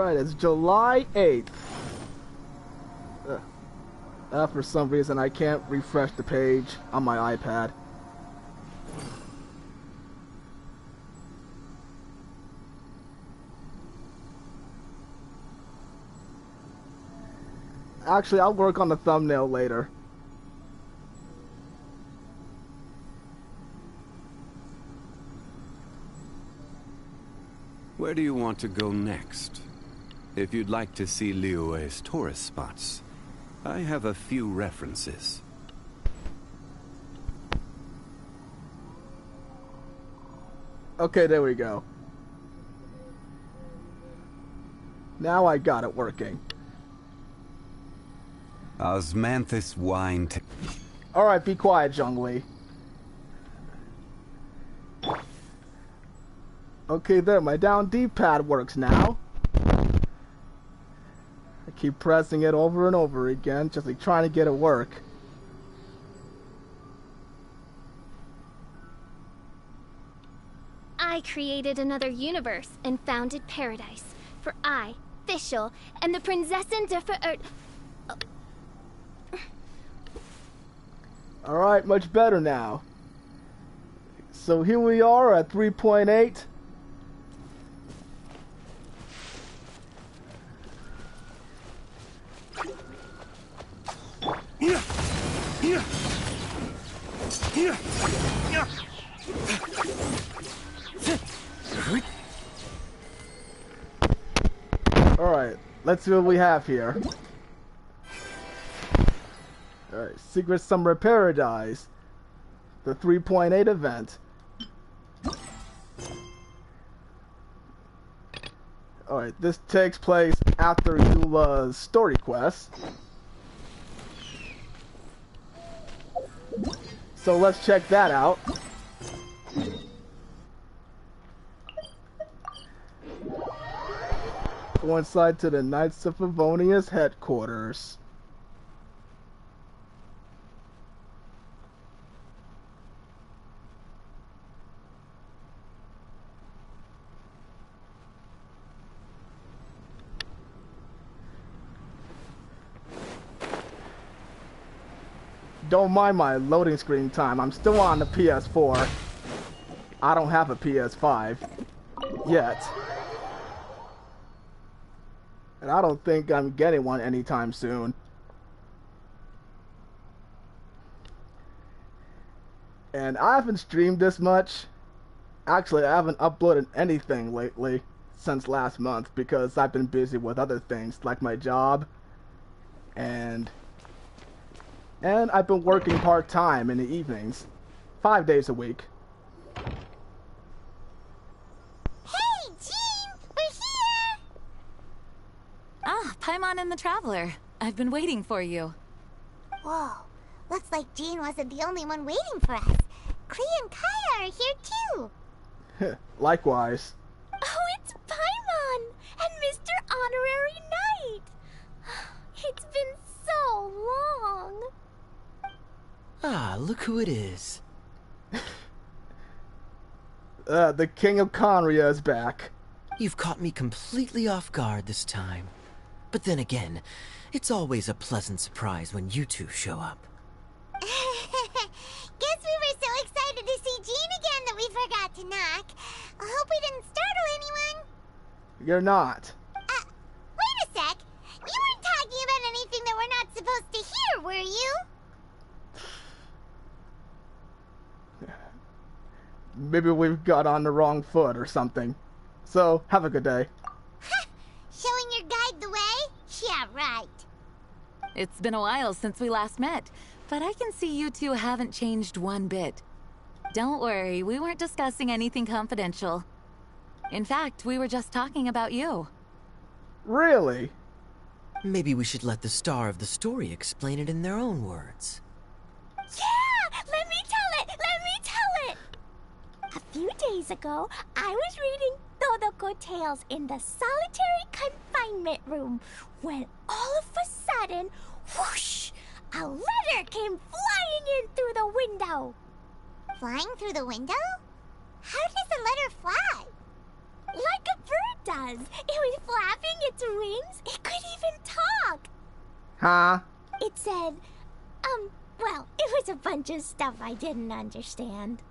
Alright, it's July 8th. For some reason, I can't refresh the page on my iPad. Actually, I'll work on the thumbnail later. Where do you want to go next? If you'd like to see Liyue's tourist spots, I have a few references. Okay, there we go. Now I got it working. Osmanthus wine. Alright, be quiet, Zhongli. Okay, there, my down D-pad works now. I keep pressing it over and over again, just like trying to get it work. I created another universe and founded paradise for I, Fischl, and the Prinzessin de Alright, much better now. So here we are at 3.8. Alright, let's see what we have here. Alright, Secret Summer Paradise. The 3.8 event. Alright, this takes place after Eula's story quest. So let's check that out. Go inside to the Knights of Favonia's headquarters. Don't mind my loading screen time. I'm still on the PS4. I don't have a PS5 yet. And I don't think I'm getting one anytime soon. And I haven't streamed this much. Actually, I haven't uploaded anything lately since last month because I've been busy with other things like my job and I've been working part-time in the evenings, 5 days a week. Hey, Jean! We're here! Ah, Paimon and the Traveler. I've been waiting for you. Whoa, looks like Jean wasn't the only one waiting for us. Klee and Kaya are here too. Likewise. Oh, it's Paimon and Mr. Honorary Knight. It's been so long. Ah, look who it is. The King of Conria is back. You've caught me completely off guard this time. But then again, it's always a pleasant surprise when you two show up. Guess we were so excited to see Jean again that we forgot to knock. I hope we didn't startle anyone. You're not. Wait a sec. You weren't talking about anything that we're not supposed to hear, were you? Maybe we've got on the wrong foot or something. So, have a good day. Showing your guide the way? Yeah, right. It's been a while since we last met, but I can see you two haven't changed one bit. Don't worry, we weren't discussing anything confidential. In fact, we were just talking about you. Really? Maybe we should let the star of the story explain it in their own words. Yeah! Let me tell it! Let me tell it! A few days ago, I was reading Todoko Tales in the solitary confinement room when all of a sudden, whoosh! A letter came flying in through the window. Flying through the window? How does a letter fly? Like a bird does. It was flapping its wings. It could even talk. Huh? It said, well, it was a bunch of stuff I didn't understand.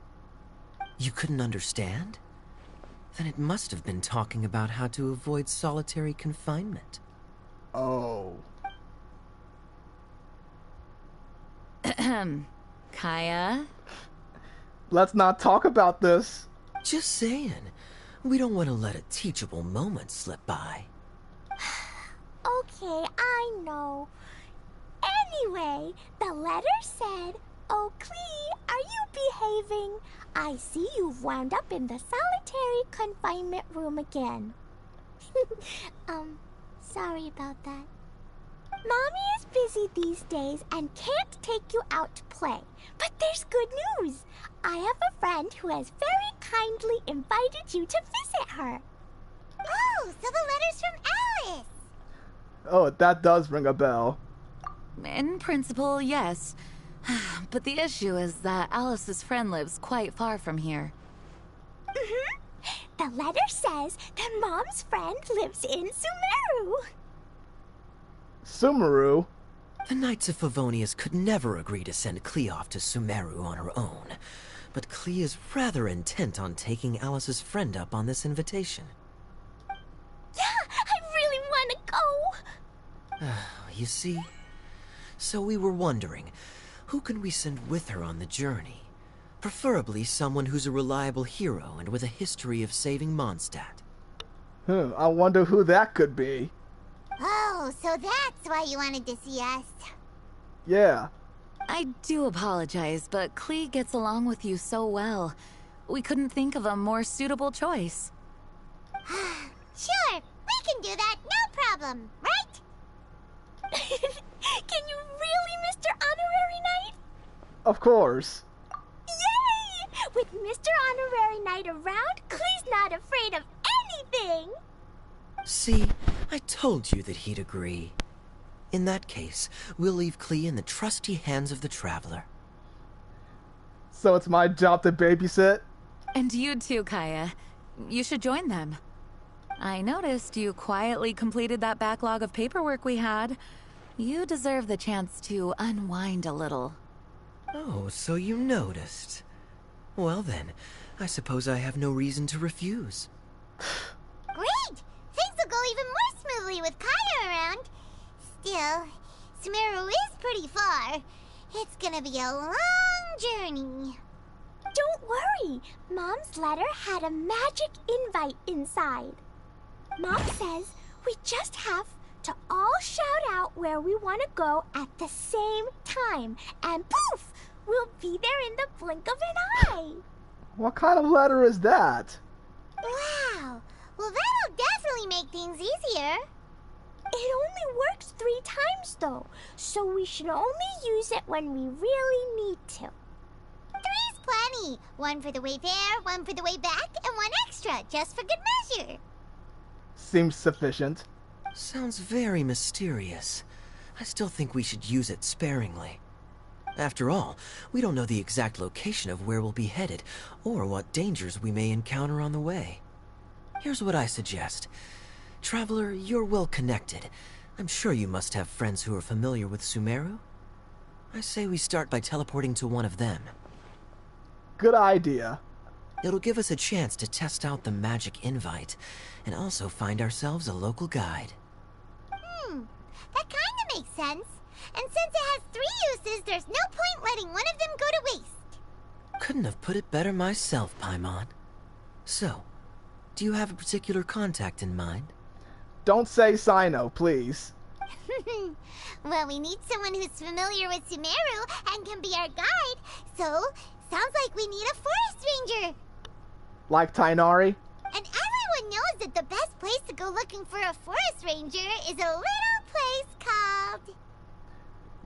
You couldn't understand? Then it must have been talking about how to avoid solitary confinement. Oh. Kaya? Let's not talk about this. Just saying. We don't want to let a teachable moment slip by. Okay, I know. Anyway, the letter said, "Oh, Klee, are you behaving? I see you've wound up in the solitary confinement room again." Sorry about that. Mommy is busy these days and can't take you out to play. But there's good news. I have a friend who has very kindly invited you to visit her. Oh, so the letter's from Alice. Oh, that does ring a bell. In principle, yes. But the issue is that Alice's friend lives quite far from here. The letter says that Mom's friend lives in Sumeru. Sumeru? The Knights of Favonius could never agree to send Klee off to Sumeru on her own. But Klee is rather intent on taking Alice's friend up on this invitation. Yeah, I really want to go. You see? So we were wondering, who can we send with her on the journey? Preferably someone who's a reliable hero and with a history of saving Mondstadt. I wonder who that could be. Oh, so that's why you wanted to see us. Yeah. I do apologize, but Klee gets along with you so well. We couldn't think of a more suitable choice. Sure, we can do that, no problem, right? Can you really, Mr. Honorary Knight? Of course. Yay! With Mr. Honorary Knight around, Klee's not afraid of anything. See, I told you that he'd agree. In that case, we'll leave Klee in the trusty hands of the Traveler. So it's my job to babysit? And you too, Kaya. You should join them. I noticed you quietly completed that backlog of paperwork we had. You deserve the chance to unwind a little. Oh, so you noticed. Well then, I suppose I have no reason to refuse. Great! Things will go even more smoothly with Kaya around. Still, Sumeru is pretty far. It's gonna be a long journey. Don't worry. Mom's letter had a magic invite inside. Mom says we just have to all shout out where we want to go at the same time. And poof! We'll be there in the blink of an eye. What kind of letter is that? Wow! Well, that'll definitely make things easier. It only works 3 times though, so we should only use it when we really need to. 3's plenty. 1 for the way there, 1 for the way back, and 1 extra, just for good measure. Seems sufficient. Sounds very mysterious. I still think we should use it sparingly. After all, we don't know the exact location of where we'll be headed, or what dangers we may encounter on the way. Here's what I suggest. Traveler, you're well connected. I'm sure you must have friends who are familiar with Sumeru. I say we start by teleporting to one of them. Good idea. It'll give us a chance to test out the magic invite, and also find ourselves a local guide. That kinda makes sense. And since it has 3 uses, there's no point letting one of them go to waste. Couldn't have put it better myself, Paimon. So, do you have a particular contact in mind? Don't say Sino, please. Well, we need someone who's familiar with Sumeru and can be our guide, so sounds like we need a forest ranger. Like Tainari? And everyone knows that the best place to go looking for a forest ranger is a little place called...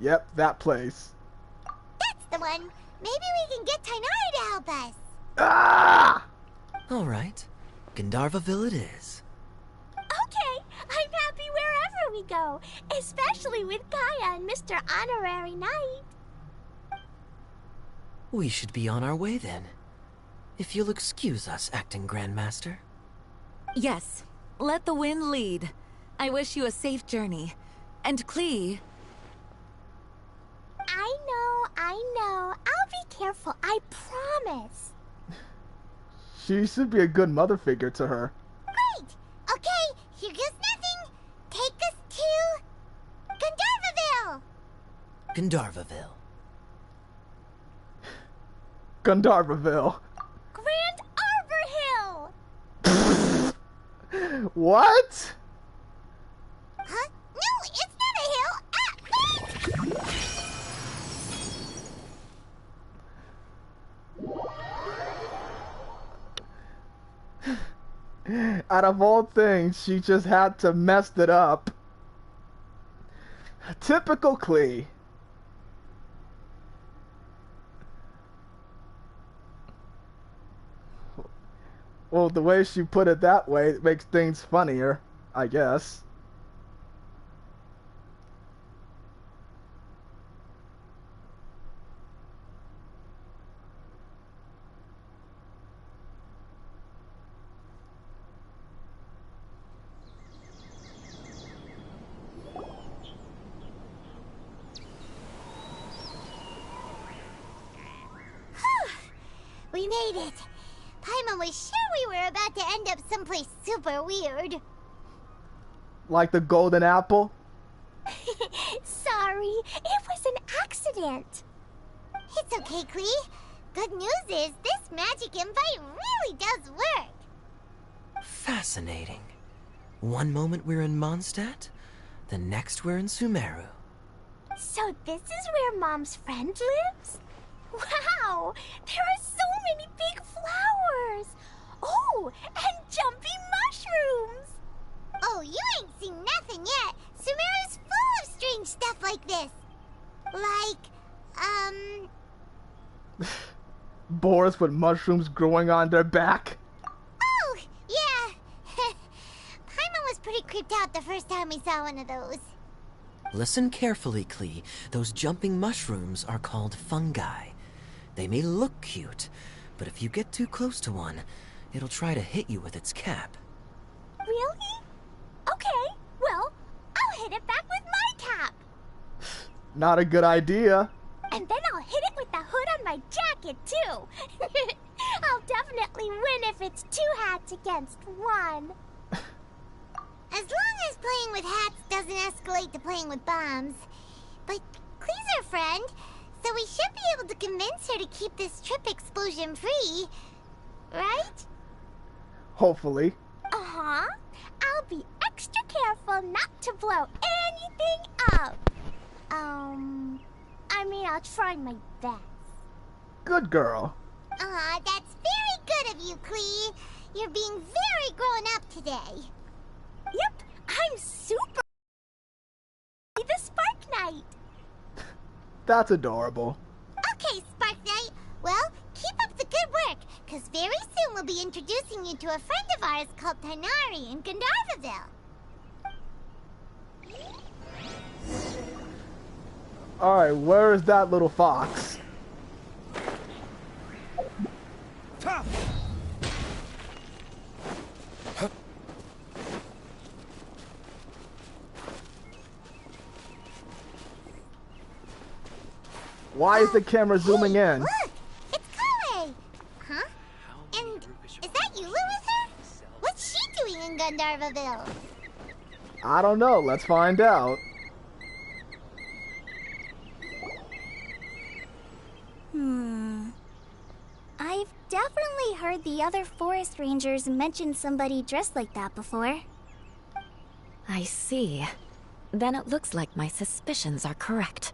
Yep, that place. That's the one. Maybe we can get Tainari to help us. Ah! Alright, Gandharvaville it is. Okay, I'm happy wherever we go, especially with Kaya and Mr. Honorary Knight. We should be on our way then. If you'll excuse us, Acting Grandmaster. Yes, let the wind lead. I wish you a safe journey. And Klee... I know. I'll be careful, I promise. She should be a good mother figure to her. Great! Okay, here goes nothing. Take us to... Gandharvaville. Gandharvaville. Grand Arbor Hill! What? Huh? No, it's not a hill. Ah, wait! Out of all things, she just had to mess it up. Typical Klee. Well, the way she put it that way, it makes things funnier, I guess. We made it. Paimon was sure we were about to end up someplace super weird. Like the golden apple? Sorry, it was an accident. It's okay, Klee. Good news is this magic invite really does work. Fascinating. One moment we're in Mondstadt, the next we're in Sumeru. So this is where Mom's friend lives? Wow! There are so many big flowers! Oh, and jumpy mushrooms! Oh, you ain't seen nothing yet. Sumeru's full of strange stuff like this. Like, Boars with mushrooms growing on their back? Oh, yeah. Paimon was pretty creeped out the first time we saw one of those. Listen carefully, Klee. Those jumping mushrooms are called fungi. They may look cute, but if you get too close to one, it'll try to hit you with its cap. Really? Okay, well, I'll hit it back with my cap. Not a good idea. And then I'll hit it with the hood on my jacket, too. I'll definitely win if it's 2 hats against 1. As long as playing with hats doesn't escalate to playing with bombs. But Klee's our friend, so we should be able to convince her to keep this trip explosion-free. Right? Hopefully. Uh-huh. I'll be extra careful not to blow anything up. I mean, I'll try my best. Good girl. Aw, that's very good of you, Klee. You're being very grown up today. Yep, I'm super the Spark Knight. That's adorable. Okay, Spark Knight. Well, keep up the good work, because very soon we'll be introducing you to a friend of ours called Tighnari in Gandharvaville. Alright, where is that little fox? Why is the camera zooming in? Look, it's Kale. Huh? And is that you with her? What's she doing in Gandharvaville? I don't know. Let's find out. I've definitely heard the other forest rangers mention somebody dressed like that before. I see. Then it looks like my suspicions are correct.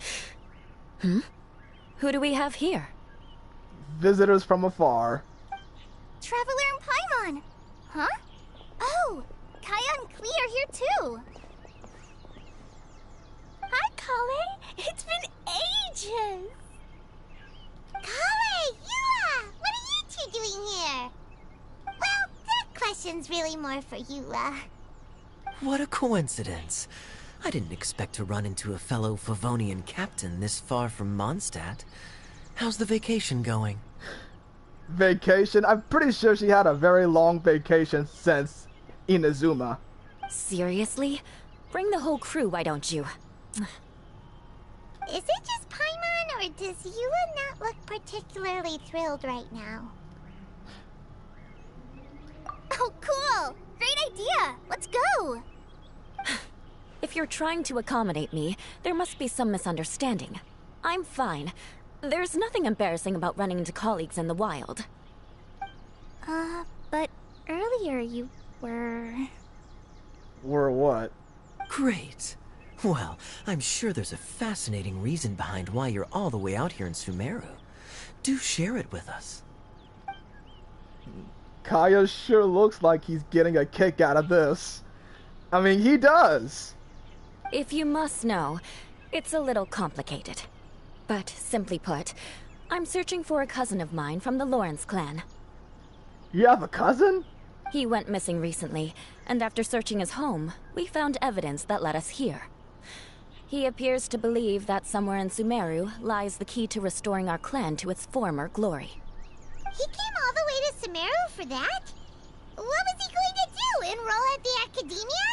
Who do we have here? Visitors from afar. Traveler and Paimon. Huh? Oh, Kaya and Klee are here too. Hi, Kale. It's been ages. Kale, Yua! What are you two doing here? Well, that question's really more for Yua. What a coincidence. I didn't expect to run into a fellow Favonian captain this far from Mondstadt. How's the vacation going? Vacation? I'm pretty sure she had a very long vacation since Inazuma. Seriously? Bring the whole crew, why don't you? Is it just Paimon, or does Eula not look particularly thrilled right now? Oh, cool! Great idea! Let's go! If you're trying to accommodate me, there must be some misunderstanding. I'm fine. There's nothing embarrassing about running into colleagues in the wild. But earlier you were... Were what? Great. Well, I'm sure there's a fascinating reason behind why you're all the way out here in Sumeru. Do share it with us. Kaya sure looks like he's getting a kick out of this. I mean, he does. If you must know, it's a little complicated. But simply put, I'm searching for a cousin of mine from the Lawrence clan. You have a cousin? He went missing recently, and after searching his home, we found evidence that led us here. He appears to believe that somewhere in Sumeru lies the key to restoring our clan to its former glory. He came all the way to Sumeru for that? What was he going to do? Enroll at the academia?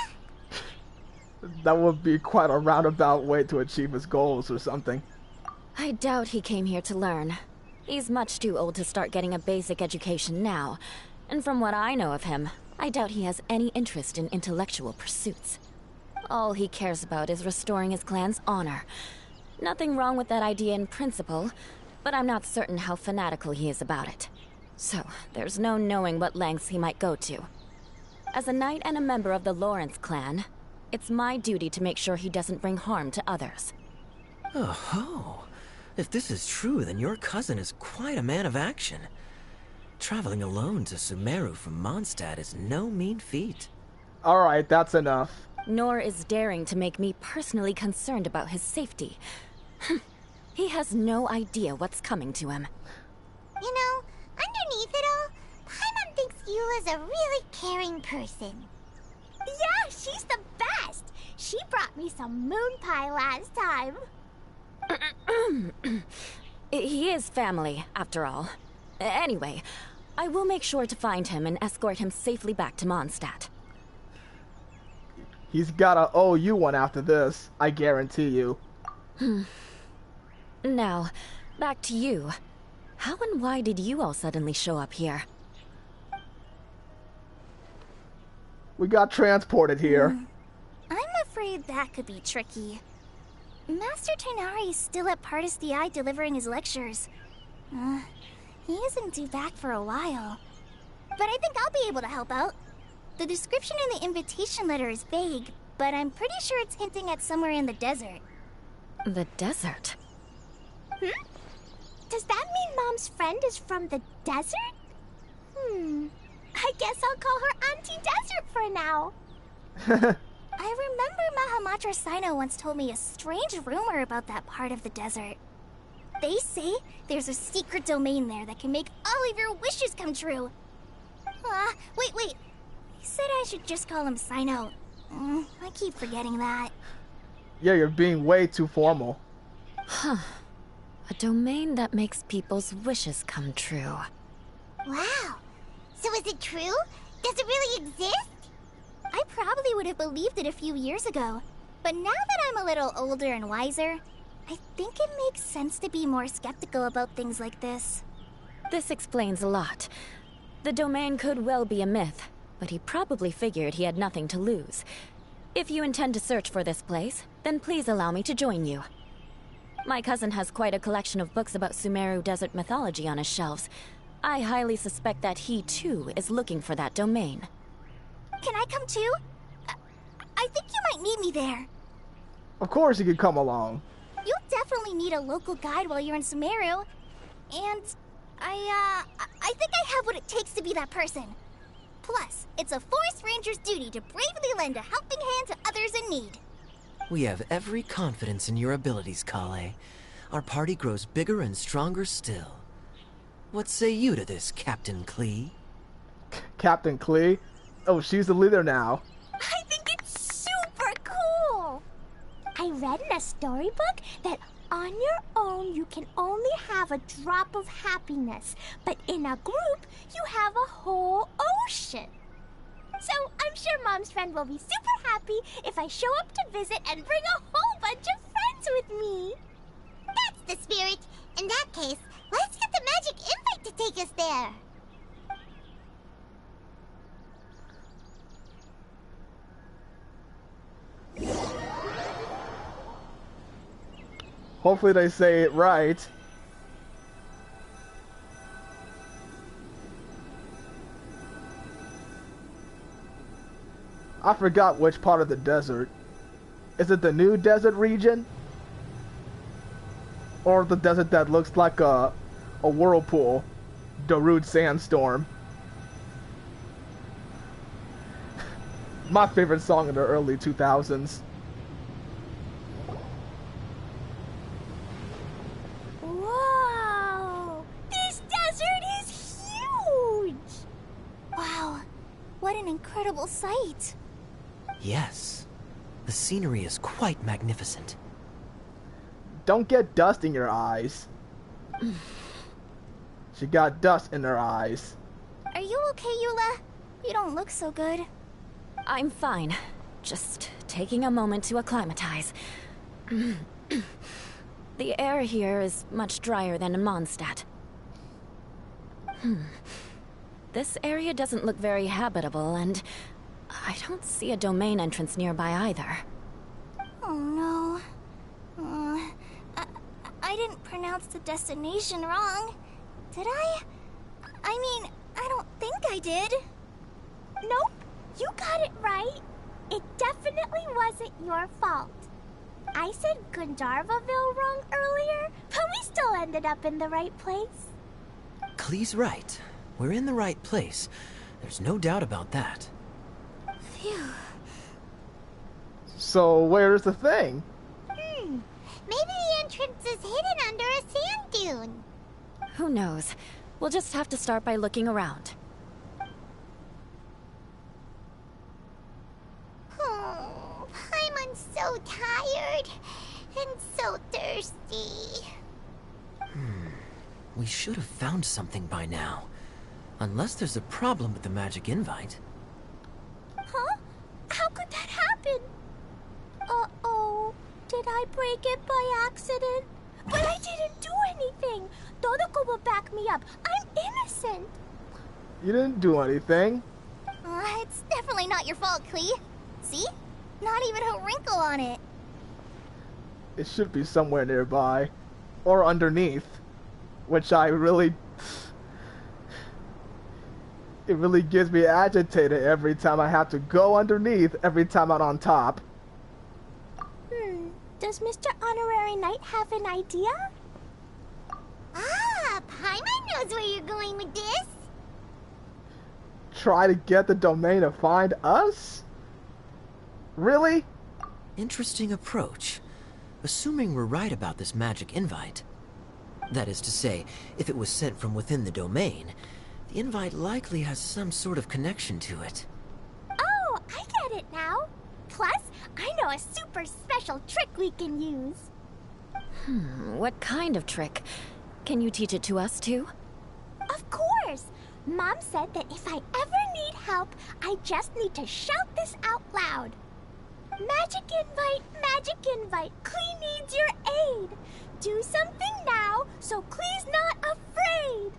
That would be quite a roundabout way to achieve his goals or something. I doubt he came here to learn. He's much too old to start getting a basic education now. And from what I know of him, I doubt he has any interest in intellectual pursuits. All he cares about is restoring his clan's honor. Nothing wrong with that idea in principle, but I'm not certain how fanatical he is about it. So, there's no knowing what lengths he might go to. As a knight and a member of the Lawrence clan, it's my duty to make sure he doesn't bring harm to others. Oh-ho. If this is true, then your cousin is quite a man of action. Traveling alone to Sumeru from Mondstadt is no mean feat. Alright, that's enough. Nor is daring to make me personally concerned about his safety. He has no idea what's coming to him. You know, underneath it all, Paimon thinks Eula's a really caring person. Yeah, she's the best! She brought me some moon pie last time. He is family, after all. Anyway, I will make sure to find him and escort him safely back to Mondstadt. He's gotta owe you one after this, I guarantee you. Now, back to you. How and why did you all suddenly show up here? We got transported here. I'm afraid that could be tricky. Master Tighnari is still at Pardis the Eye delivering his lectures. He isn't due back for a while. But I think I'll be able to help out. The description in the invitation letter is vague, but I'm pretty sure it's hinting at somewhere in the desert. The desert? Does that mean Mom's friend is from the desert? I guess I'll call her Auntie Desert for now. I remember Mahamatra Sino once told me a strange rumor about that part of the desert. They say there's a secret domain there that can make all of your wishes come true. Wait. He said I should just call him Sino. I keep forgetting that. Yeah, you're being way too formal. Huh. A domain that makes people's wishes come true. Wow. So is it true? Does it really exist? I probably would have believed it a few years ago. But now that I'm a little older and wiser, I think it makes sense to be more skeptical about things like this. This explains a lot. The domain could well be a myth, but he probably figured he had nothing to lose. If you intend to search for this place, then please allow me to join you. My cousin has quite a collection of books about Sumeru desert mythology on his shelves. I highly suspect that he, too, is looking for that domain. Can I come too? I think you might need me there. Of course you could come along. You'll definitely need a local guide while you're in Sumeru. And I think I have what it takes to be that person. Plus, it's a forest ranger's duty to bravely lend a helping hand to others in need. We have every confidence in your abilities, Kale. Our party grows bigger and stronger still. What say you to this, Captain Klee? Captain Klee? Oh, she's the leader now. I think it's super cool! I read in a storybook that on your own you can only have a drop of happiness, but in a group you have a whole ocean. So I'm sure Mom's friend will be super happy if I show up to visit and bring a whole bunch of friends with me. That's the spirit. In that case, let's get the magic invite to take us there. Hopefully they say it right. I forgot which part of the desert. Is it the new desert region? Or the desert that looks like a whirlpool? Darude Sandstorm. My favorite song in the early 2000s. Whoa! This desert is huge! Wow, what an incredible sight. Yes. The scenery is quite magnificent. Don't get dust in your eyes. She got dust in her eyes. Are you okay, Eula? You don't look so good. I'm fine. Just taking a moment to acclimatize. The air here is much drier than in Mondstadt. This area doesn't look very habitable, and I don't see a domain entrance nearby either. Oh no. I didn't pronounce the destination wrong. Did I? I mean, I don't think I did. Nope, you got it right. It definitely wasn't your fault. I said Gandharvaville wrong earlier, but we still ended up in the right place. Klee's right. We're in the right place. There's no doubt about that. Phew. So where's the thing? Maybe the entrance is hidden under a sand dune. Who knows? We'll just have to start by looking around. Oh, Paimon's so tired and so thirsty. We should have found something by now. Unless there's a problem with the magic invite. Huh? How could that happen? Uh-oh. Did I break it by accident? But I didn't do anything. Todoko will back me up. I'm innocent. You didn't do anything. It's definitely not your fault, Klee. See? Not even a wrinkle on it. It should be somewhere nearby. Or underneath. Which I really... It really gets me agitated every time I have to go underneath every time I'm on top. Does Mr. Honorary Knight have an idea? Ah, Paimon knows where you're going with this. Try to get the domain to find us? Really? Interesting approach. Assuming we're right about this magic invite. That is to say, if it was sent from within the domain, the invite likely has some sort of connection to it. Oh, I get it now. Plus, I know a super special trick we can use. What kind of trick? Can you teach it to us too? Of course. Mom said that if I ever need help, I just need to shout this out loud. Magic invite, Klee needs your aid. Do something now, so Klee's not afraid.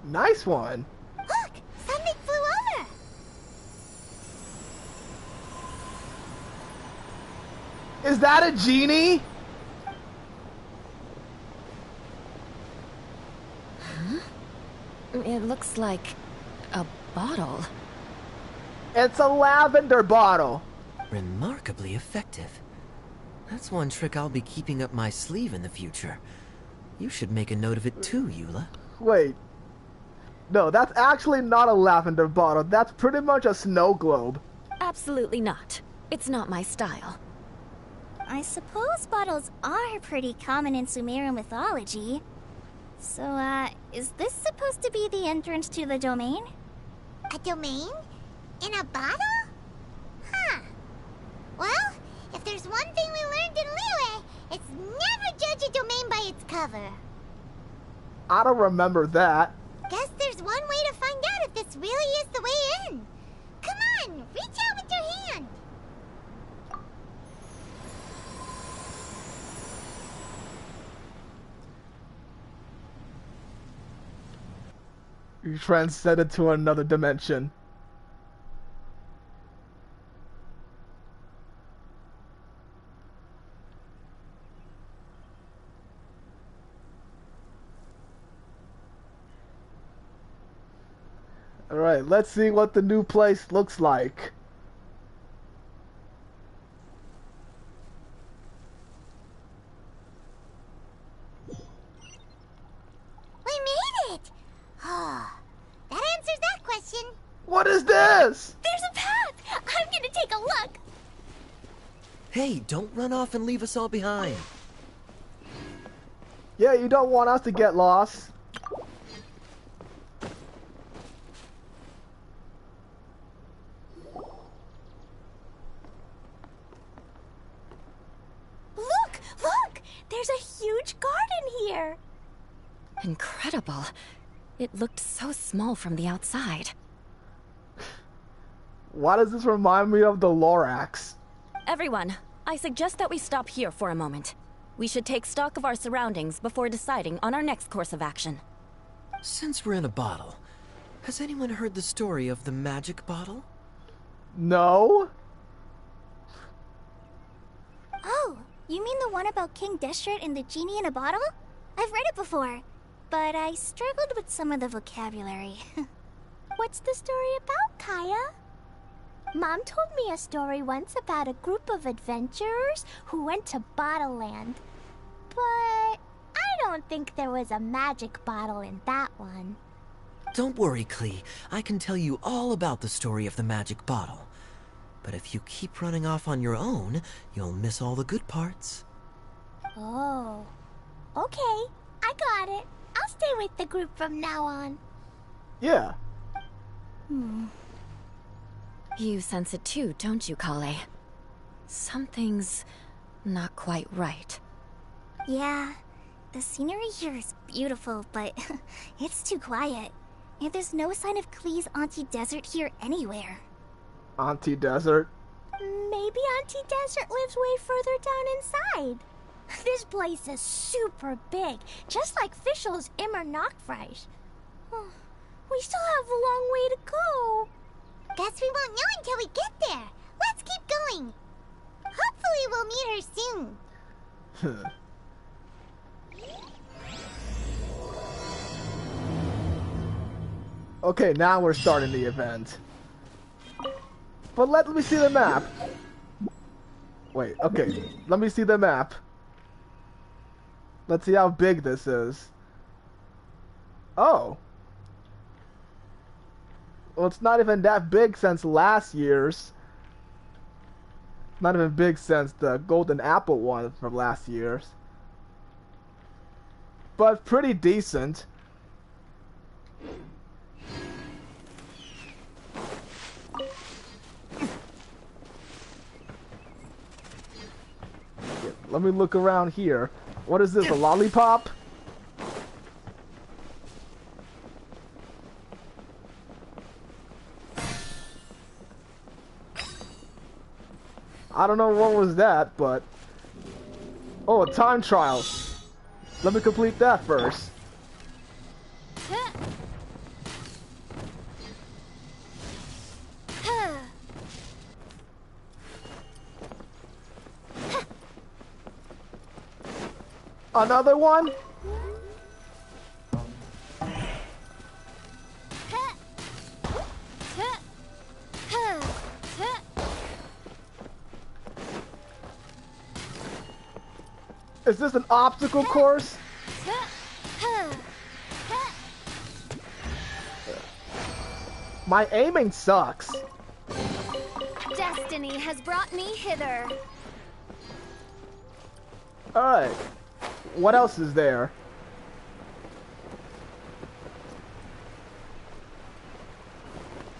Nice one. Look, something flew over. Is that a genie? It looks like a bottle. It's a lavender bottle. Remarkably effective. That's one trick I'll be keeping up my sleeve in the future. You should make a note of it too, Eula. Wait. No, that's actually not a lavender bottle. That's pretty much a snow globe. Absolutely not. It's not my style. I suppose bottles are pretty common in Sumeru mythology. So, is this supposed to be the entrance to the domain? A domain? In a bottle? Huh. Well, if there's one thing we learned in Liyue, it's never judge a domain by its cover. I don't remember that. Guess there's one way to find out if this really is the way in. You transcended to another dimension. Alright, let's see what the new place looks like. We made it! Oh, that answers that question. What is this? There's a path! I'm gonna take a look! Hey, don't run off and leave us all behind. Yeah, you don't want us to get lost. Look! There's a huge garden here! Incredible. It looked so small from the outside. Why does this remind me of the Lorax? Everyone, I suggest that we stop here for a moment. We should take stock of our surroundings before deciding on our next course of action. Since we're in a bottle, has anyone heard the story of the magic bottle? No? Oh, you mean the one about King Deshret and the genie in a bottle? I've read it before, but I struggled with some of the vocabulary. What's the story about, Kaya? Mom told me a story once about a group of adventurers who went to Bottle Land. But I don't think there was a magic bottle in that one. Don't worry, Klee. I can tell you all about the story of the magic bottle. But if you keep running off on your own, you'll miss all the good parts. Oh. Okay, I got it. I'll stay with the group from now on. Yeah. You sense it too, don't you, Kale? Something's not quite right. Yeah, the scenery here is beautiful, but it's too quiet. And there's no sign of Klee's Auntie Desert here anywhere. Auntie Desert. Maybe Auntie Desert lives way further down inside. This place is super big, just like Fischl's Immer Nachtreich. We still have a long way to go. Guess we won't know until we get there. Let's keep going. Hopefully we'll meet her soon. Okay, now we're starting the event. But let me see the map. Wait, okay. Let me see the map. Let's see how big this is. Oh. Well, it's not even that big since last year's. Not even big since the Golden Apple one from last year's. But pretty decent. Let me look around here. What is this, a lollipop? I don't know what was that, but... Oh, a time trial. Let me complete that first. Another one? Is this an obstacle course? My aiming sucks. Destiny has brought me hither. Alright. What else is there?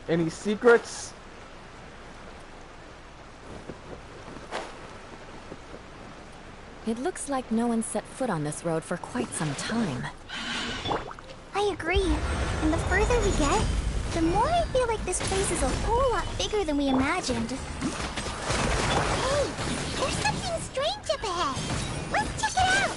Any secrets? It looks like no one set foot on this road for quite some time. I agree. And the further we get, the more I feel like this place is a whole lot bigger than we imagined. Hey, there's something strange up ahead. Let's check it out.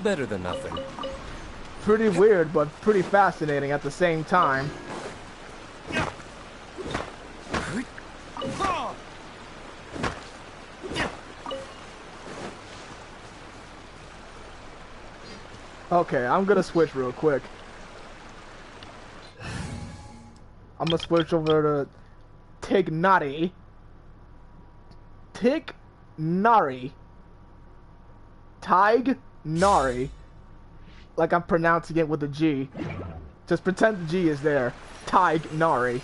better than nothing. Pretty weird, but pretty fascinating at the same time. Okay, I'm gonna switch real quick. I'm gonna switch over to Tignari. Tignari. Tignari. Like I'm pronouncing it with a G. Just pretend the G is there. Tignari.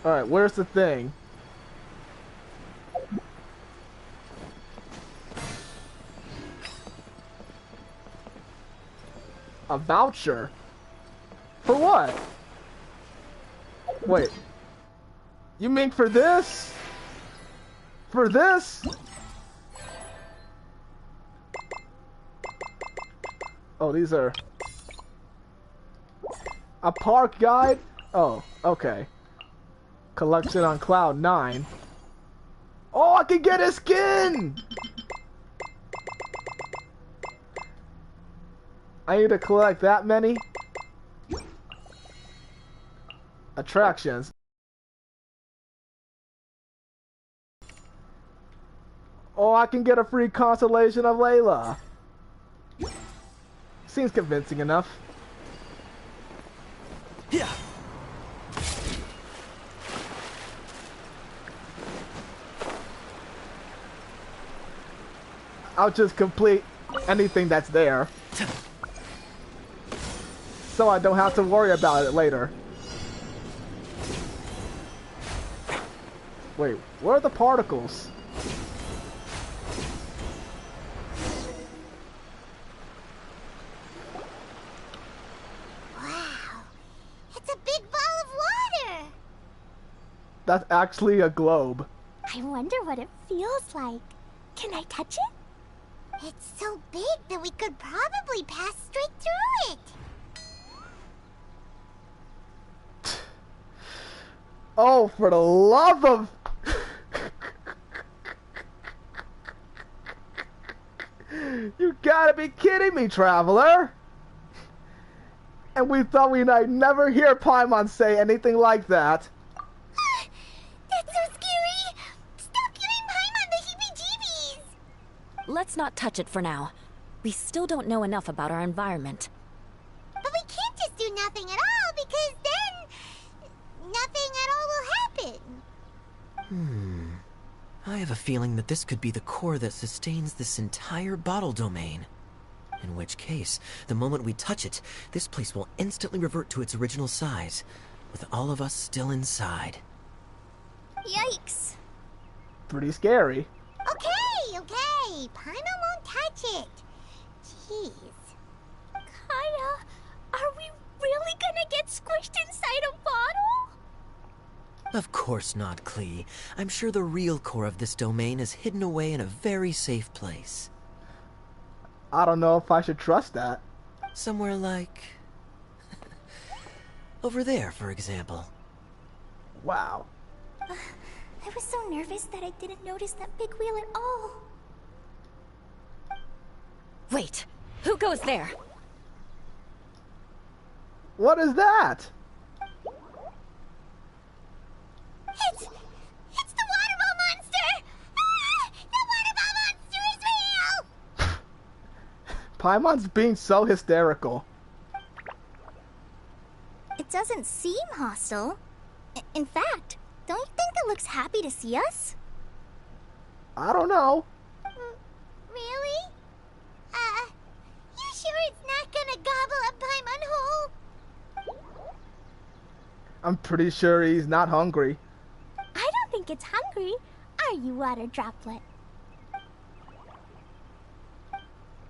Alright, where's the thing? A voucher? For what? Wait. You mean for this? For this? Oh, these are... A park guide? Oh, okay. Collection on Cloud 9. Oh, I can get a skin! I need to collect that many? Attractions. Oh, I can get a free constellation of Layla. Seems convincing enough. Yeah. I'll just complete anything that's there. So I don't have to worry about it later. Wait, where are the particles? Wow, it's a big ball of water. That's actually a globe. I wonder what it feels like. Can I touch it? It's so big that we could probably pass straight through it. Oh, for the love of... You gotta be kidding me, traveler! And we thought we'd never hear Paimon say anything like that. That's so scary! Stop giving Paimon the heebie-jeebies! Let's not touch it for now. We still don't know enough about our environment. But we can't just do nothing at all, because then... nothing at all will happen. I have a feeling that this could be the core that sustains this entire bottle domain. In which case, the moment we touch it, this place will instantly revert to its original size, with all of us still inside. Yikes. Pretty scary. Okay. Paimon won't touch it. Jeez. Kaya, are we really gonna get squished inside a bottle? Of course not, Klee. I'm sure the real core of this domain is hidden away in a very safe place. I don't know if I should trust that. Somewhere like... over there, for example. Wow. I was so nervous that I didn't notice that big wheel at all. Wait, who goes there? What is that? It's the waterball monster! Ah, the waterball monster is real! Paimon's being so hysterical. It doesn't seem hostile. In fact, don't you think it looks happy to see us? I don't know. Really? You sure it's not gonna gobble up Paimon whole? I'm pretty sure he's not hungry. I don't think it's hungry. Are you, water droplet?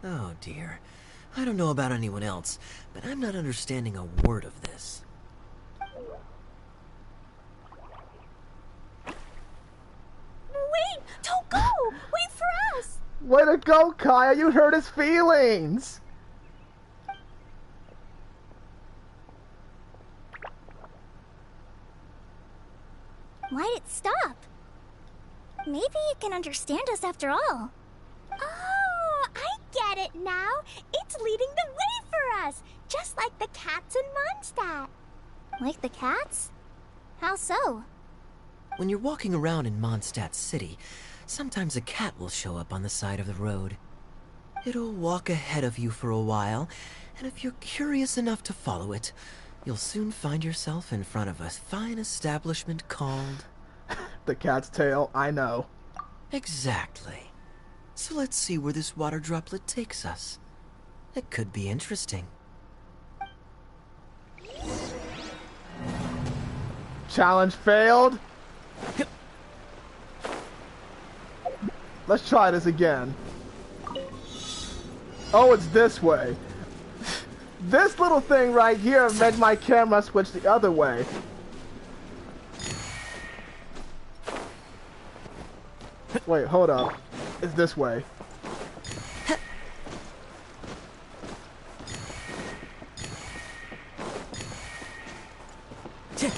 Oh dear. I don't know about anyone else, but I'm not understanding a word of this. Wait! Don't go! Wait for us! Way to go, Kaya! You hurt his feelings! Maybe it can understand us after all. Oh, I get it now. It's leading the way for us, just like the cats in Mondstadt. Like the cats? How so? When you're walking around in Mondstadt City, sometimes a cat will show up on the side of the road. It'll walk ahead of you for a while, and if you're curious enough to follow it, you'll soon find yourself in front of a fine establishment called... The Cat's Tail, I know. Exactly. So let's see where this water droplet takes us. It could be interesting. Challenge failed. Let's try this again. Oh, it's this way. This little thing right here made my camera switch the other way. Wait, hold up. It's this way. It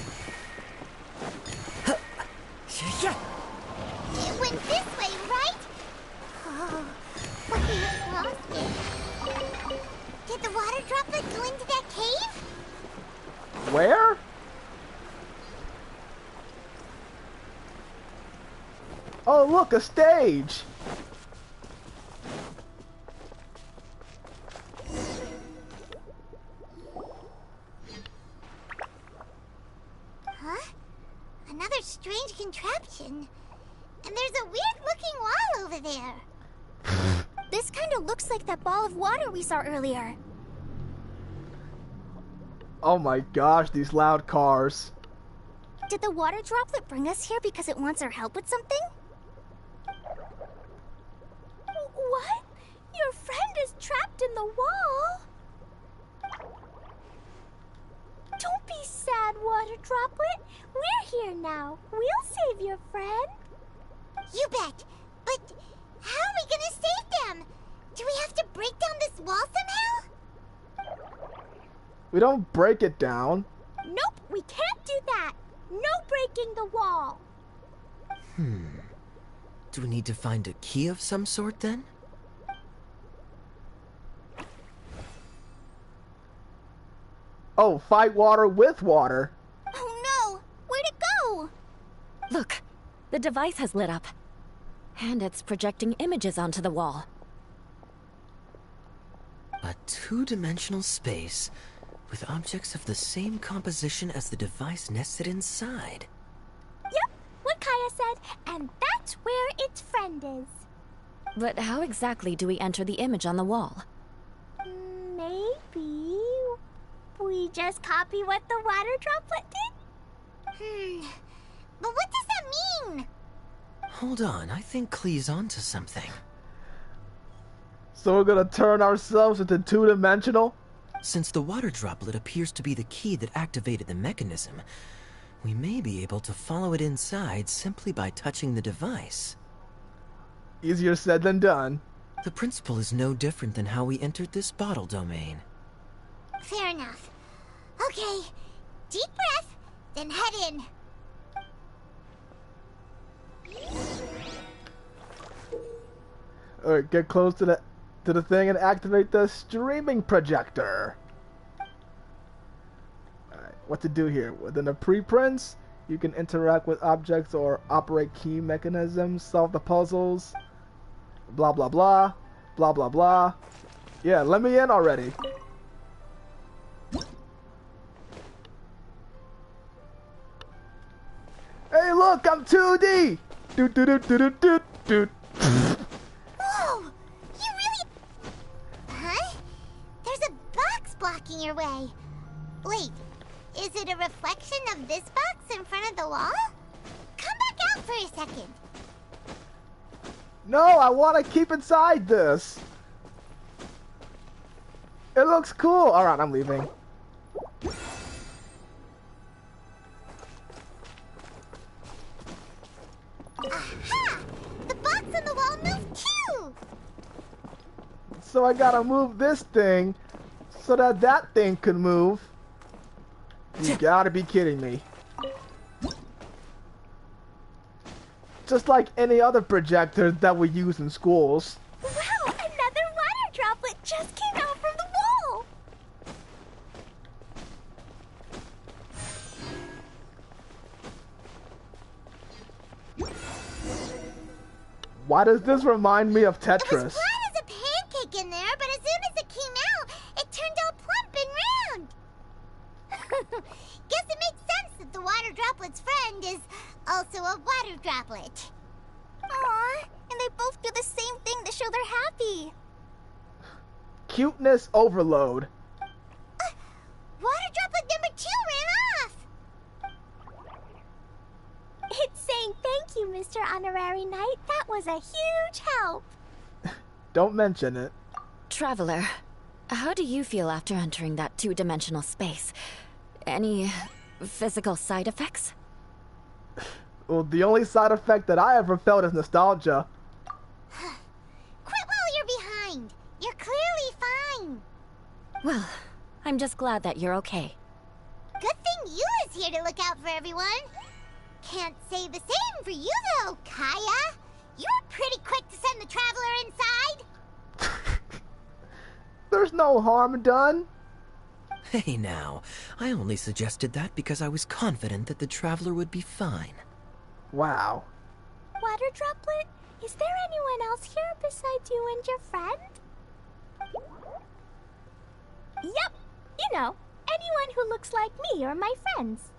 went this way, right? Oh, what can have lost it? Did the water droplet go into that cave? Where? Oh, look, a stage! Huh? Another strange contraption. And there's a weird-looking wall over there. This kind of looks like that ball of water we saw earlier. Oh my gosh, these loud cars. Did the water droplet bring us here because it wants our help with something? What? Your friend is trapped in the wall? Don't be sad, water droplet. We're here now. We'll save your friend. You bet. But how are we gonna save them? Do we have to break down this wall somehow? We don't break it down. Nope, we can't do that. No breaking the wall. Do we need to find a key of some sort then? Oh, fight water with water. Oh no! Where'd it go? Look, the device has lit up. And it's projecting images onto the wall. A two-dimensional space with objects of the same composition as the device nested inside. Yep, what Kaya said, and that's where its friend is. But how exactly do we enter the image on the wall? Maybe we just copy what the water droplet did? But what does that mean? Hold on, I think Klee's onto something. So we're gonna turn ourselves into two-dimensional? Since the water droplet appears to be the key that activated the mechanism, we may be able to follow it inside simply by touching the device. Easier said than done. The principle is no different than how we entered this bottle domain. Fair enough. Okay, deep breath, then head in. Alright, get close to the thing and activate the streaming projector. Alright, what to do here? Within the preprints, you can interact with objects or operate key mechanisms, solve the puzzles, blah blah blah, blah blah blah. Yeah, let me in already. Hey look, I'm 2D! Doot doot doot doot doot doot. Whoa! You really... Huh? There's a box blocking your way. Wait, is it a reflection of this box in front of the wall? Come back out for a second. No, I want to keep inside this. It looks cool. Alright, I'm leaving. Aha! The box on the wall moved too! So I gotta move this thing so that that thing can move. You gotta be kidding me. just like any other projector that we use in schools. Wow, another water droplet just came out from the wall! Why does this remind me of It was Tetris? flat as a pancake in there, but as soon as it came out, it turned all plump and round. Guess it makes sense that the water droplet's friend is also a water droplet. Aw, and they both do the same thing to show they're happy. Cuteness overload. Water droplet number 2 ran off. It's saying thank you, Mr. Honorary Knight. That was a huge help. Don't mention it. Traveler, how do you feel after entering that two-dimensional space? Any physical side effects? Well, the only side effect that I ever felt is nostalgia. Quit while you're behind. You're clearly fine. Well, I'm just glad that you're okay. Good thing you is here to look out for everyone. Can't say the same for you, though, Kaya. You were pretty quick to send the traveler inside. There's no harm done. Hey now, I only suggested that because I was confident that the traveler would be fine. Wow. Water droplet, is there anyone else here besides you and your friend? Yep, you know, anyone who looks like me or my friends.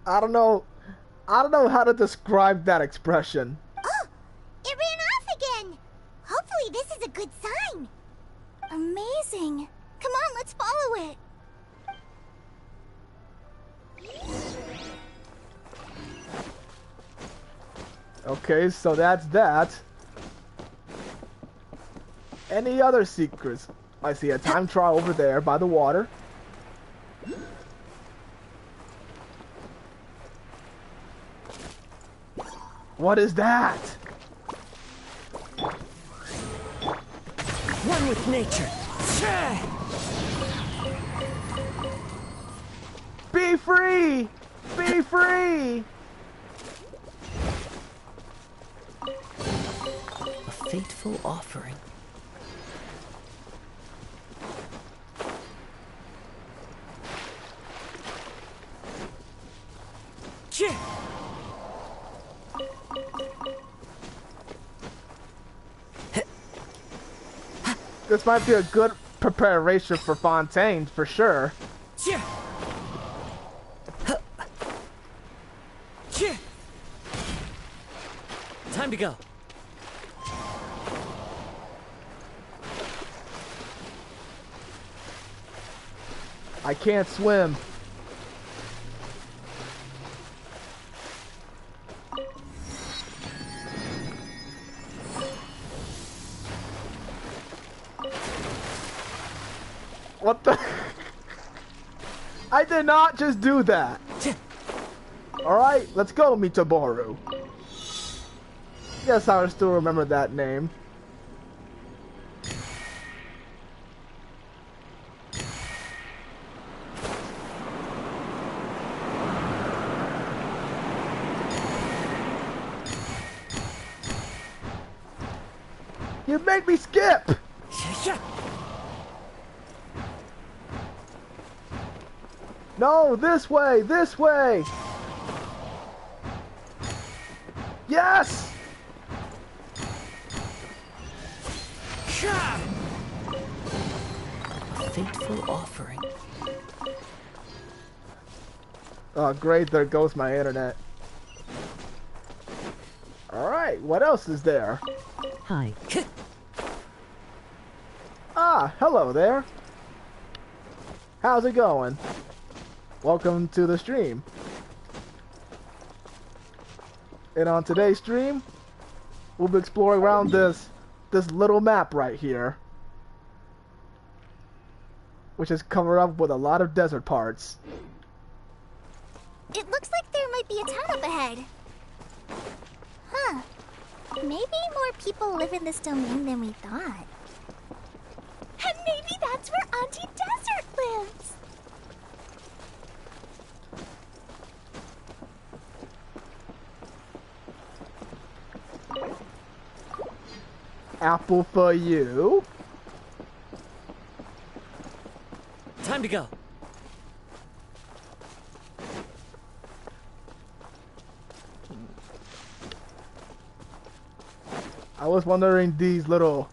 I don't know how to describe that expression. Oh, it ran off again. Hopefully this is a good sign. Amazing. Come on, let's follow it. Okay, so that's that. Any other secrets? I see a time trial over there by the water. What is that? One with nature. Be free! Be free! A fateful offering. This might be a good preparation for Fontaine, for sure. Time to go. I can't swim. What the? I did not just do that. Alright, let's go, Mitaboru. Guess I still remember that name. You made me skip! No, this way, this way! Yes! A fateful offering. Oh, great, there goes my internet. Alright, what else is there? Hi. Ah, hello there. How's it going? Welcome to the stream. And on today's stream, we'll be exploring around this little map right here, which is covered up with a lot of desert parts. It looks like there might be a town up ahead. Huh. Maybe more people live in this domain than we thought. And maybe that's where Auntie Desert lives. apple for you. Time to go. I was wondering, these little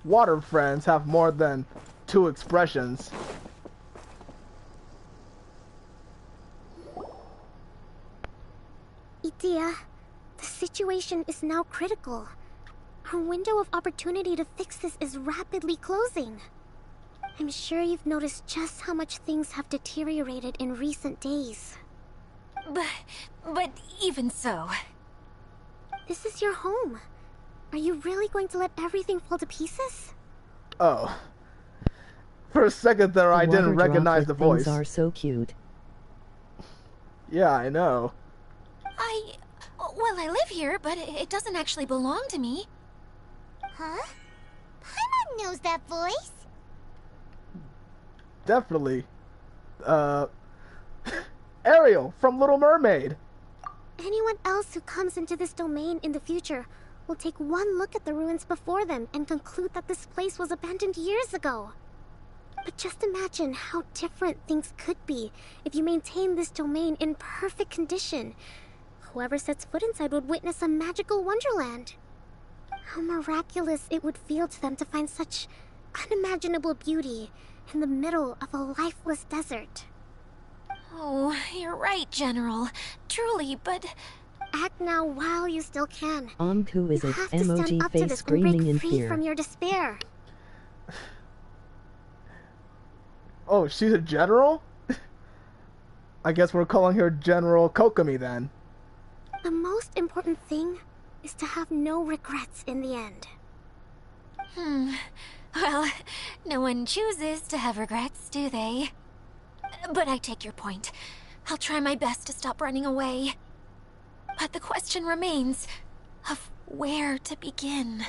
water friends have more than 2 expressions. Itia, the situation is now critical. Our window of opportunity to fix this is rapidly closing. I'm sure you've noticed just how much things have deteriorated in recent days. But even so... This is your home. Are you really going to let everything fall to pieces? Oh. For a second there, I didn't recognize the voice. Things are so cute. Yeah, I know. Well, I live here, but it doesn't actually belong to me. Huh? Paimon knows that voice. Definitely. Ariel from Little Mermaid. Anyone else who comes into this domain in the future will take one look at the ruins before them and conclude that this place was abandoned years ago. But just imagine how different things could be if you maintain this domain in perfect condition. Whoever sets foot inside would witness a magical wonderland. How miraculous it would feel to them to find such unimaginable beauty in the middle of a lifeless desert. Oh, you're right, General. Truly, but... Act now while you still can. Anku is You a have to stand emoji up to face this and screaming break in free fear. from your despair. Oh, she's a general? I guess we're calling her General Kokomi then. The most important thing is to have no regrets in the end. Well, no one chooses to have regrets, do they? But I take your point. I'll try my best to stop running away. But the question remains of where to begin.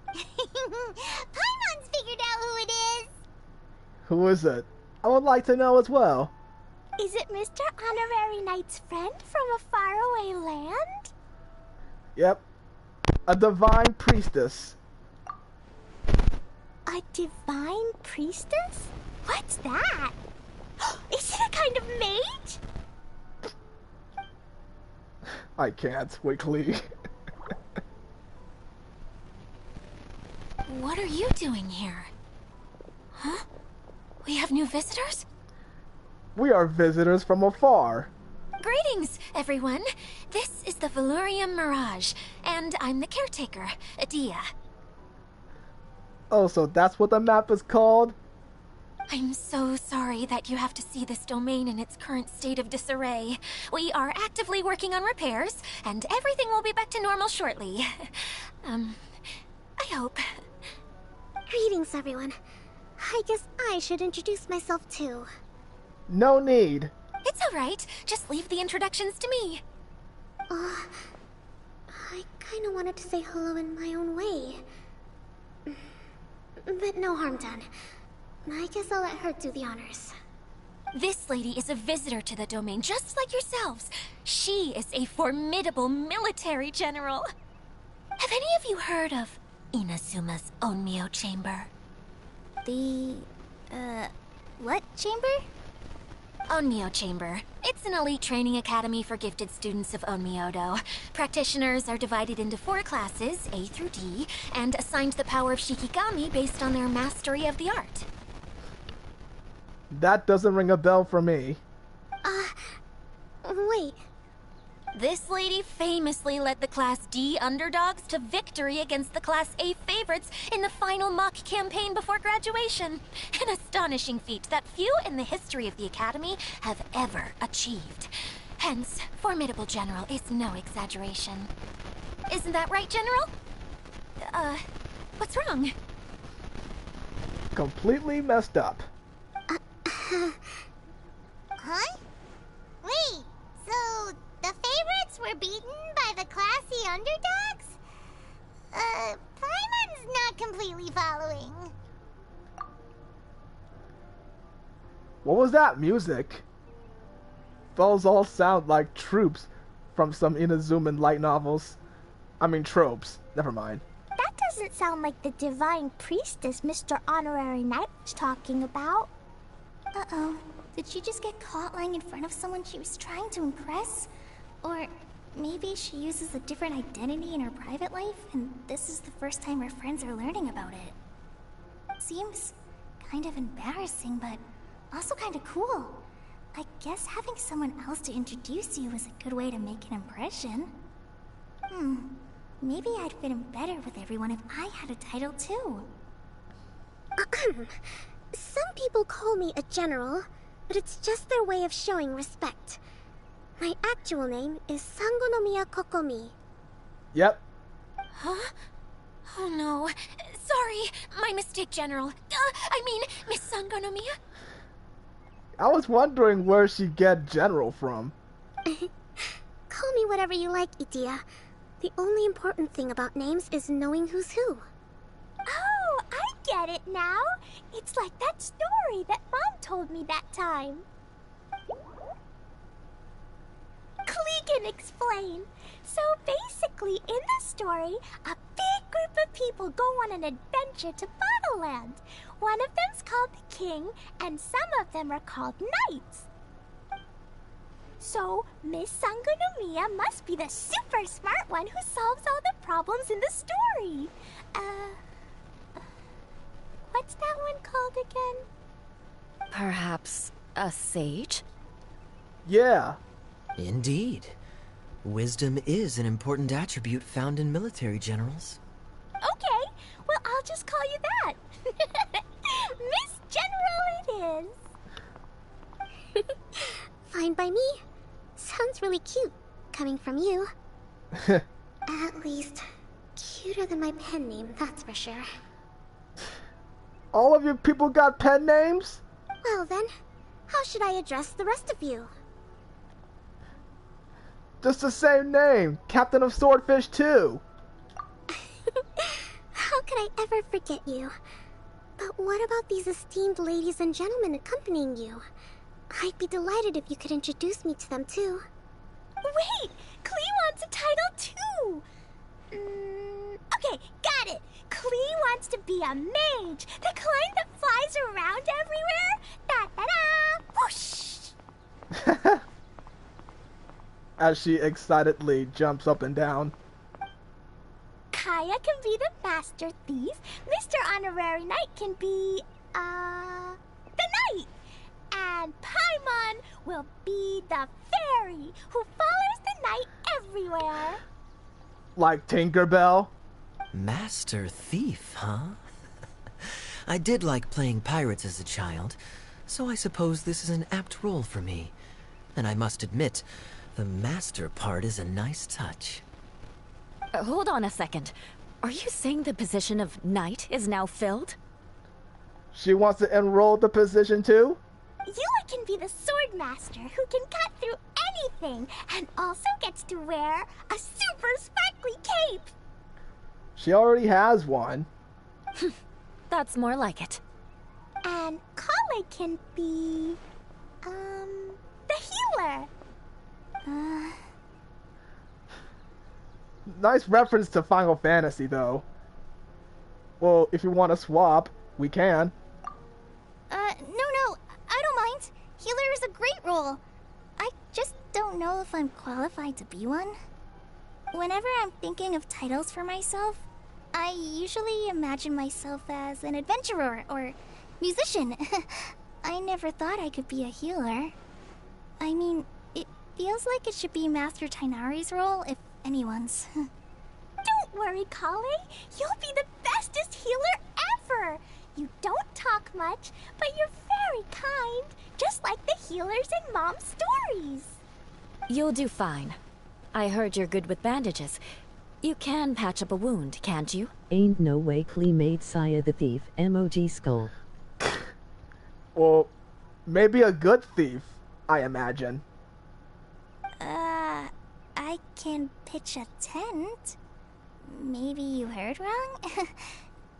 Paimon's figured out who it is! Who is it? I would like to know as well. Is it Mr. Honorary Knight's friend from a faraway land? Yep. A divine priestess. A divine priestess? What's that? Is it a kind of mage? I can't, weekly. What are you doing here? Huh? We have new visitors? We are visitors from afar. Greetings, everyone. This is the Valurium Mirage, and I'm the caretaker, Adia. Oh, so that's what the map is called? I'm so sorry that you have to see this domain in its current state of disarray. We are actively working on repairs, and everything will be back to normal shortly. I hope. Greetings, everyone. I guess I should introduce myself too. No need. It's alright. Just leave the introductions to me. I kinda wanted to say hello in my own way. But no harm done. I guess I'll let her do the honors. This lady is a visitor to the domain, just like yourselves. She is a formidable military general. Have any of you heard of Inazuma's Onmyo Chamber? What chamber? Onmyo Chamber. It's an elite training academy for gifted students of Onmyodo. Practitioners are divided into 4 classes, A through D, and assigned the power of Shikigami based on their mastery of the art. That doesn't ring a bell for me. Wait. This lady famously led the Class D underdogs to victory against the Class A favorites in the final mock campaign before graduation. An astonishing feat that few in the history of the Academy have ever achieved. Hence, formidable general is no exaggeration. Isn't that right, General? What's wrong? Completely messed up. Huh? Wait, so the favorites were beaten by the classy underdogs? Paimon's not completely following. What was that music? Those all sound like troops from some Inazuman light novels. I mean tropes. Never mind. That doesn't sound like the divine priestess Mr. Honorary Knight was talking about. Uh-oh. Did she just get caught lying in front of someone she was trying to impress? Or maybe she uses a different identity in her private life, and this is the first time her friends are learning about it. Seems kind of embarrassing, but also kind of cool. I guess having someone else to introduce you is a good way to make an impression. Maybe I'd fit in better with everyone if I had a title too. Some people call me a general, but it's just their way of showing respect. My actual name is Sangonomiya Kokomi. Yep. Huh? Oh no. Sorry, my mistake, General. I mean, Miss Sangonomiya. I was wondering where she get general from. Call me whatever you like, Itia. The only important thing about names is knowing who's who. Oh, I get it now. It's like that story that Mom told me that time. Klee can explain. So basically, in the story, a big group of people go on an adventure to Bottleland. One of them's called the King, and some of them are called Knights. So, Miss Sangonomiya must be the super smart one who solves all the problems in the story. What's that one called again? Perhaps a sage? Yeah. Indeed. Wisdom is an important attribute found in military generals. Okay, well, I'll just call you that. Miss General it is. Fine by me. Sounds really cute, coming from you. At least, cuter than my pen name, that's for sure. All of you people got pen names? Well then, how should I address the rest of you? Just the same name, Captain of Swordfish 2. How could I ever forget you? But what about these esteemed ladies and gentlemen accompanying you? I'd be delighted if you could introduce me to them too. Wait, Klee wants a title too. Okay, got it. Klee wants to be a mage, the kind that flies around everywhere. Da da da, whoosh! As she excitedly jumps up and down. Kaya can be the master thief. Mr. Honorary Knight can be, the knight. And Paimon will be the fairy who follows the knight everywhere. Like Tinkerbell? Master Thief, huh? I did like playing pirates as a child, so I suppose this is an apt role for me. And I must admit, the master part is a nice touch. Hold on a second. Are you saying the position of knight is now filled? She wants to enroll the position too? Yula can be the sword master who can cut through anything and also gets to wear a super sparkly cape. She already has one. That's more like it. And Kale can be, the healer. Nice reference to Final Fantasy, though. Well, if you want to swap, we can. No, I don't mind. Healer is a great role. I just don't know if I'm qualified to be one. Whenever I'm thinking of titles for myself, I usually imagine myself as an adventurer or musician. I never thought I could be a healer. I mean, it feels like it should be Master Tainari's role, if anyone's. Don't worry, Kale. You'll be the bestest healer ever. You don't talk much, but you're very kind, just like the healers in Mom's stories. You'll do fine. I heard you're good with bandages. You can patch up a wound, can't you? Ain't no way Klee made Saya the thief, emoji skull. Well, maybe a good thief, I imagine. I can pitch a tent. Maybe you heard wrong?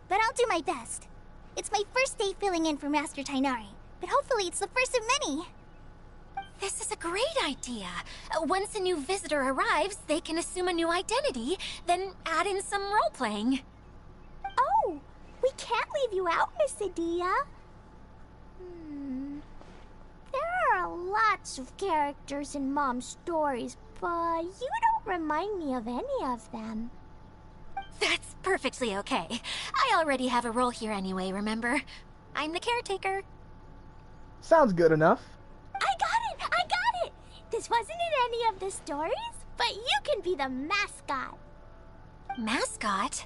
But I'll do my best. It's my first day filling in for Master Tainari, but hopefully it's the first of many. This is a great idea. Once a new visitor arrives, they can assume a new identity, then add in some role-playing. can't leave you out, Miss Adia. There are lots of characters in Mom's stories, but you don't remind me of any of them. That's perfectly okay. I already have a role here anyway, remember? I'm the caretaker. Sounds good enough. I got it! This wasn't in any of the stories, but you can be the mascot. Mascot?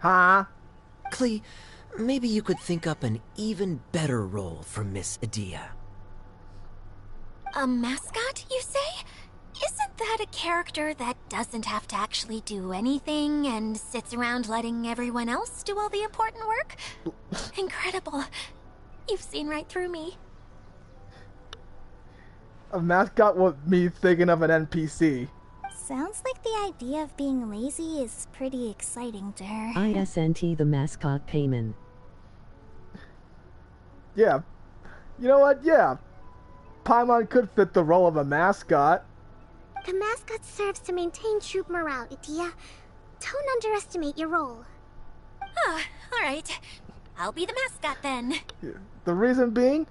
Huh? Klee, maybe you could think up an even better role for Miss Adia. A mascot, you say? Isn't that a character that doesn't have to actually do anything and sits around letting everyone else do all the important work? Incredible. You've seen right through me. A mascot with me thinking of an NPC. Sounds like the idea of being lazy is pretty exciting to her. ISNT the mascot payment. Yeah. You know what? Yeah. Paimon could fit the role of a mascot. The mascot serves to maintain troop morale, Adia. Don't underestimate your role. Ah, alright. I'll be the mascot then. The reason being,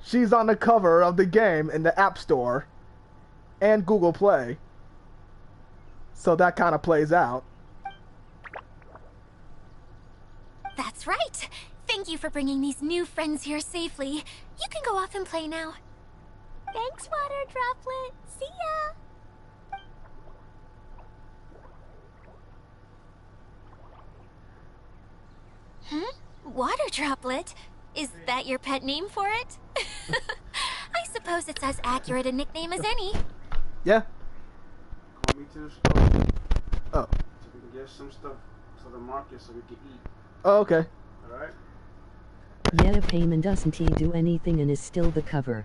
she's on the cover of the game in the App Store and Google Play. So that kind of plays out. That's right. Thank you for bringing these new friends here safely. You can go off and play now. Thanks, Water Droplet. See ya. Water Droplet? Is that your pet name for it? I suppose it's as accurate a nickname as any. Yeah. Call me to the store. Oh. So we can get some stuff to the market so we can eat. Oh, okay. Alright? Yet a payment doesn't he do anything and is still the cover.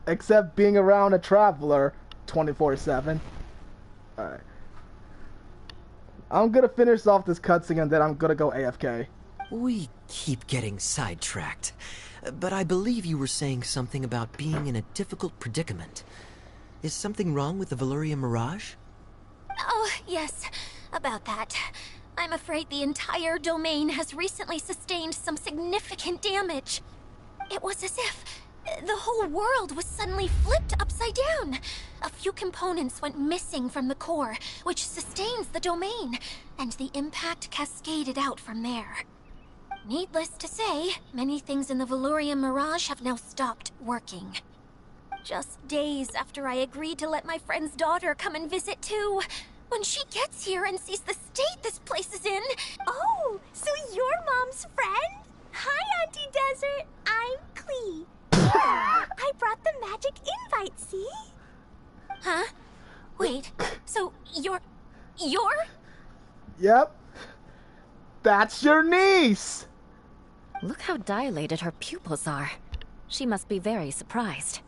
Except being around a traveler 24/7. Alright. I'm gonna finish off this cutscene and then I'm gonna go AFK. We keep getting sidetracked. But I believe you were saying something about being in a difficult predicament. Is something wrong with the Valyria Mirage? Oh, yes. About that. I'm afraid the entire domain has recently sustained some significant damage. It was as if the whole world was suddenly flipped upside down. A few components went missing from the core, which sustains the domain, and the impact cascaded out from there. Needless to say, many things in the Valyria Mirage have now stopped working. Just days after I agreed to let my friend's daughter come and visit too. When she gets here and sees the state this place is in... Oh, so you're Mom's friend? Hi, Auntie Desert. I'm Klee. I brought the magic invite, see? Huh? Wait, so you're... Yep. That's your niece! Look how dilated her pupils are. She must be very surprised.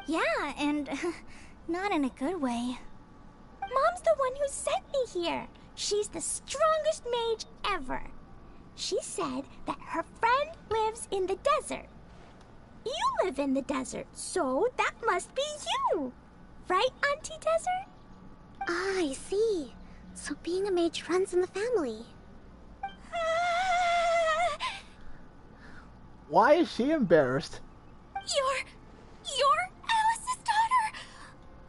Yeah, and not in a good way. Mom's the one who sent me here. She's the strongest mage ever. She said that her friend lives in the desert. You live in the desert, so that must be you. Right, Auntie Desert? Ah, I see. So being a mage runs in the family. Why is she embarrassed? You're Alice's daughter!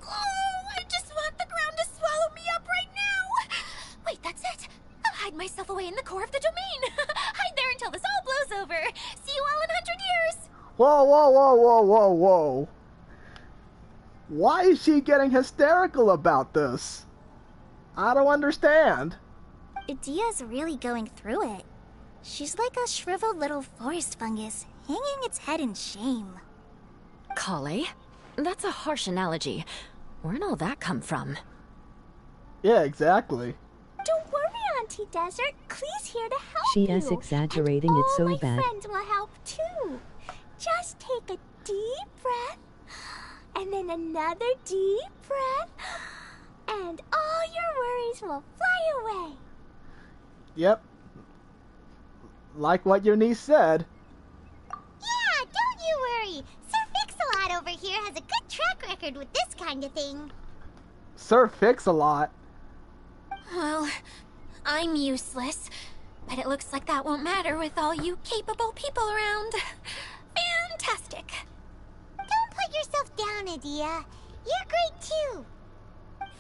Oh, I just want the ground to swallow me up right now! Wait, that's it! I'll hide myself away in the core of the domain! Hide there until this all blows over! See you all in 100 years! Whoa, whoa, whoa, whoa, whoa, whoa. Why is she getting hysterical about this? I don't understand. Adia's really going through it. She's like a shriveled little forest fungus, hanging its head in shame. Kale? That's a harsh analogy. Where'd all that come from? Yeah, exactly. Don't worry, Auntie Desert. Klee's here to help She you. is exaggerating and it so all my bad. friends will help too. Just take a deep breath, and then another deep breath, and all your worries will fly away. Yep. Like what your niece said. Yeah, don't you worry. Sir Fix-a-Lot over here has a good track record with this kind of thing. Sir Fix-a-Lot. Well, I'm useless, But it looks like that won't matter with all you capable people around. Fantastic. Don't put yourself down, Adia. You're great too.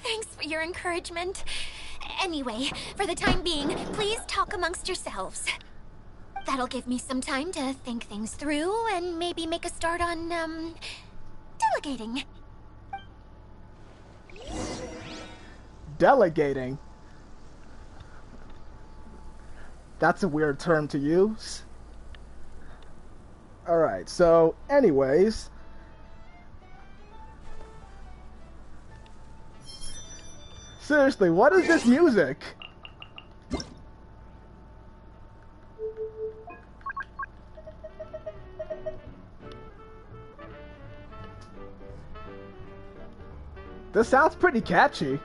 Thanks for your encouragement. Anyway, for the time being, please talk amongst yourselves. That'll give me some time to think things through and maybe make a start on, delegating. Delegating? That's a weird term to use. Alright, so anyways. Seriously, what is this music? This sounds pretty catchy.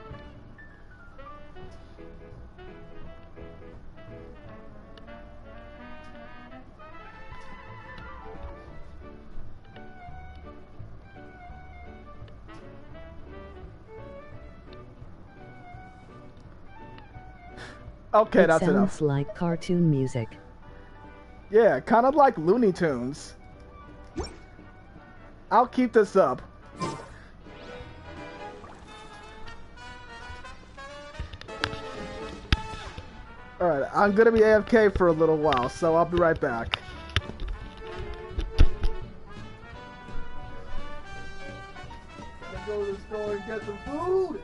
Okay, that's enough. Sounds like cartoon music. Yeah, kind of like Looney Tunes. I'll keep this up. Alright, I'm gonna be AFK for a little while, so I'll be right back. Let's go to the store and get some food!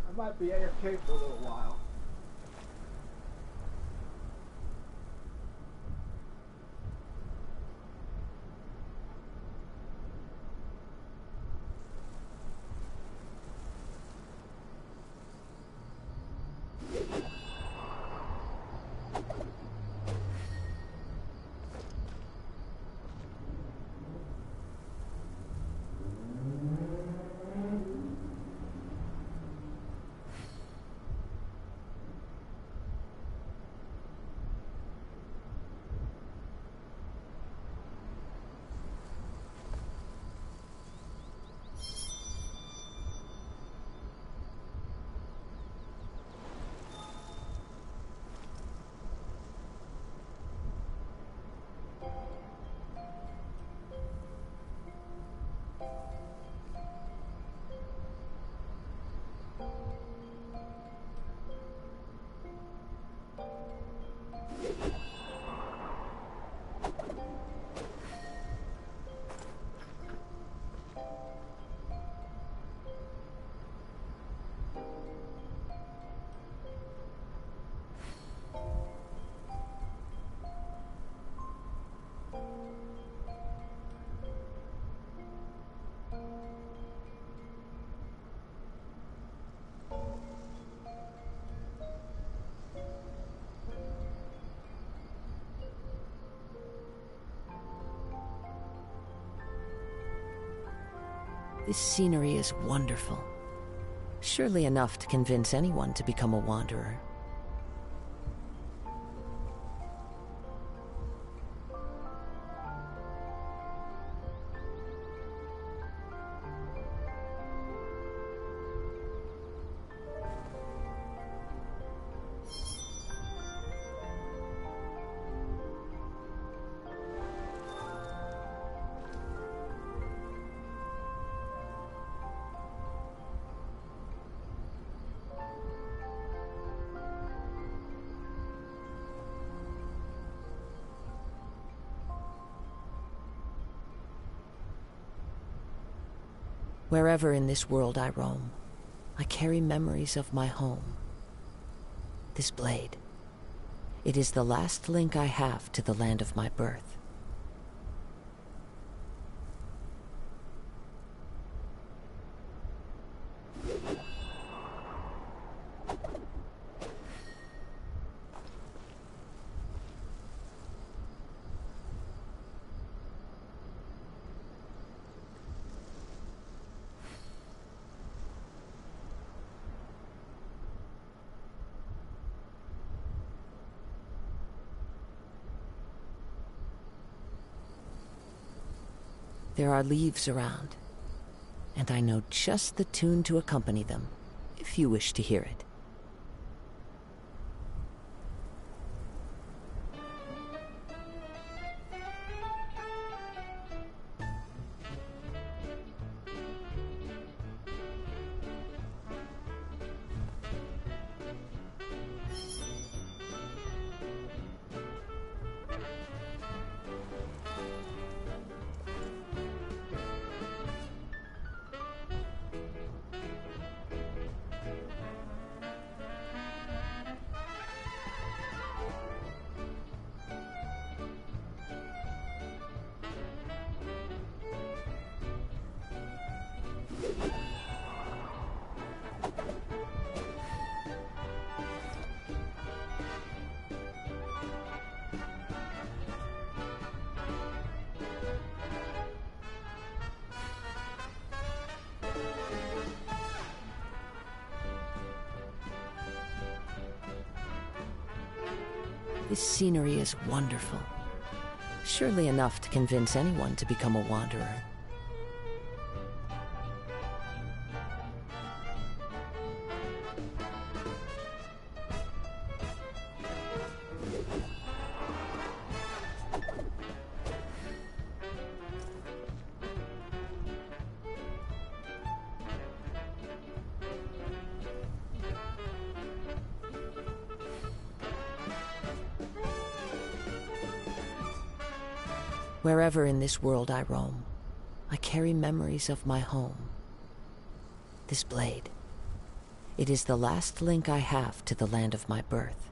I might be AFK for a little while. This scenery is wonderful. Surely enough to convince anyone to become a wanderer. Wherever in this world I roam, I carry memories of my home. This blade, it is the last link I have to the land of my birth. There are leaves around, and I know just the tune to accompany them, if you wish to hear it. This scenery is wonderful. Surely enough to convince anyone to become a wanderer. Wherever in this world I roam, I carry memories of my home. This blade, it is the last link I have to the land of my birth.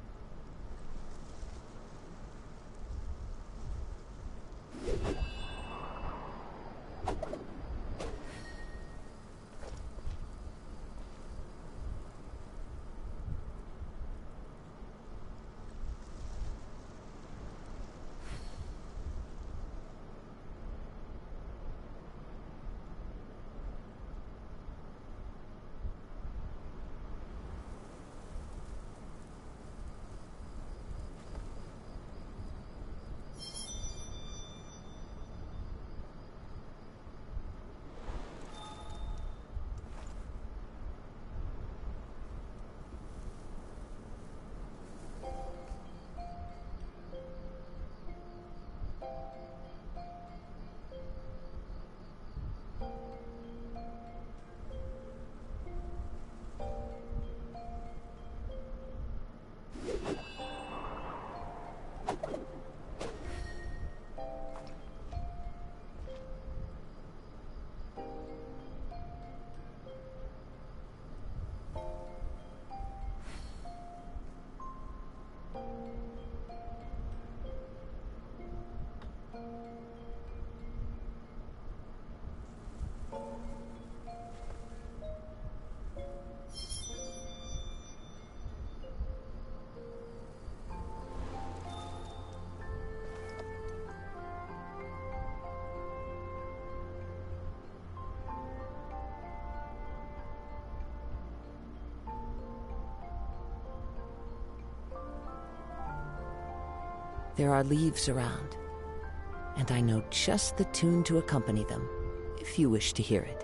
There are leaves around, and I know just the tune to accompany them, if you wish to hear it.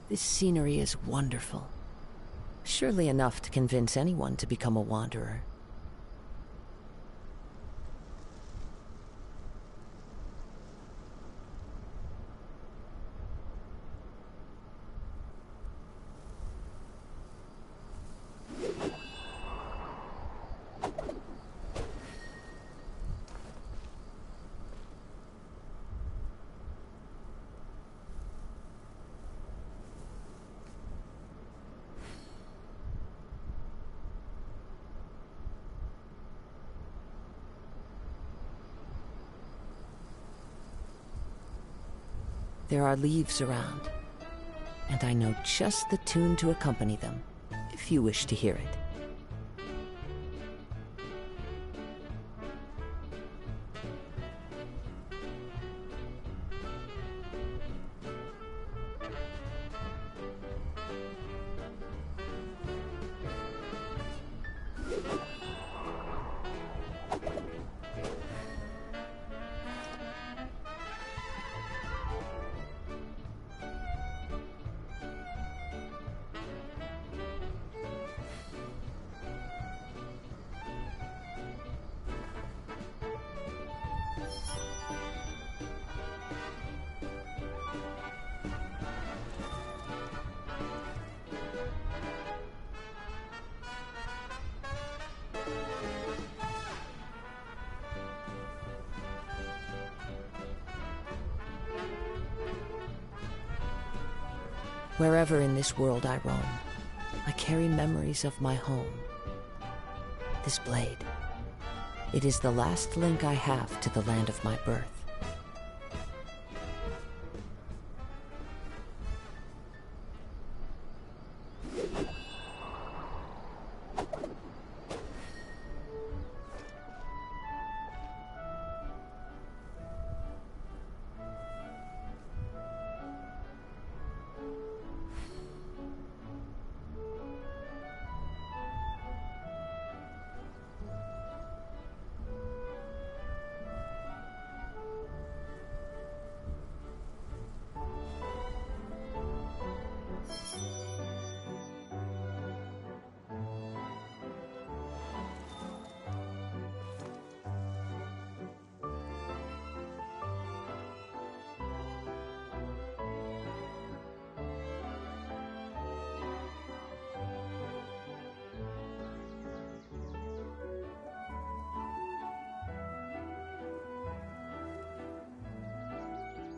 This scenery is wonderful. Surely enough to convince anyone to become a wanderer. There are leaves around, and I know just the tune to accompany them, if you wish to hear it. Wherever in this world I roam, I carry memories of my home. This blade, it is the last link I have to the land of my birth.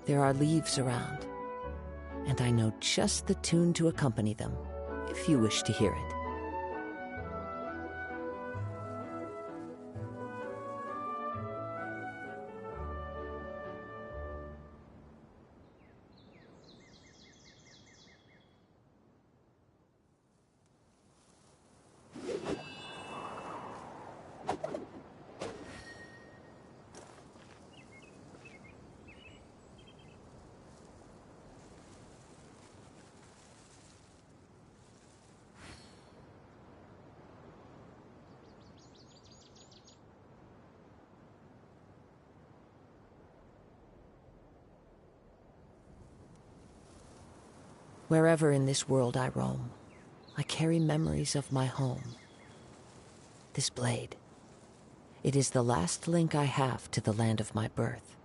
There are leaves around, and I know just the tune to accompany them, if you wish to hear it. Wherever in this world I roam, I carry memories of my home. This blade, it is the last link I have to the land of my birth.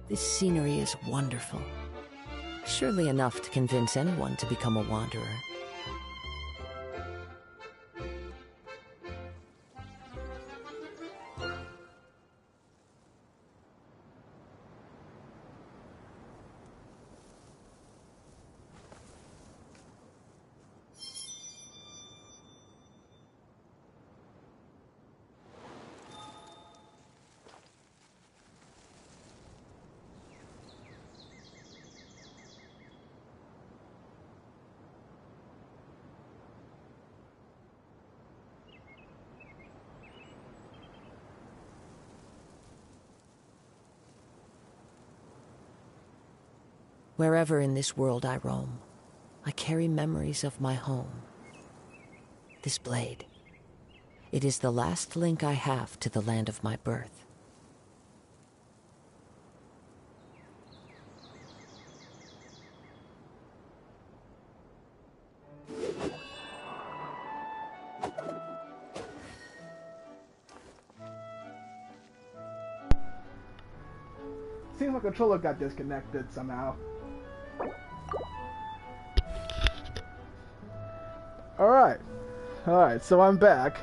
This scenery is wonderful. Surely enough to convince anyone to become a wanderer. Wherever in this world I roam, I carry memories of my home. This blade, it is the last link I have to the land of my birth. Seems my controller got disconnected somehow. Alright, so I'm back.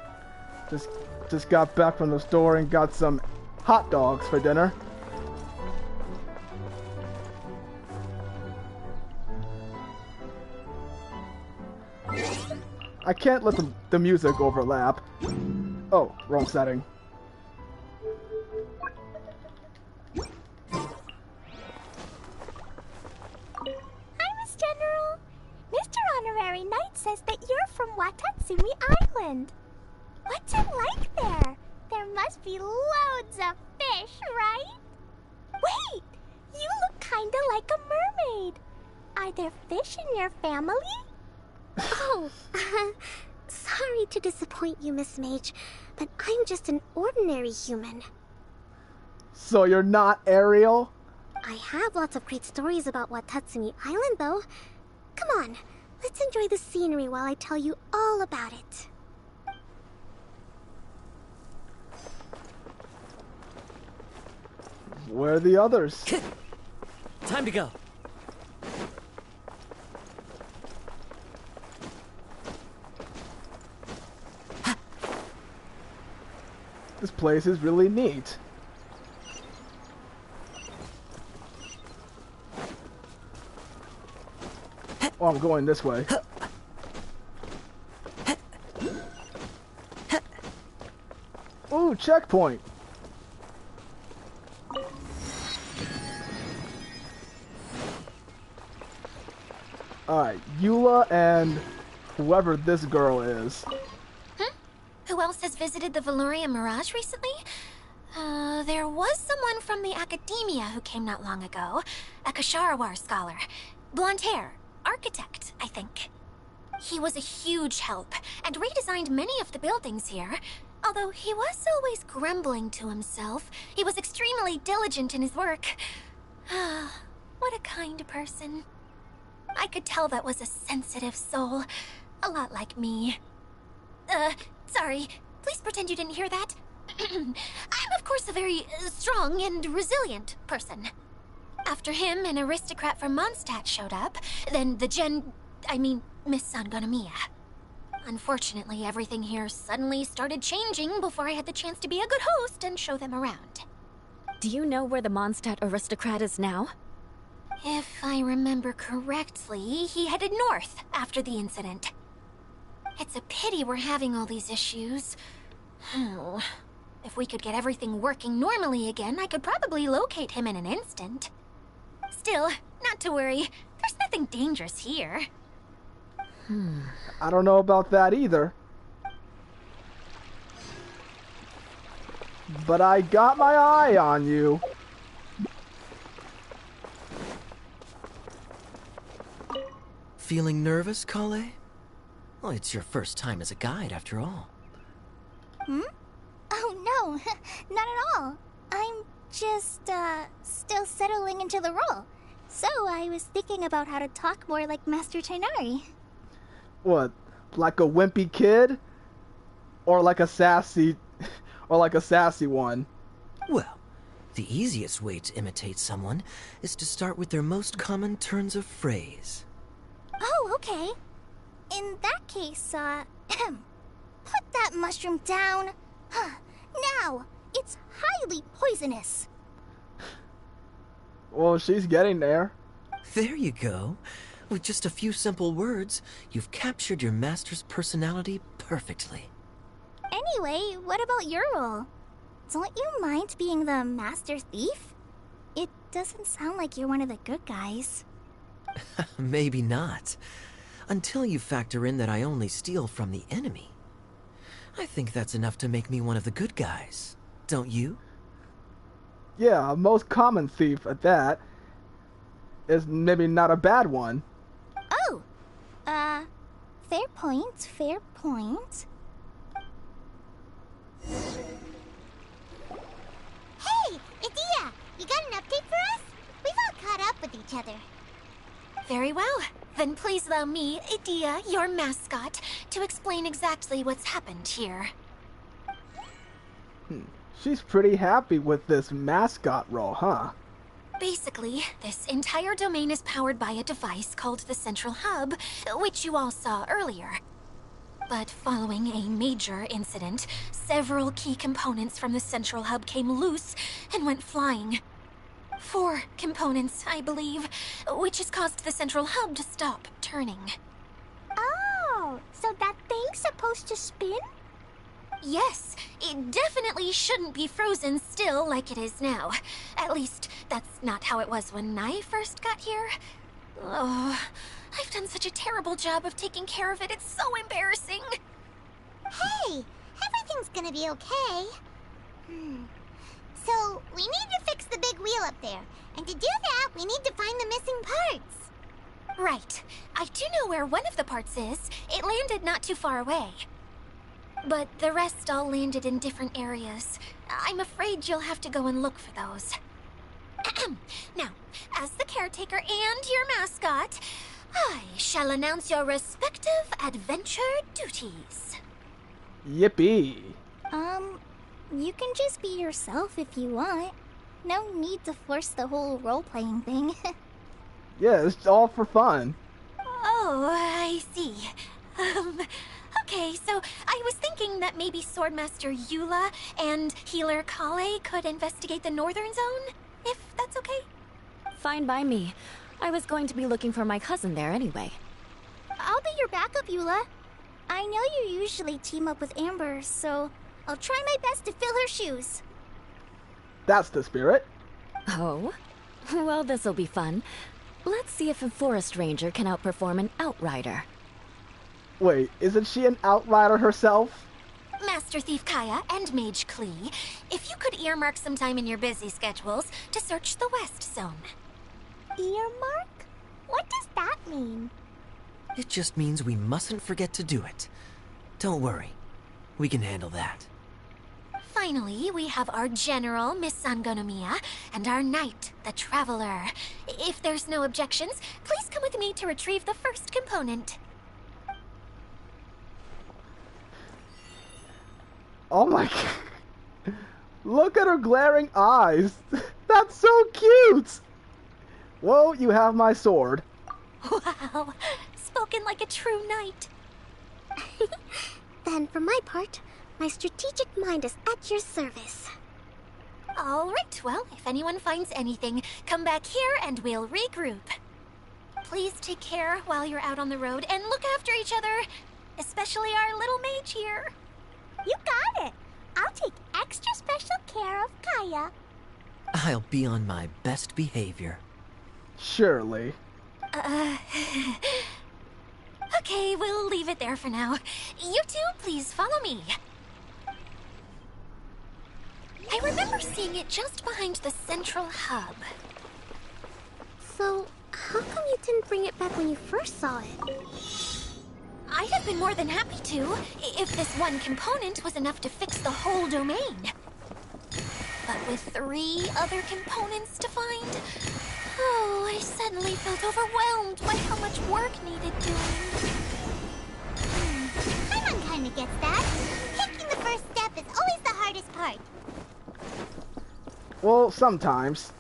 Just got back from the store and got some hot dogs for dinner. I can't let the music overlap. Oh, wrong setting. General. Mr. Honorary Knight says that you're from Watatsumi Island. What's it like there? There must be loads of fish, right? Wait! You look kinda like a mermaid. Are there fish in your family? Oh, sorry to disappoint you, Miss Mage, but I'm just an ordinary human. So you're not Ariel? I have lots of great stories about Watatsumi Island, though. Come on, let's enjoy the scenery while I tell you all about it. Where are the others? Time to go. This place is really neat. Oh, I'm going this way. Ooh, checkpoint. Alright, Eula and whoever this girl is. Who else has visited the Veloria Mirage recently? There was someone from the academia who came not long ago. A Kasharawar scholar. Blonde hair. Architect, I think. He was a huge help, and redesigned many of the buildings here. Although he was always grumbling to himself, he was extremely diligent in his work. What a kind person. I could tell that was a sensitive soul. A lot like me. Sorry. Please pretend you didn't hear that. I'm, of course, a very strong and resilient person. After him, an aristocrat from Mondstadt showed up. Then Miss Sangonomiya. Unfortunately, everything here suddenly started changing before I had the chance to be a good host and show them around. Do you know where the Mondstadt aristocrat is now? If I remember correctly, he headed north after the incident. It's a pity we're having all these issues. Oh, if we could get everything working normally again, I could probably locate him in an instant. Still, not to worry. There's nothing dangerous here. I don't know about that either. But I got my eye on you. Feeling nervous, Kale? Well, it's your first time as a guide, after all. Oh no, not at all. I'm just, still settling into the role. So I was thinking about how to talk more like Master Tainari. What, like a wimpy kid? Or like a sassy one? Well, the easiest way to imitate someone is to start with their most common turns of phrase. Oh, okay. In that case, put that mushroom down. Now, it's highly poisonous. Well, she's getting there. There you go. With just a few simple words, you've captured your master's personality perfectly. Anyway, what about your role? Don't you mind being the master thief? It doesn't sound like you're one of the good guys. Maybe not. Until you factor in that I only steal from the enemy. I think that's enough to make me one of the good guys. Don't you? Yeah, most common thief at that. is maybe not a bad one. Oh! Fair point, fair point. Hey, Idia! You got an update for us? We've all caught up with each other. Very well. Then please allow me, Idia, your mascot, to explain exactly what's happened here. She's pretty happy with this mascot role, huh? Basically, this entire domain is powered by a device called the Central Hub, which you all saw earlier. But following a major incident, several key components from the Central Hub came loose and went flying. 4 components, I believe, which has caused the Central Hub to stop turning. Oh, so that thing's supposed to spin? Yes, it definitely shouldn't be frozen still like it is now. At least, that's not how it was when I first got here. Oh, I've done such a terrible job of taking care of it, it's so embarrassing. Hey, everything's gonna be okay. So, we need to fix the big wheel up there. And to do that, we need to find the missing parts. Right. I do know where one of the parts is. It landed not too far away. But the rest all landed in different areas. I'm afraid you'll have to go and look for those. Now, as the caretaker and your mascot, I shall announce your respective adventure duties. Yippee. You can just be yourself if you want. No need to force the whole role-playing thing. Yeah, it's all for fun. Oh, I see. Okay, so I was thinking that maybe Swordmaster Eula and Healer Kale could investigate the northern zone, if that's okay? Fine by me. I was going to be looking for my cousin there anyway. I'll be your backup, Eula. I know you usually team up with Amber, so I'll try my best to fill her shoes. That's the spirit. Oh? Well, this'll be fun. Let's see if a forest ranger can outperform an outrider. Wait, isn't she an outrider herself? Master Thief Kaya and Mage Klee, if you could earmark some time in your busy schedules to search the West Zone. Earmark? What does that mean? It just means we mustn't forget to do it. Don't worry. We can handle that. Finally, we have our General, Miss Sangonomiya, and our Knight, the Traveler. If there's no objections, please come with me to retrieve the first component. Oh my god. Look at her glaring eyes. That's so cute. Well, you have my sword. Wow, spoken like a true knight. Then, for my part, my strategic mind is at your service. All right, well, if anyone finds anything, come back here and we'll regroup. Please take care while you're out on the road and look after each other, especially our little mage here. You got it. I'll take extra special care of Kaya. I'll be on my best behavior. Surely. Okay, we'll leave it there for now. You two, please follow me. I remember seeing it just behind the Central Hub. So, how come you didn't bring it back when you first saw it? I'd have been more than happy to, if this one component was enough to fix the whole domain. But with 3 other components to find, oh, I suddenly felt overwhelmed by how much work needed doing. Paimon kinda gets that. Taking the first step is always the hardest part. Well, sometimes.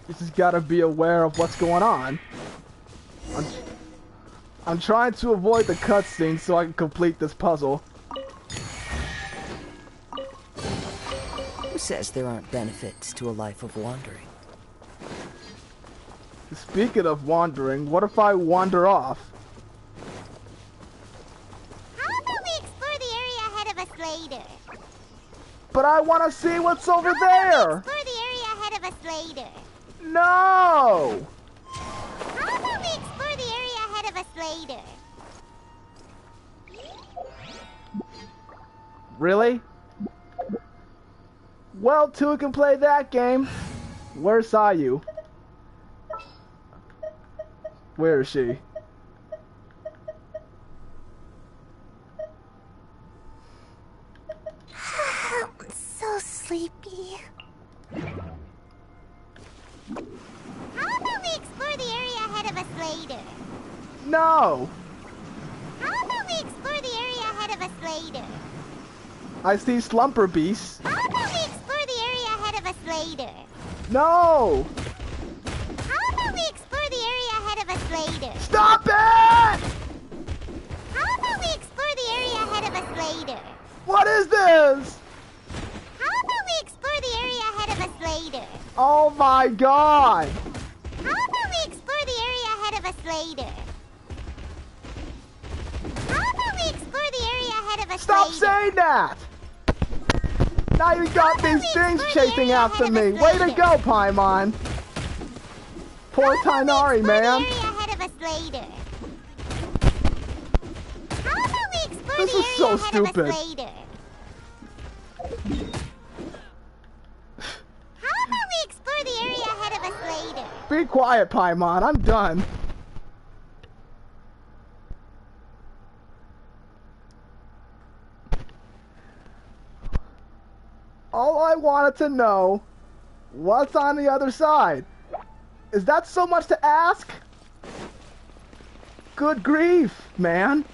You just gotta be aware of what's going on. I'm trying to avoid the cutscene so I can complete this puzzle. Who says there aren't benefits to a life of wandering? Speaking of wandering, what if I wander off? How about we explore the area ahead of us later? But I want to see what's over there! Explore the area ahead of us later. No! How about we explore the area ahead of us later? Really? Well, two can play that game. Where saw you? Where is she? I'm so sleepy. How about we explore the area ahead of us later? No! How about we explore the area ahead of us later? I see slumber beasts. How about we explore the area ahead of us later? No! How about we explore the area ahead of us later? Stop it! How about we explore the area ahead of us later? What is this? How about we explore the area ahead of us later? Oh my god! How about we explore the area ahead of us later? How about we explore the area ahead of us Stop later? saying that! Now you got these things chasing after me. Way to go, Paimon. Poor Tainari, man. This is so stupid. How about we explore the area ahead of us later? Be quiet, Paimon. I'm done. All I wanted to know, what's on the other side? Is that so much to ask? Good grief, man.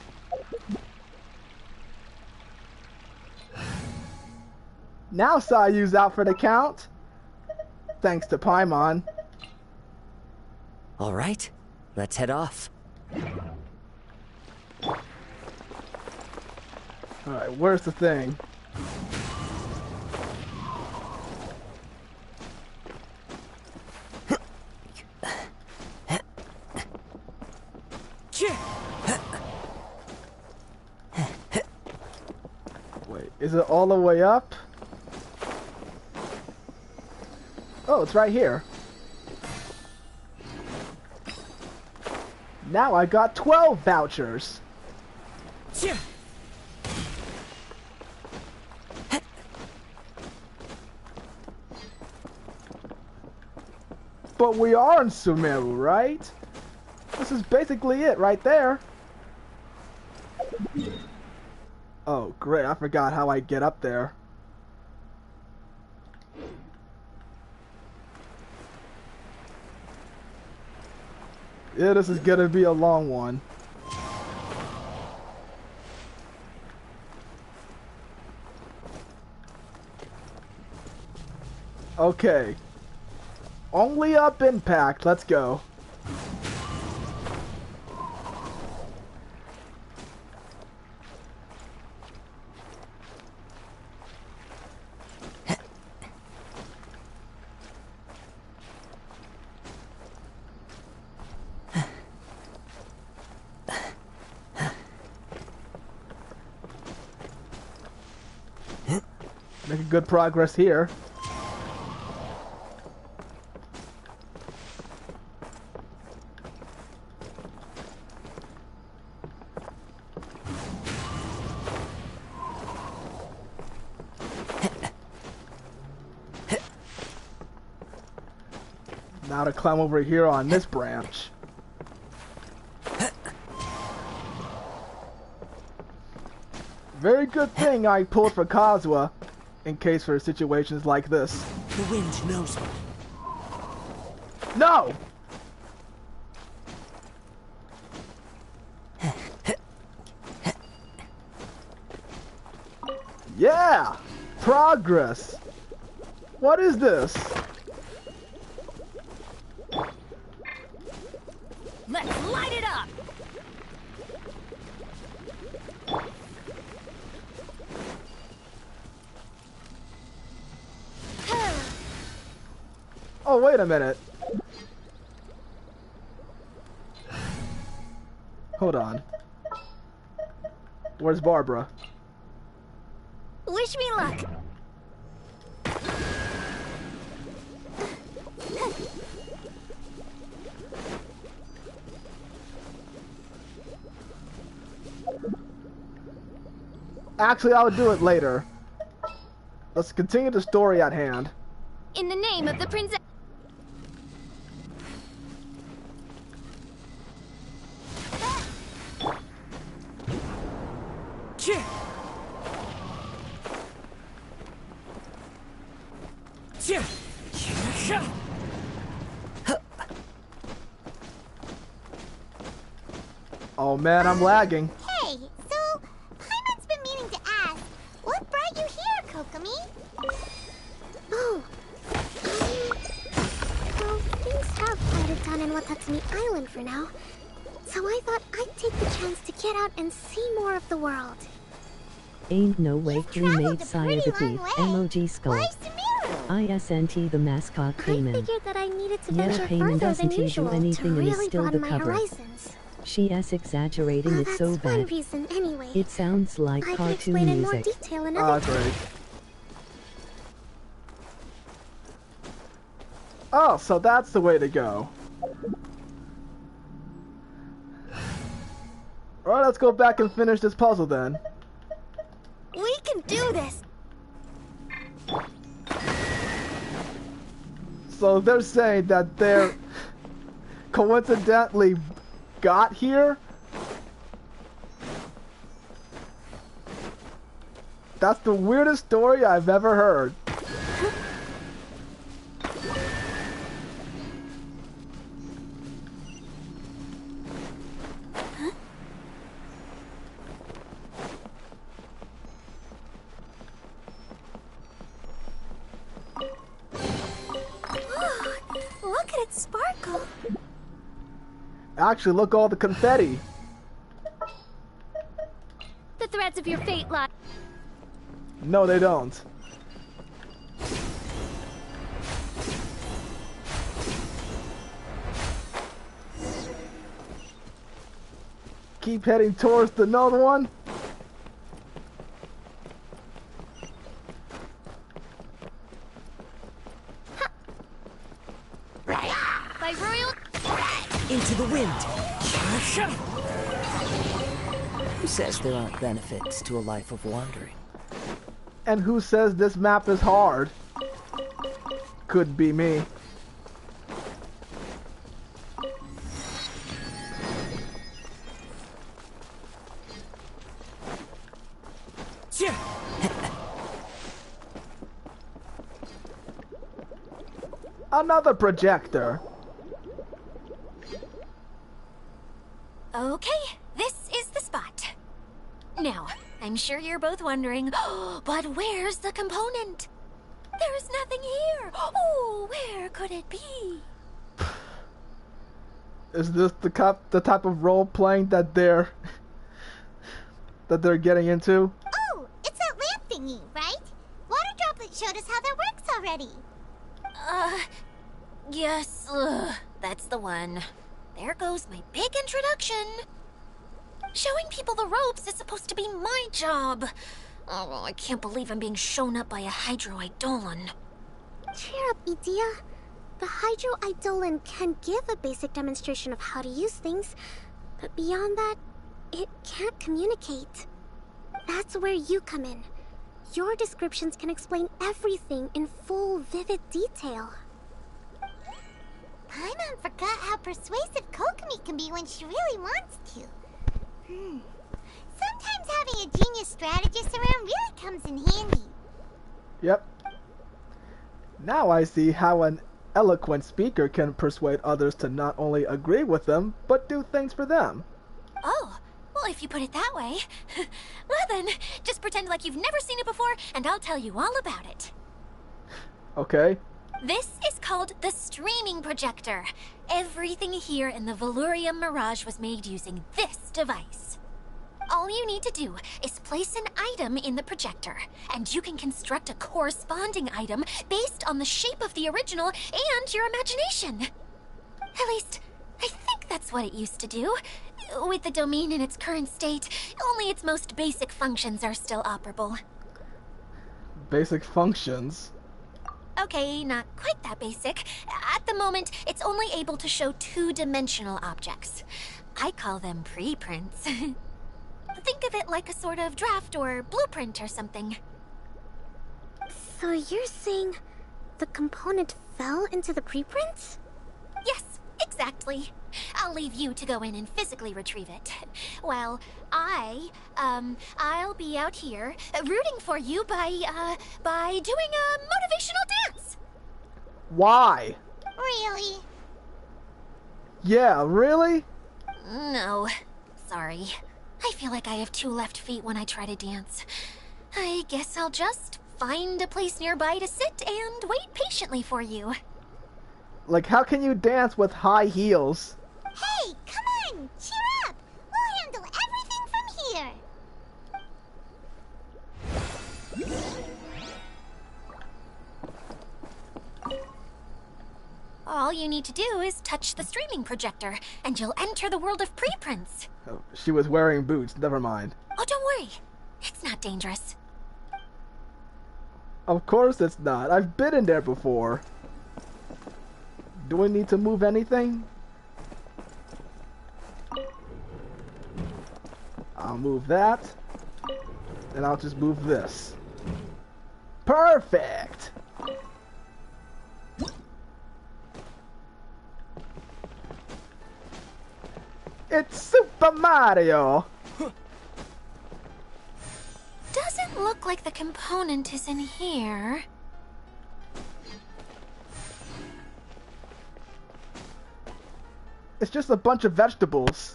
Now Sayu's out for the count. Thanks to Paimon. All right, let's head off. Alright, where's the thing? Wait, is it all the way up? Oh, it's right here. Now I got 12 vouchers. But we are in Sumeru, right? This is basically it right there. Oh, great. I forgot how I get up there. Yeah, this is gonna be a long one. Okay. Only up Impact. Let's go. Making good progress here. Now to climb over here on this branch. Very good thing I pulled for Kazuha, in case for situations like this. The wind knows me. No! Yeah! Progress! What is this? Let's light it up! Oh, wait a minute. Hold on. Where's Barbara? Wish me luck! Actually, I'll do it later. let's continue the story at hand. In the name of the princess. Oh man, I'm lagging. Hey, so Paimon's been meaning to ask, what brought you here, Kokomi? Oh, well, things have quieted down in Watatsumi Island for now. So I thought I'd take the chance to get out and see more of the world. Ain't no way cremate a Sire the pretty long thief, way. emoji skull. Why Sumeru? ISNT the mascot I Payman. figured that I needed to Yeah, venture Payman further doesn't than do usual to anything and is really still the broaden my cover. horizons. She is exaggerating Well, it so that's one bad. reason anyway. It sounds like I can cartoon explain in more music. detail another Ah, time. great. Oh, so that's the way to go. Alright, let's go back and finish this puzzle then. We can do this. So they're saying that they're coincidentally got here? That's the weirdest story I've ever heard. Look at it sparkle. Actually, look all the confetti. The threads of your fate lie. No, they don't. Keep heading towards the node one. By royal. Into the wind. Who says there aren't benefits to a life of wandering? And who says this map is hard? Could be me. Another projector. Okay, this is the spot. Now, I'm sure you're both wondering, but where's the component? There's nothing here. Oh, where could it be? Is this the type of role playing that they're getting into? Oh, it's that lamp thingy, right? Water Droplet showed us how that works already. Yes, that's the one. There goes my big introduction. Showing people the ropes is supposed to be my job. Oh, I can't believe I'm being shown up by a Hydro-Eidolon. Cheer up, Edea. The Hydro-Eidolon can give a basic demonstration of how to use things, but beyond that, it can't communicate. That's where you come in. Your descriptions can explain everything in full, vivid detail. Paimon forgot how persuasive Kokomi can be when she really wants to. Sometimes having a genius strategist around really comes in handy. Yep. Now I see how an eloquent speaker can persuade others to not only agree with them, but do things for them. Oh, well, if you put it that way. Well then, just pretend like you've never seen it before, and I'll tell you all about it. Okay. This is called the streaming projector. Everything here in the Valurium Mirage was made using this device. All you need to do is place an item in the projector, and you can construct a corresponding item based on the shape of the original and your imagination. At least, I think that's what it used to do. With the domain in its current state, only its most basic functions are still operable. Basic functions. Okay, not quite that basic. At the moment, it's only able to show two-dimensional objects. I call them preprints. Think of it like a sort of draft or blueprint or something. So you're saying the component fell into the preprints? Yes, exactly. I'll leave you to go in and physically retrieve it. While I'll be out here rooting for you by doing a motivational dance. Why? Really? Yeah, really? No, sorry. I feel like I have 2 left feet when I try to dance. I guess I'll just find a place nearby to sit and wait patiently for you. Like, how can you dance with high heels? Hey, come on! Cheer up! We'll handle everything from here! All you need to do is touch the streaming projector, and you'll enter the world of preprints. Oh, she was wearing boots, never mind. Oh, don't worry. It's not dangerous. Of course it's not. I've been in there before. Do I need to move anything? I'll move that. And I'll just move this. Perfect! It's Super Mario! Doesn't look like the component is in here. It's just a bunch of vegetables.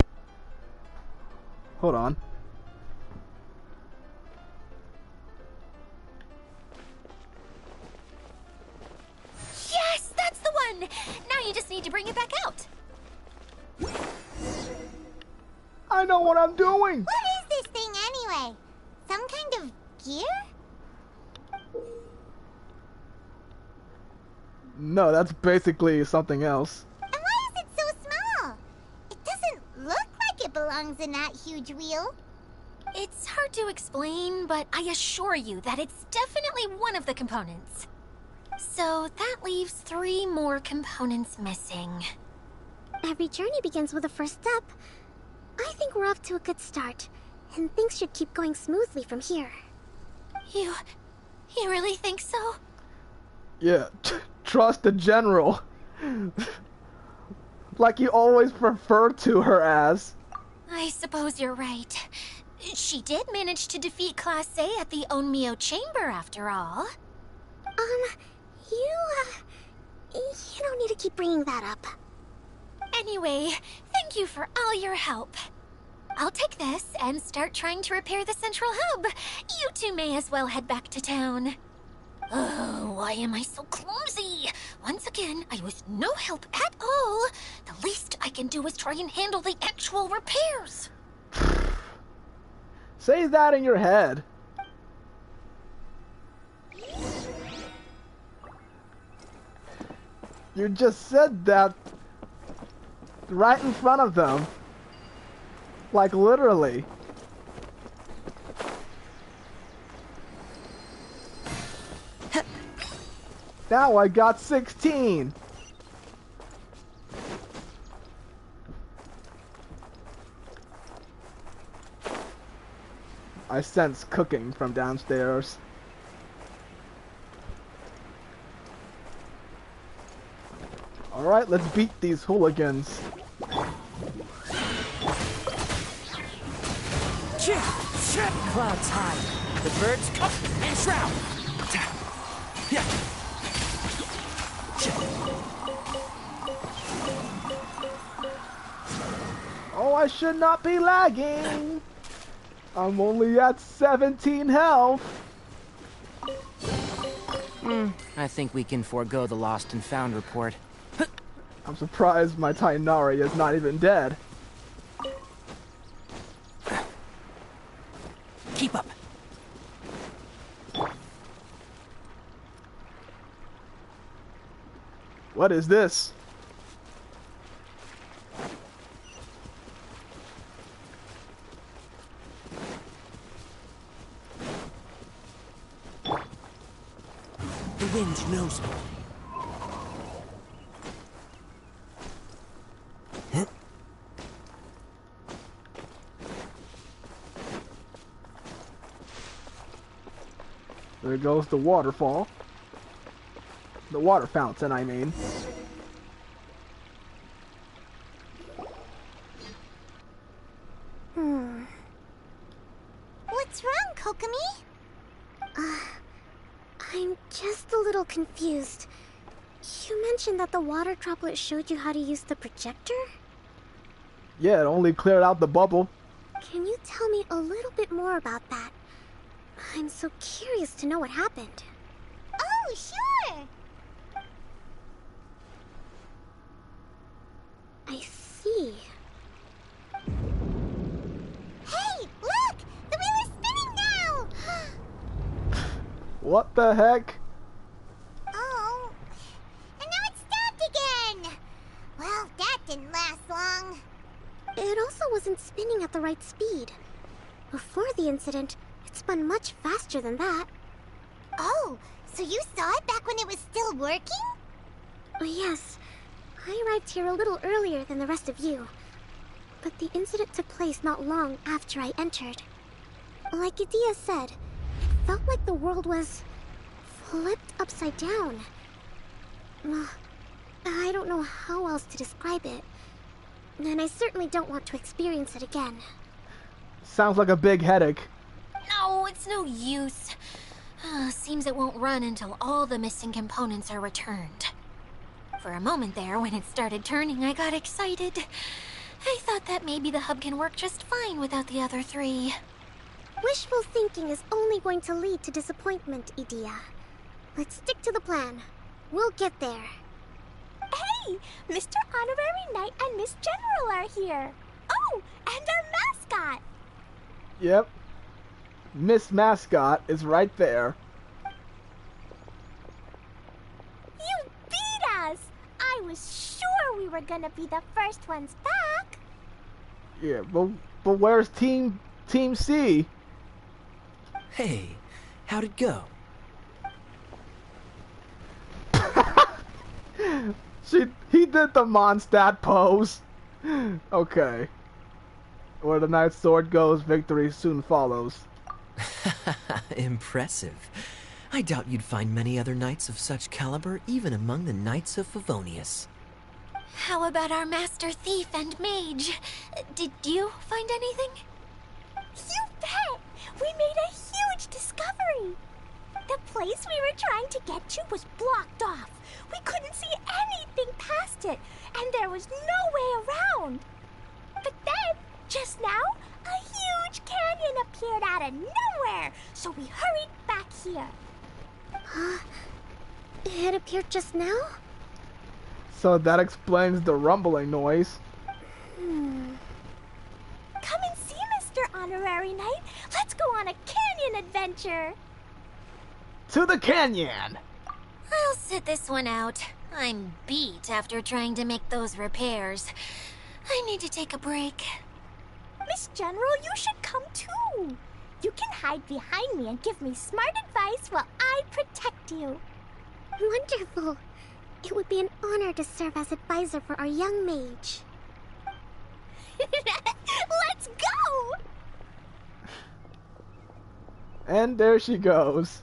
Hold on. Yes, that's the one! Now you just need to bring it back out. I know what I'm doing! What is this thing anyway? Some kind of gear? No, that's basically something else. And why is it so small? It doesn't look like it belongs in that huge wheel. It's hard to explain, but I assure you that it's definitely one of the components. So that leaves 3 more components missing. Every journey begins with a first step. I think we're off to a good start, and things should keep going smoothly from here. You really think so? Yeah, trust the general. Like you always refer to her as. I suppose you're right. She did manage to defeat Class A at the Onmyo Chamber after all. You don't need to keep bringing that up. Anyway, thank you for all your help. I'll take this and start trying to repair the central hub. You two may as well head back to town. Oh, why am I so clumsy? Once again, I was no help at all. The least I can do is try and handle the actual repairs. Say that in your head. You just said that right in front of them. Like literally. Now I got 16. I sense cooking from downstairs. Alright, let's beat these hooligans. Clouds high. The birds cup and shroud. Oh, I should not be lagging. I'm only at 17 health. I think we can forego the lost and found report. I'm surprised my Tainari is not even dead. Keep up. What is this? The wind knows me. There goes the waterfall. The water fountain, I mean. What's wrong, Kokomi? I'm just a little confused. You mentioned that the water droplet showed you how to use the projector? Yeah, it only cleared out the bubble. Can you tell me a little bit more about that? I'm so curious to know what happened. Oh, sure! I see. Hey, look! The wheel is spinning now! What the heck? Oh, and now it stopped again! Well, that didn't last long. It also wasn't spinning at the right speed. Before the incident, it spun much faster than that. Oh, so you saw it back when it was still working? Yes. I arrived here a little earlier than the rest of you. But the incident took place not long after I entered. Like Idia said, it felt like the world was flipped upside down. I don't know how else to describe it. And I certainly don't want to experience it again. Sounds like a big headache. No, it's no use. Seems it won't run until all the missing components are returned. For a moment there, when it started turning, I got excited. I thought that maybe the hub can work just fine without the other three. Wishful thinking is only going to lead to disappointment, Idia. Let's stick to the plan. We'll get there. Hey! Mr. Honorary Knight and Miss General are here. Oh, and our mascot. Yep. Miss Mascot is right there. You beat us! I was sure we were gonna be the first ones back. Yeah, but where's Team C? Hey, how'd it go? He did the Mondstadt pose. Okay. Where the knight's sword goes, victory soon follows. Impressive. I doubt you'd find many other knights of such caliber even among the knights of Favonius. How about our master thief and mage? Did you find anything? You bet! We made a huge discovery. The place we were trying to get to was blocked off. We couldn't see anything past it, and there was no way around. But then, just now, a huge canyon appeared out of nowhere, so we hurried back here. It appeared just now? So that explains the rumbling noise. Come and see, Mr. Honorary Knight. Let's go on a canyon adventure. To the canyon! I'll sit this one out. I'm beat after trying to make those repairs. I need to take a break. Miss General, you should come too. You can hide behind me and give me smart advice while I protect you. Wonderful. It would be an honor to serve as advisor for our young mage. Let's go! And there she goes.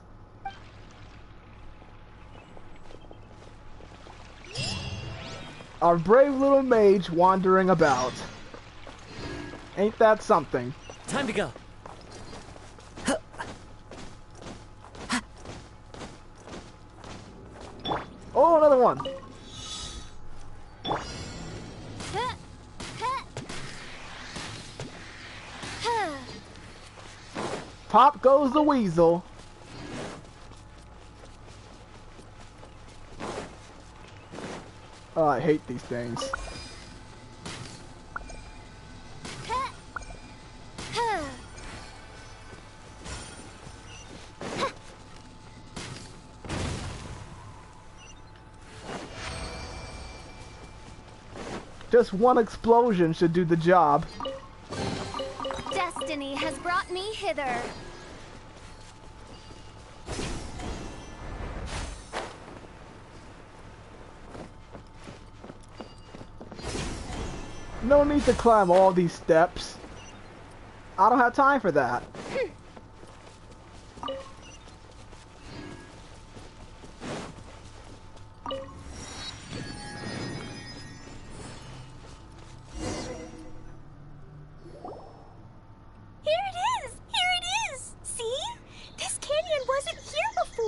Our brave little mage wandering about. Ain't that something? Time to go. Oh, another one. Pop goes the weasel. Oh, I hate these things. Just one explosion should do the job. Destiny has brought me hither. No need to climb all these steps. I don't have time for that.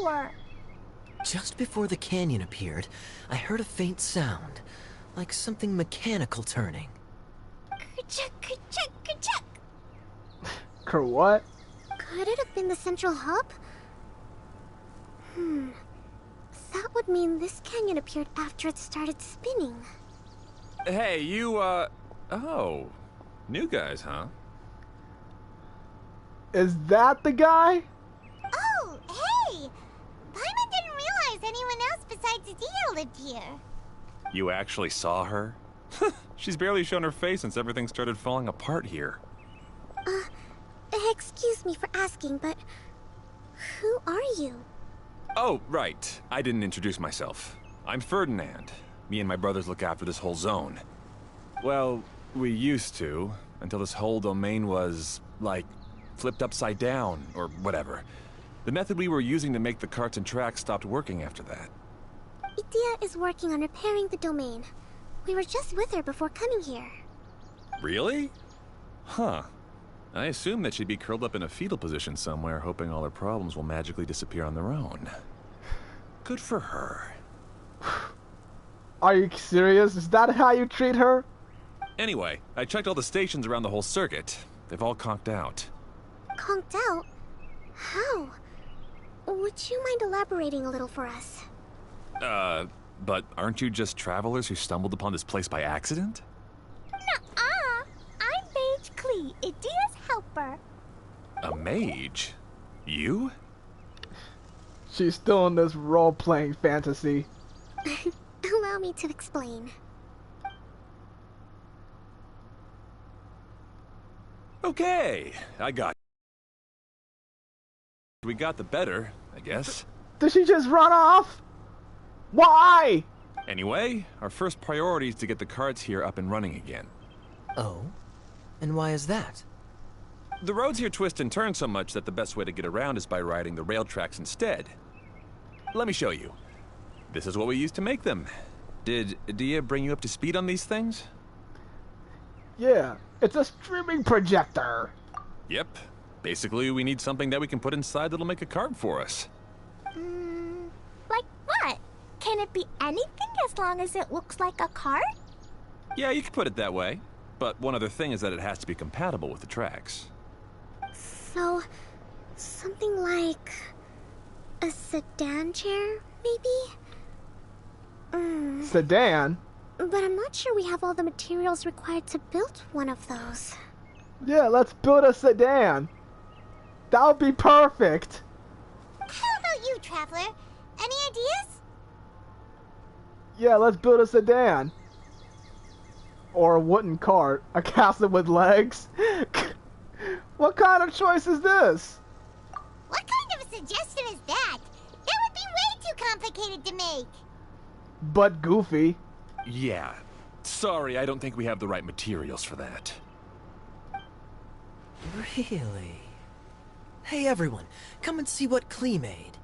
tour. Just before the canyon appeared, I heard a faint sound, like something mechanical turning. Ka-chuck, ka-chuck, ka-chuck. What? Could it have been the central hub? That would mean this canyon appeared after it started spinning. Hey, you, oh. New guys, huh? Is that the guy? Oh, hey! Paimon didn't realize anyone else besides Adia lived here. You actually saw her? She's barely shown her face since everything started falling apart here. Excuse me for asking, but who are you? Oh, right. I didn't introduce myself. I'm Ferdinand. Me and my brothers look after this whole zone. Well, we used to, until this whole domain was, like, flipped upside down, or whatever. The method we were using to make the carts and tracks stopped working after that. Idia is working on repairing the domain. We were just with her before coming here. Really? Huh. I assume that she'd be curled up in a fetal position somewhere, hoping all her problems will magically disappear on their own. Good for her. Are you serious? Is that how you treat her? Anyway, I checked all the stations around the whole circuit. They've all conked out. Conked out? How? Would you mind elaborating a little for us? But aren't you just travelers who stumbled upon this place by accident? Nuh-uh. I'm Mage Klee, Idia's helper. A mage? You? She's still in this role-playing fantasy. Allow me to explain. Okay, I got you. We got the better, I guess. Did she just run off? Why? Anyway, our first priority is to get the carts here up and running again. Oh? And why is that? The roads here twist and turn so much that the best way to get around is by riding the rail tracks instead. Let me show you. This is what we used to make them. Did Dia bring you up to speed on these things? Yeah, it's a streaming projector. Yep. Basically, we need something that we can put inside that'll make a cart for us. Like what? Can it be anything as long as it looks like a cart? Yeah, you could put it that way. But one other thing is that it has to be compatible with the tracks. So, something like a sedan chair, maybe? Sedan? But I'm not sure we have all the materials required to build one of those. Yeah, let's build a sedan. That would be perfect. How about you, Traveler? Any ideas? Yeah, let's build a sedan. Or a wooden cart. A castle with legs. What kind of choice is this? What kind of a suggestion is that? That would be way too complicated to make. But goofy. Yeah. Sorry, I don't think we have the right materials for that. Really? Hey everyone, come and see what Klee made.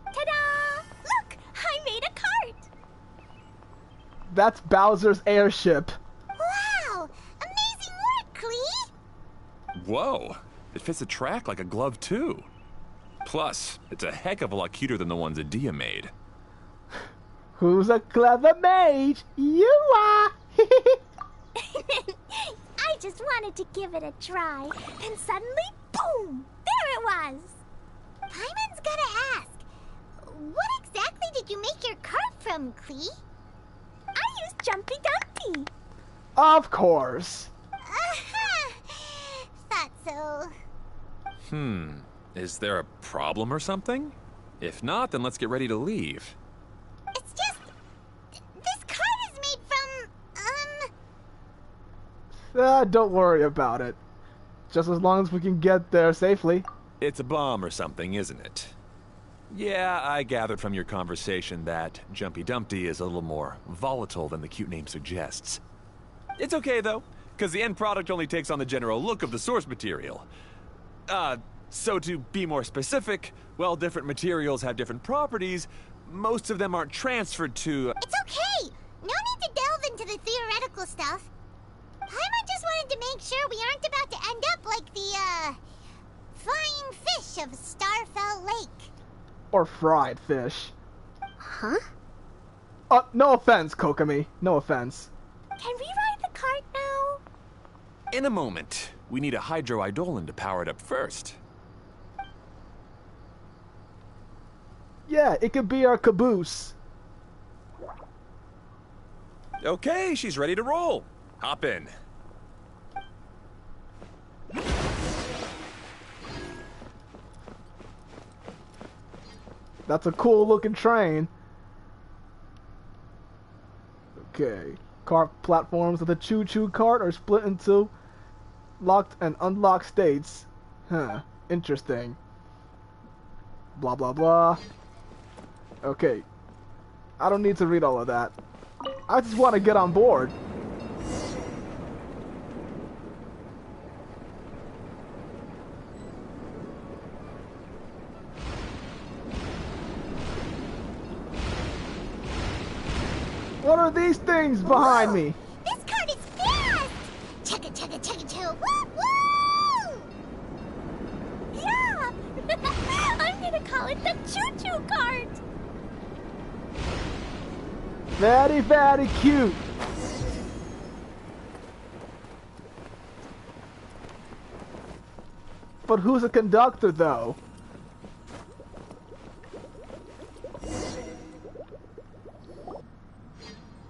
Ta-da! Look! I made a cart! That's Bowser's airship. Wow! Amazing work, Klee! Whoa! It fits the track like a glove, too. Plus, it's a heck of a lot cuter than the ones Adia made. Who's a clever mage? You are! I just wanted to give it a try, and suddenly, boom! There it was! Paimon's gotta ask, what exactly did you make your cart from, Klee? I used Jumpy Dumpy! Of course! Thought so. Is there a problem or something? If not, then let's get ready to leave. It's just... this cart is made from, Don't worry about it. Just as long as we can get there safely. It's a bomb or something, isn't it? Yeah, I gathered from your conversation that Jumpy Dumpty is a little more volatile than the cute name suggests. It's okay, though, because the end product only takes on the general look of the source material. So to be more specific, while different materials have different properties, most of them aren't transferred to... It's okay! No need to delve into the theoretical stuff. Paimon just wanted to make sure we aren't about to end up like the, flying fish of Starfell Lake. Or fried fish. Huh? No offense, Kokomi. No offense. Can we ride the cart now? In a moment. We need a hydroidolin to power it up first. Yeah, it could be our caboose. Okay, she's ready to roll. Hop in. That's a cool looking train. Okay. Cart platforms of the choo-choo cart are split into locked and unlocked states. Huh. Interesting. Blah blah blah. Okay. I don't need to read all of that. I just want to get on board. What are these things behind me? This cart is fast! Chugga chugga chugga choo! Woo woo! Yeah! I'm gonna call it the choo-choo cart! Very, very cute. But who's a conductor, though?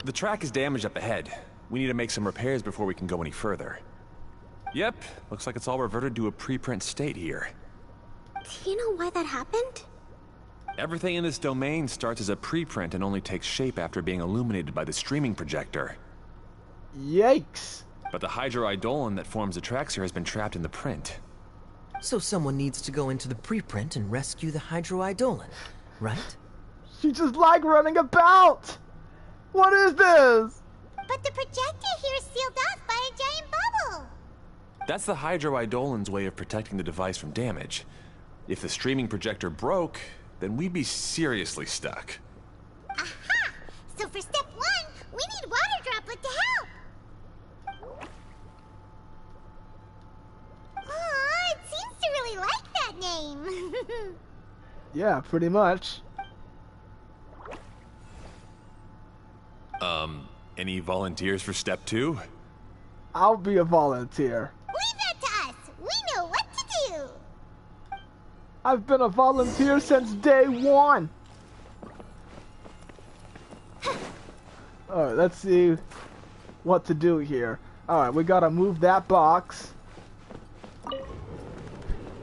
The track is damaged up ahead. We need to make some repairs before we can go any further. Yep, looks like it's all reverted to a preprint state here. Do you know why that happened? Everything in this domain starts as a preprint and only takes shape after being illuminated by the streaming projector. Yikes! But the hydroidolin that forms the tracks here has been trapped in the print. So someone needs to go into the preprint and rescue the hydroidolin, right? She just like running about! What is this? But the projector here is sealed off by a giant bubble! That's the hydroidolin's way of protecting the device from damage. If the streaming projector broke, then we'd be seriously stuck. Aha! So for step 1, we need water droplet to help! Aw, it seems to really like that name! Yeah, pretty much. Any volunteers for step 2? I'll be a volunteer. Leave that to us! We know what to do! I've been a volunteer since day 1. Alright, let's see what to do here. Alright, we gotta move that box.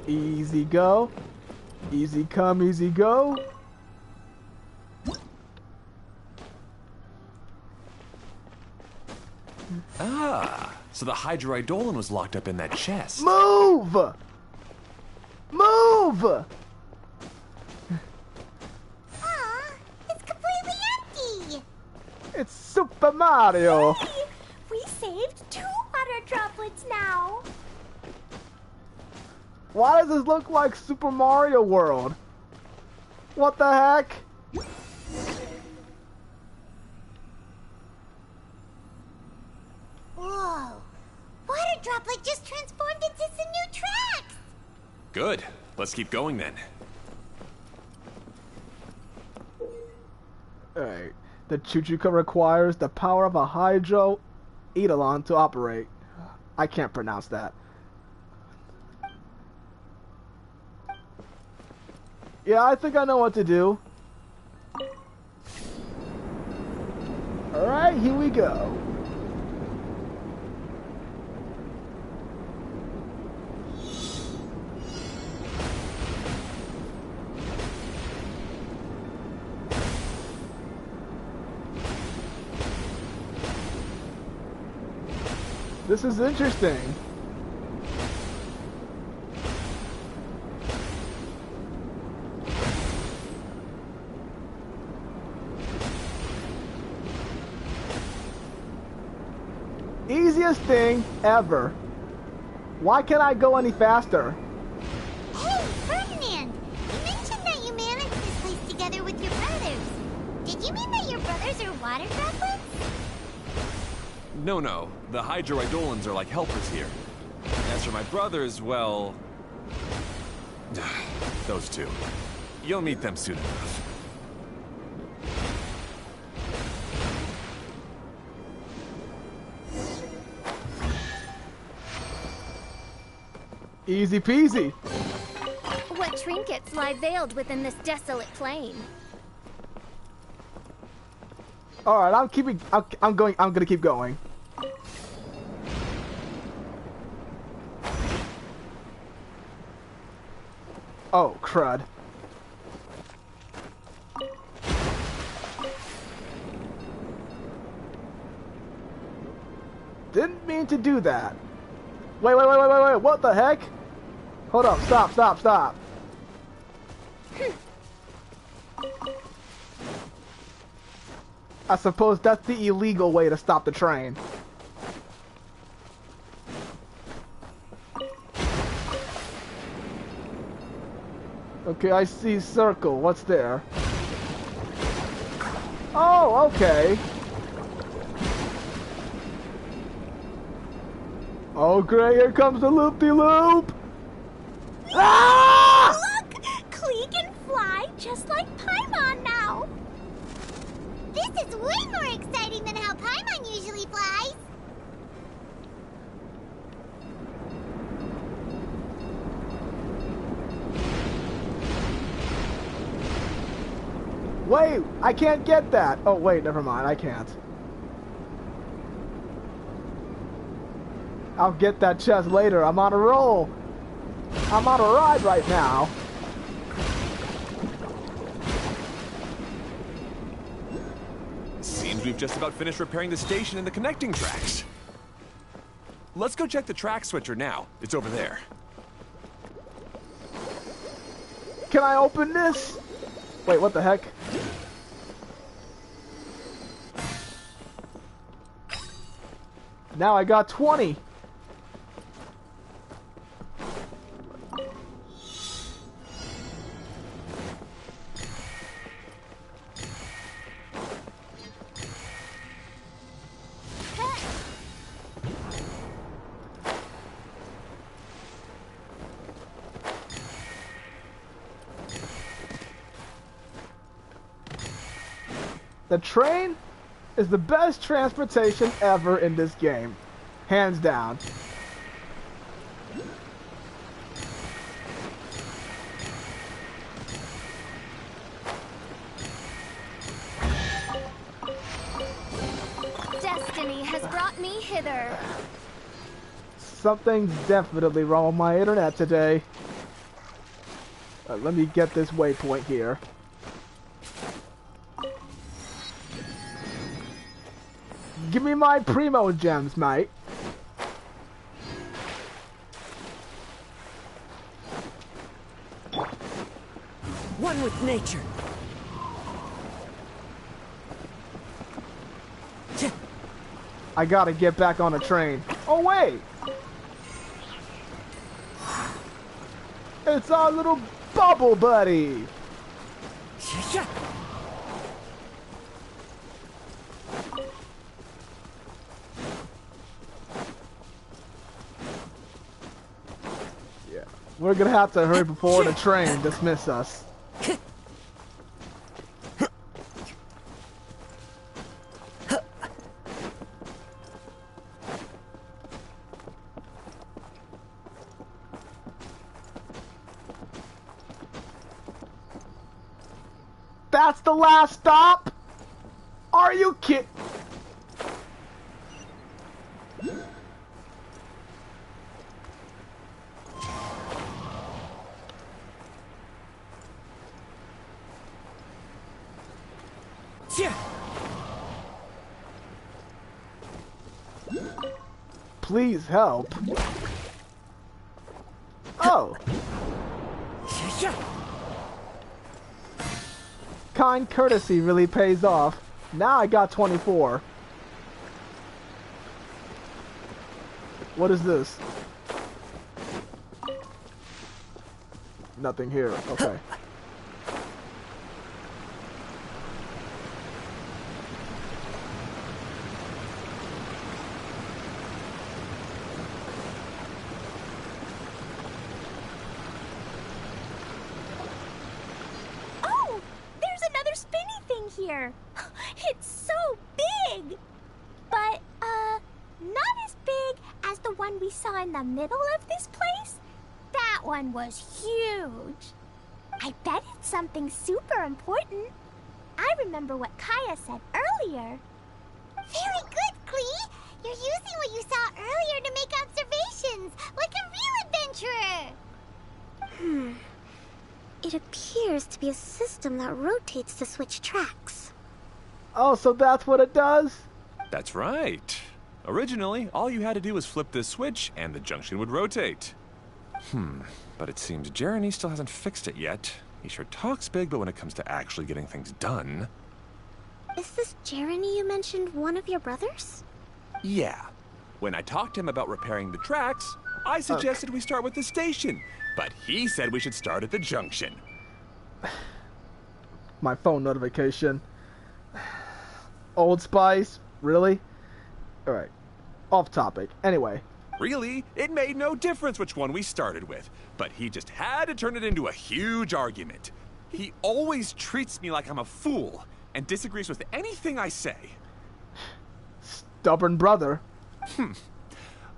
Easy go. Easy come, easy go. Ah, so the hydroidolin was locked up in that chest. Move! Move! Aw, it's completely empty! It's Super Mario! Hey, we saved 2 water droplets now! Why does this look like Super Mario World? What the heck? Whoa! Water droplet just transformed into some new tracks! Good. Let's keep going then. Alright. The Chuchuka requires the power of a Hydro Eidolon to operate. I can't pronounce that. Yeah, I think I know what to do. Alright, here we go. This is interesting. Easiest thing ever. Why can't I go any faster? Hey, Ferdinand! You mentioned that you managed this place together with your brothers. Did you mean that your brothers are water droplets? No. The hydroidolins are like helpers here. As for my brothers, well... those two. You'll meet them soon enough. Easy peasy. What trinkets lie veiled within this desolate plain? All right, I'm gonna keep going. Oh, crud. Didn't mean to do that. Wait, what the heck? Hold up, stop. I suppose that's the illegal way to stop the train. Okay, I see circle. What's there? Oh, okay. Oh, great, here comes the loop-de-loop! Ah! Look! Klee can fly just like Paimon now! This is way more exciting than how Paimon usually flies! Wait, I can't get that! Oh, wait, never mind, I can't. I'll get that chest later. I'm on a roll. I'm on a ride right now. Seems we've just about finished repairing the station and the connecting tracks. Let's go check the track switcher now. It's over there. Can I open this? Wait, what the heck? Now I got 20. The train is the best transportation ever in this game. Hands down. Destiny has brought me hither. Something's definitely wrong with my internet today. Let me get this waypoint here. Give me my primo gems, mate. One with nature. I gotta get back on a train. Oh wait! It's our little bubble buddy! Yeah, we're gonna have to hurry before the train dismisses us. That's the last stop? Are you kidding? Please help. Oh. Kind courtesy really pays off. Now I got 24. What is this? Nothing here. Okay. here. It's so big! But, not as big as the one we saw in the middle of this place. That one was huge. I bet it's something super important. I remember what Kaya said earlier. Very good, Klee! You're using what you saw earlier to make observations, like a real adventurer! It appears to be a system that rotates to switch tracks. Oh, so that's what it does? That's right. Originally, all you had to do was flip this switch and the junction would rotate. But it seems Jeremy still hasn't fixed it yet. He sure talks big, but when it comes to actually getting things done... Is this Jeremy you mentioned one of your brothers? Yeah. When I talked to him about repairing the tracks, I suggested we start with the station. But he said we should start at the junction. My phone notification. Old Spice? Really? Alright. Off topic. Anyway. Really? It made no difference which one we started with. But he just had to turn it into a huge argument. He always treats me like I'm a fool and disagrees with anything I say. Stubborn brother.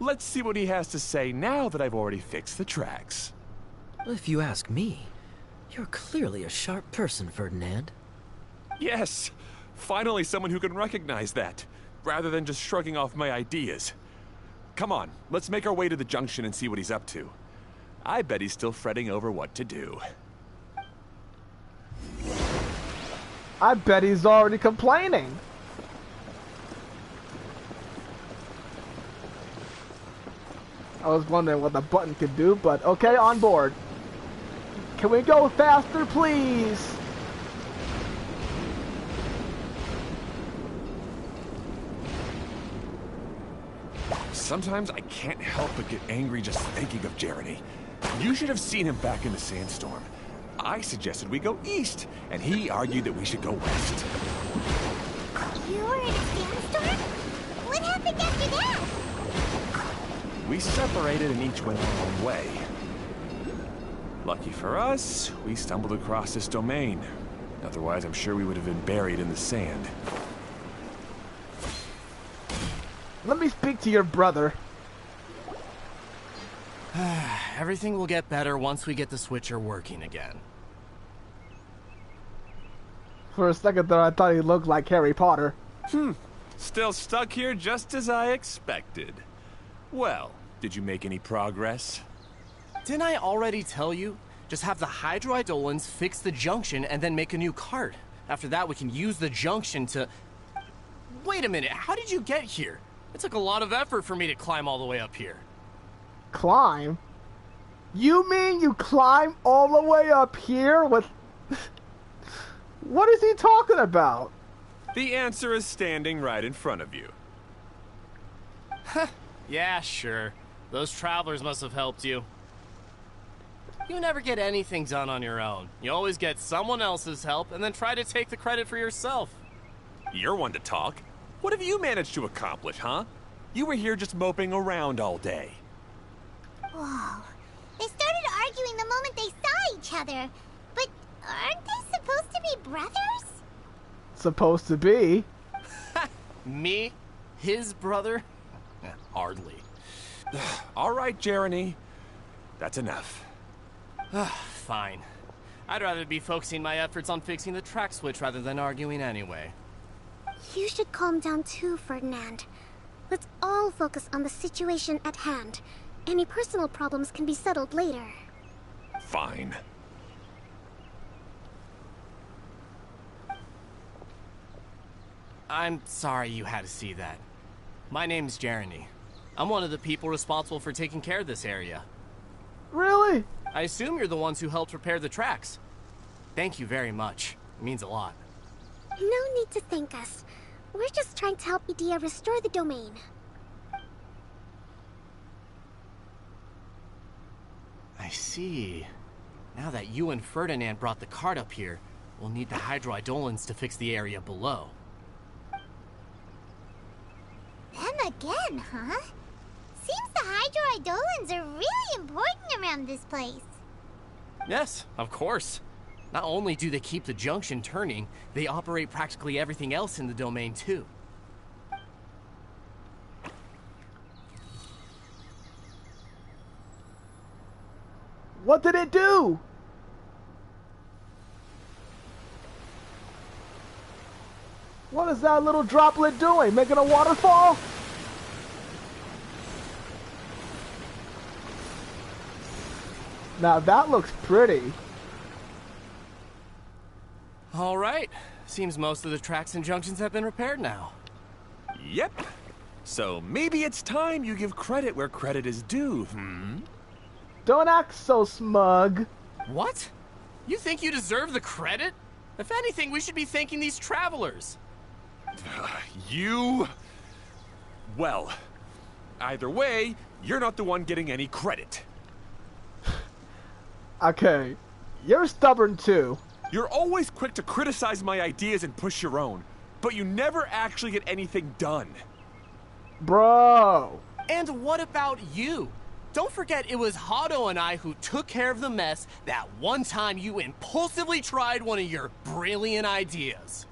Let's see what he has to say now that I've already fixed the tracks. If you ask me, you're clearly a sharp person, Ferdinand. Yes, finally someone who can recognize that, rather than just shrugging off my ideas. Come on, let's make our way to the junction and see what he's up to. I bet he's still fretting over what to do. I bet he's already complaining. I was wondering what the button could do, but okay, on board. Can we go faster, please? Sometimes I can't help but get angry just thinking of Jeremy. You should have seen him back in the sandstorm. I suggested we go east, and he argued that we should go west. You were in a sandstorm? What happened after that? We separated and each went our own way. Lucky for us, we stumbled across this domain. Otherwise, I'm sure we would have been buried in the sand. Let me speak to your brother. Everything will get better once we get the switcher working again. For a second there, I thought he looked like Harry Potter. Still stuck here just as I expected. Well, did you make any progress? Didn't I already tell you? Just have the hydroidolins fix the junction and then make a new cart. After that, we can use the junction to... Wait a minute, how did you get here? It took a lot of effort for me to climb all the way up here. Climb? You mean you climb all the way up here with... What is he talking about? The answer is standing right in front of you. Yeah, sure. Those travelers must have helped you. You never get anything done on your own. You always get someone else's help and then try to take the credit for yourself. You're one to talk. What have you managed to accomplish, huh? You were here just moping around all day. Whoa. They started arguing the moment they saw each other. But aren't they supposed to be brothers? Supposed to be. Me? His brother? Hardly. All right, Jeremy. That's enough. Fine. I'd rather be focusing my efforts on fixing the track switch rather than arguing anyway. You should calm down too, Ferdinand. Let's all focus on the situation at hand. Any personal problems can be settled later. Fine. I'm sorry you had to see that. My name's Jeremy. I'm one of the people responsible for taking care of this area. Really? I assume you're the ones who helped repair the tracks. Thank you very much. It means a lot. No need to thank us. We're just trying to help Edea restore the domain. I see. Now that you and Ferdinand brought the cart up here, we'll need the hydroidolins to fix the area below. Them again, huh? Seems the hydroidolins are really important around this place. Yes, of course. Not only do they keep the junction turning, they operate practically everything else in the domain too. What did it do? What is that little droplet doing? Making a waterfall? Now that looks pretty. All right. Seems most of the tracks and junctions have been repaired now. Yep. So maybe it's time you give credit where credit is due, Don't act so smug. What? You think you deserve the credit? If anything, we should be thanking these travelers. You... Well, either way, you're not the one getting any credit. Okay, you're stubborn too. You're always quick to criticize my ideas and push your own, but you never actually get anything done. Bro. And what about you? Don't forget it was Hado and I who took care of the mess that one time you impulsively tried one of your brilliant ideas.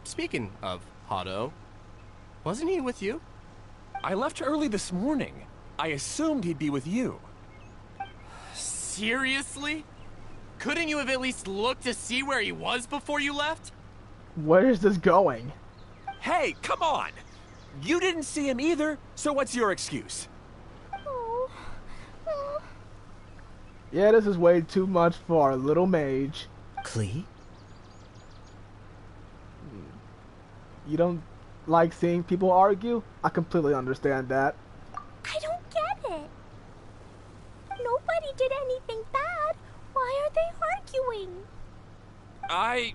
Speaking of Hado, wasn't he with you? I left early this morning. I assumed he'd be with you. Seriously? Couldn't you have at least looked to see where he was before you left? Where is this going? Hey, come on! You didn't see him either, so what's your excuse? Yeah, this is way too much for our little mage. Klee? You don't like seeing people argue? I completely understand that. I don't get it. Nobody did anything bad. Why are they arguing? I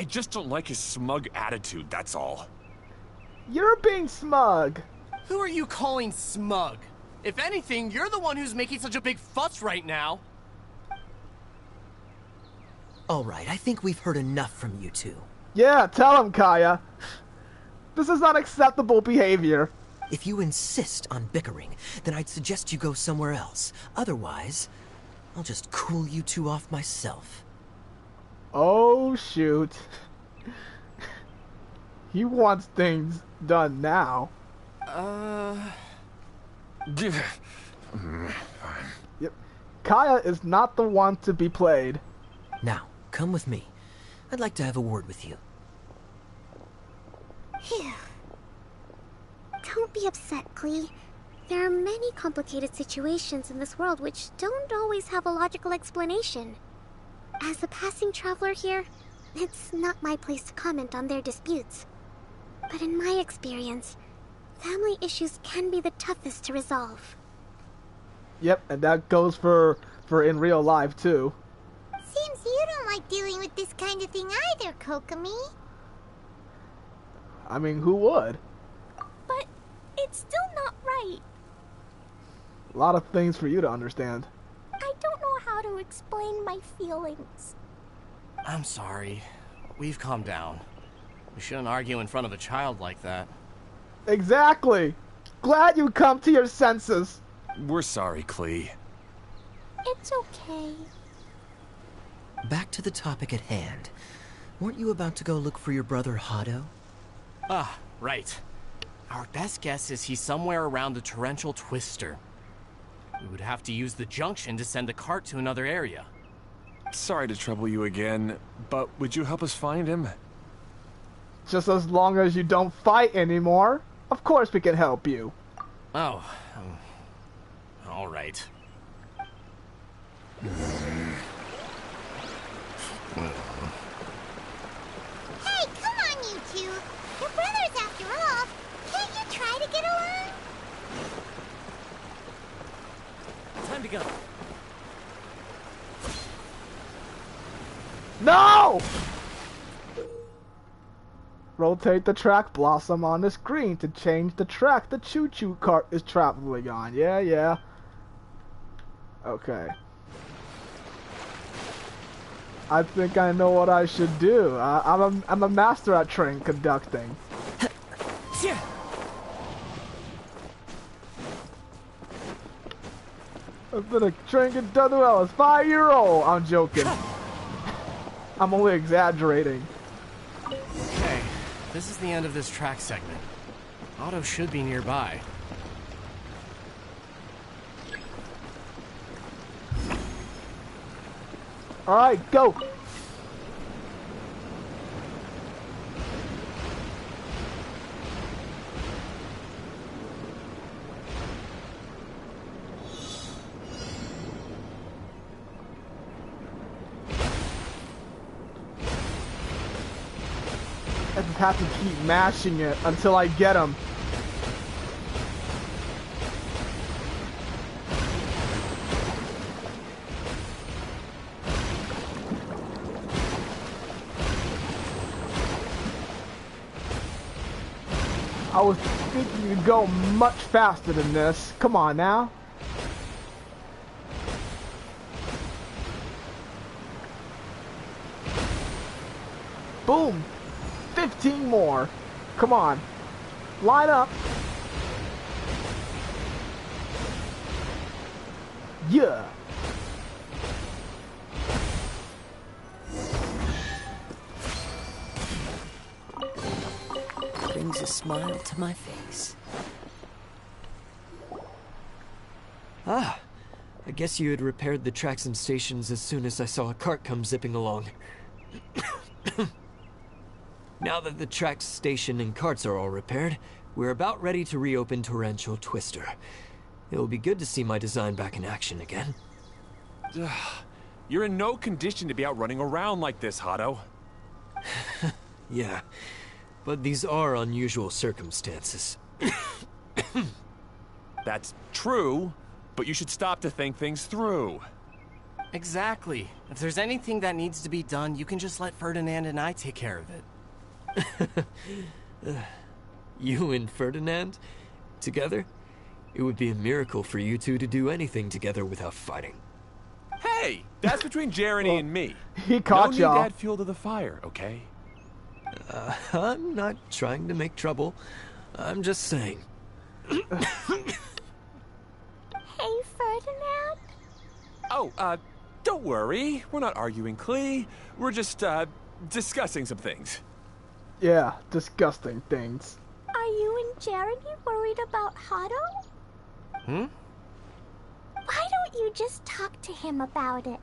just don't like his smug attitude, that's all. You're being smug. Who are you calling smug? If anything, you're the one who's making such a big fuss right now. Alright, I think we've heard enough from you two. Yeah, tell him, Kaya. This is not acceptable behavior. If you insist on bickering, then I'd suggest you go somewhere else. Otherwise, I'll just cool you two off myself. Oh, shoot. He wants things done now. Yep. Kaya is not the one to be played. Now, come with me. I'd like to have a word with you. Phew. Don't be upset, Klee. There are many complicated situations in this world which don't always have a logical explanation. As a passing traveler here, it's not my place to comment on their disputes. But in my experience, family issues can be the toughest to resolve. Yep, and that goes for in real life too. Seems you don't like dealing with this kind of thing either, Kokomi. I mean, who would? But it's still not right. A lot of things for you to understand. I don't know how to explain my feelings. I'm sorry. We've calmed down. We shouldn't argue in front of a child like that. Exactly. Glad you come to your senses. We're sorry, Klee. It's okay. Back to the topic at hand. Weren't you about to go look for your brother Hado? Ah, right. Our best guess is he's somewhere around the torrential twister. We would have to use the junction to send a cart to another area. Sorry to trouble you again, but would you help us find him? Just as long as you don't fight anymore, of course we can help you. Oh, all right. Hey, come on, you two. You're brothers after all. Can't you try to get along? Time to go. No! Rotate the track blossom on the screen to change the track the choo-choo cart is traveling on. Yeah. Okay. I think I know what I should do. I'm a master at train conducting. I've been a drinking Duther Ellis 5-year-old. I'm joking. I'm only exaggerating. Okay, this is the end of this track segment. Otto should be nearby. Alright, go! I just have to keep mashing it until I get him. I was thinking you could go much faster than this. Come on now. Boom. 15 more. Come on. Line up. Yeah. Brings a smile to my face. Ah, I guess you had repaired the tracks and stations as soon as I saw a cart come zipping along. Now that the tracks, station, and carts are all repaired, we're about ready to reopen Torrential Twister. It will be good to see my design back in action again. You're in no condition to be out running around like this, Hado. Yeah, but these are unusual circumstances. That's true, but you should stop to think things through. Exactly. If there's anything that needs to be done, you can just let Ferdinand and I take care of it. You and Ferdinand? Together? It would be a miracle for you two to do anything together without fighting. Hey, that's between Jeremy and me. He caught y'all. No need to y'all. add fuel to the fire, okay? I'm not trying to make trouble. I'm just saying. Hey, Ferdinand? Oh, don't worry. We're not arguing, Klee. We're just, discussing some things. Yeah, disgusting things. Are you and Jeremy worried about Hado? Hmm? Why don't you just talk to him about it?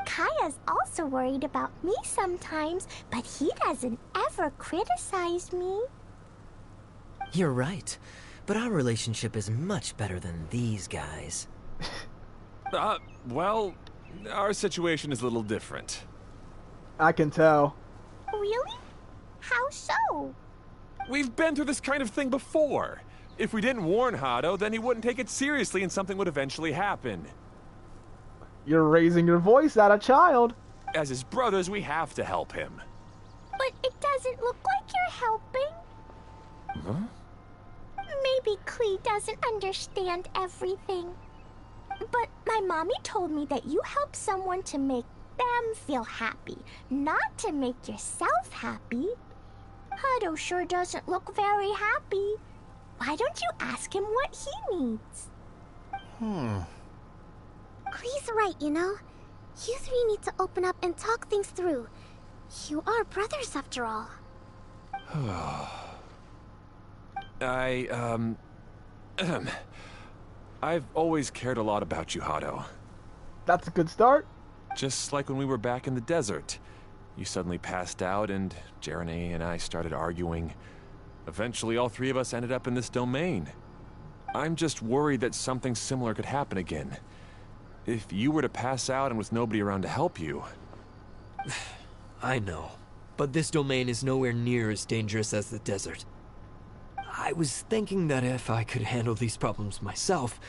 Kaya's also worried about me sometimes, but he doesn't ever criticize me. You're right, but our relationship is much better than these guys. Well, our situation is a little different. I can tell. Really? How so? We've been through this kind of thing before. If we didn't warn Hado, then he wouldn't take it seriously and something would eventually happen. You're raising your voice at a child. As his brothers, we have to help him. But it doesn't look like you're helping. Huh? Maybe Klee doesn't understand everything. But my mommy told me that you help someone to make them feel happy, not to make yourself happy. Hado sure doesn't look very happy. Why don't you ask him what he needs? Klee's right, you know. You three need to open up and talk things through. You are brothers after all. I've always cared a lot about you, Hado. That's a good start. Just like when we were back in the desert. You suddenly passed out and Jeremy and I started arguing. Eventually, all three of us ended up in this domain. I'm just worried that something similar could happen again. If you were to pass out and with nobody around to help you... I know, but this domain is nowhere near as dangerous as the desert. I was thinking that if I could handle these problems myself,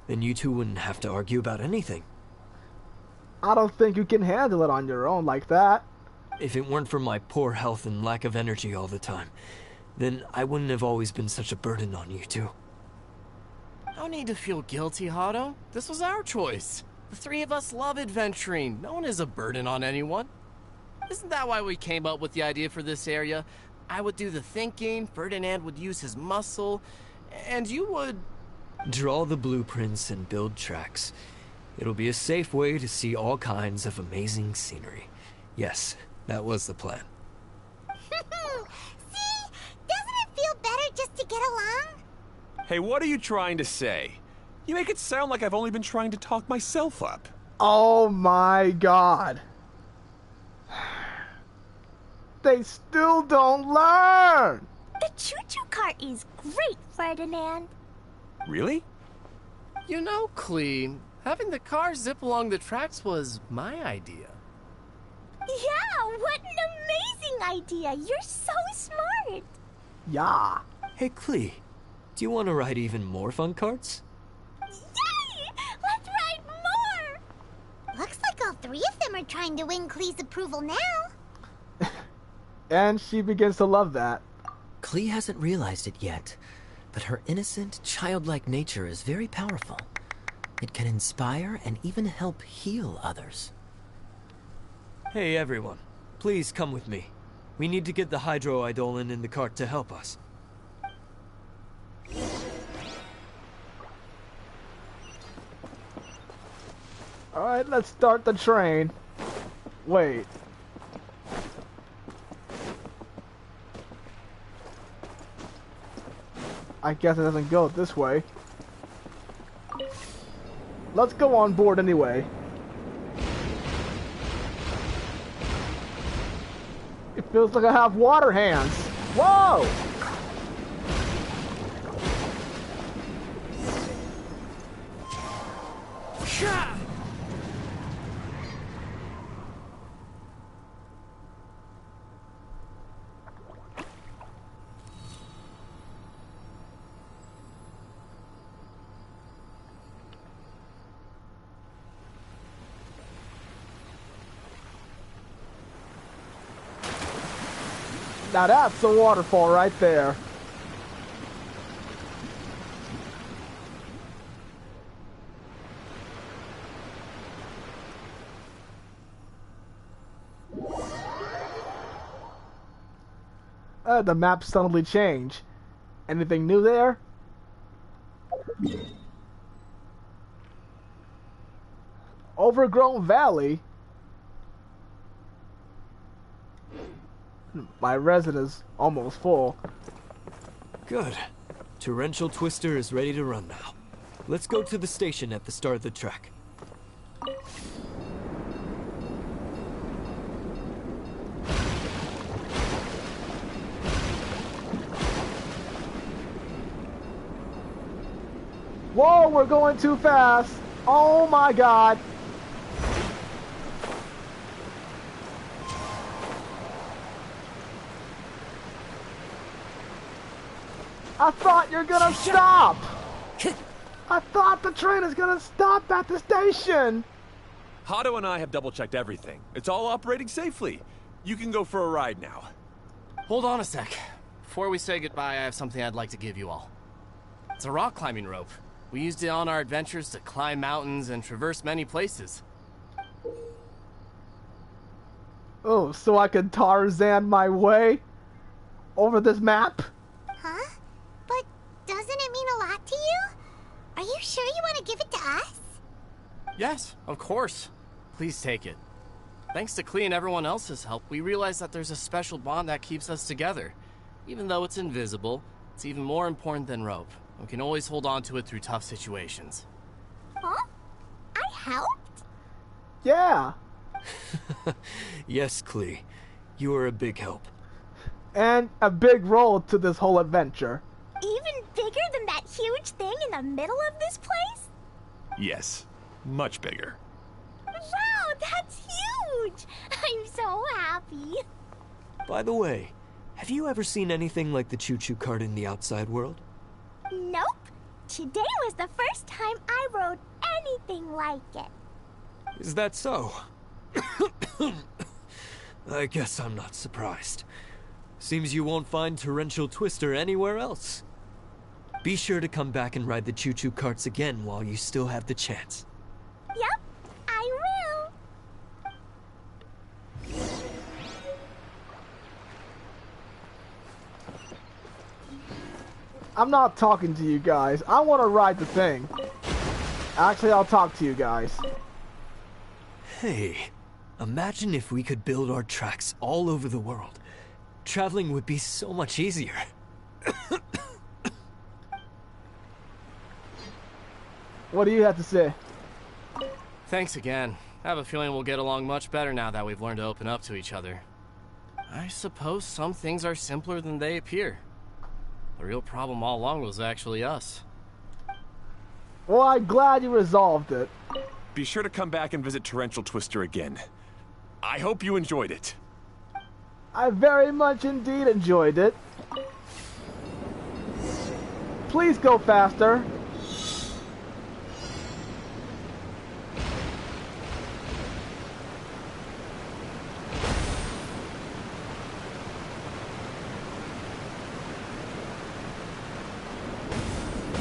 then you two wouldn't have to argue about anything. I don't think you can handle it on your own like that. If it weren't for my poor health and lack of energy all the time, then I wouldn't have always been such a burden on you two. No need to feel guilty, Hado. This was our choice. The three of us love adventuring. No one is a burden on anyone. Isn't that why we came up with the idea for this area? I would do the thinking, Ferdinand would use his muscle, and you would... Draw the blueprints and build tracks. It'll be a safe way to see all kinds of amazing scenery. Yes, that was the plan. See? Doesn't it feel better just to get along? Hey, what are you trying to say? You make it sound like I've only been trying to talk myself up. Oh my god. They still don't learn! The choo-choo cart is great, Ferdinand. Really? You know, Clee, having the car zip along the tracks was my idea. Yeah, what an amazing idea! You're so smart! Yeah. Hey, Clee, do you want to ride even more fun carts? Yay! Let's ride more! Looks like all three of them are trying to win Clee's approval now. And she begins to love that. Clee hasn't realized it yet, but her innocent, childlike nature is very powerful. It can inspire and even help heal others. Hey, everyone. Please come with me. We need to get the hydroidolin in the cart to help us. Alright, let's start the train. Wait. I guess it doesn't go this way. Let's go on board anyway. It feels like I have water hands. Whoa! Now that's a waterfall right there. The map suddenly changed. Anything new there? Overgrown valley? My residence almost full. Good. Torrential Twister is ready to run now. Let's go to the station at the start of the track. Whoa, we're going too fast. Oh my god. I thought you're gonna stop! I thought the train is gonna stop at the station! Hato and I have double-checked everything. It's all operating safely. You can go for a ride now. Hold on a sec. Before we say goodbye, I have something I'd like to give you all. It's a rock climbing rope. We used it on our adventures to climb mountains and traverse many places. Oh, so I can Tarzan my way over this map? Huh? But doesn't it mean a lot to you? Are you sure you want to give it to us? Yes, of course. Please take it. Thanks to Clee and everyone else's help, we realized that there's a special bond that keeps us together. Even though it's invisible, it's even more important than rope. We can always hold on to it through tough situations. Huh? I helped? Yeah. Yes, Clee. You are a big help. And a big role to this whole adventure. Even bigger than that huge thing in the middle of this place? Yes, much bigger. Wow, that's huge! I'm so happy. By the way, have you ever seen anything like the choo-choo cart in the outside world? Nope. Today was the first time I rode anything like it. Is that so? I guess I'm not surprised. Seems you won't find Torrential Twister anywhere else. Be sure to come back and ride the choo-choo carts again while you still have the chance. Yep, I will. I'm not talking to you guys. I want to ride the thing. Actually, I'll talk to you guys. Hey, imagine if we could build our tracks all over the world. Traveling would be so much easier. What do you have to say? Thanks again. I have a feeling we'll get along much better now that we've learned to open up to each other. I suppose some things are simpler than they appear. The real problem all along was actually us. Well, I'm glad you resolved it. Be sure to come back and visit Torrential Twister again. I hope you enjoyed it. I very much indeed enjoyed it. Please go faster.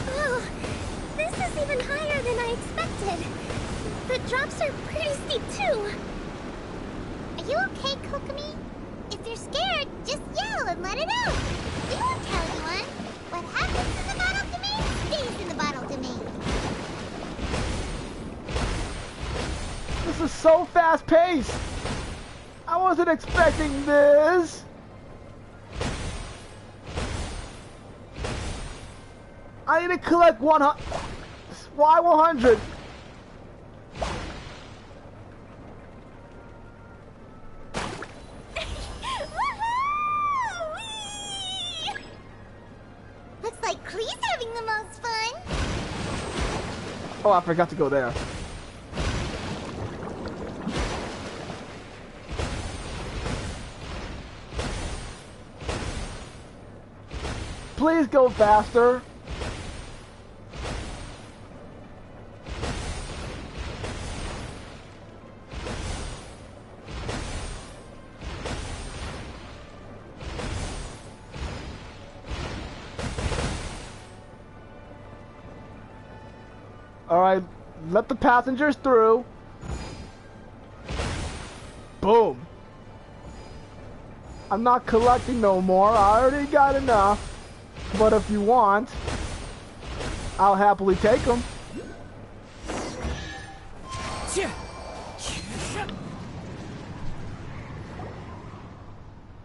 Oh, this is even higher than I expected. The drops are pretty steep too. Are you okay, Kokomi? If you're scared, just yell and let it out. We won't tell anyone. What happens in the bottle domain stays in the bottle domain. This is so fast-paced. I wasn't expecting this. I need to collect 100. Why 100? Looks like Klee's having the most fun. Oh, I forgot to go there. Please go faster. Alright, let the passengers through. Boom. I'm not collecting no more. I already got enough. But if you want, I'll happily take them.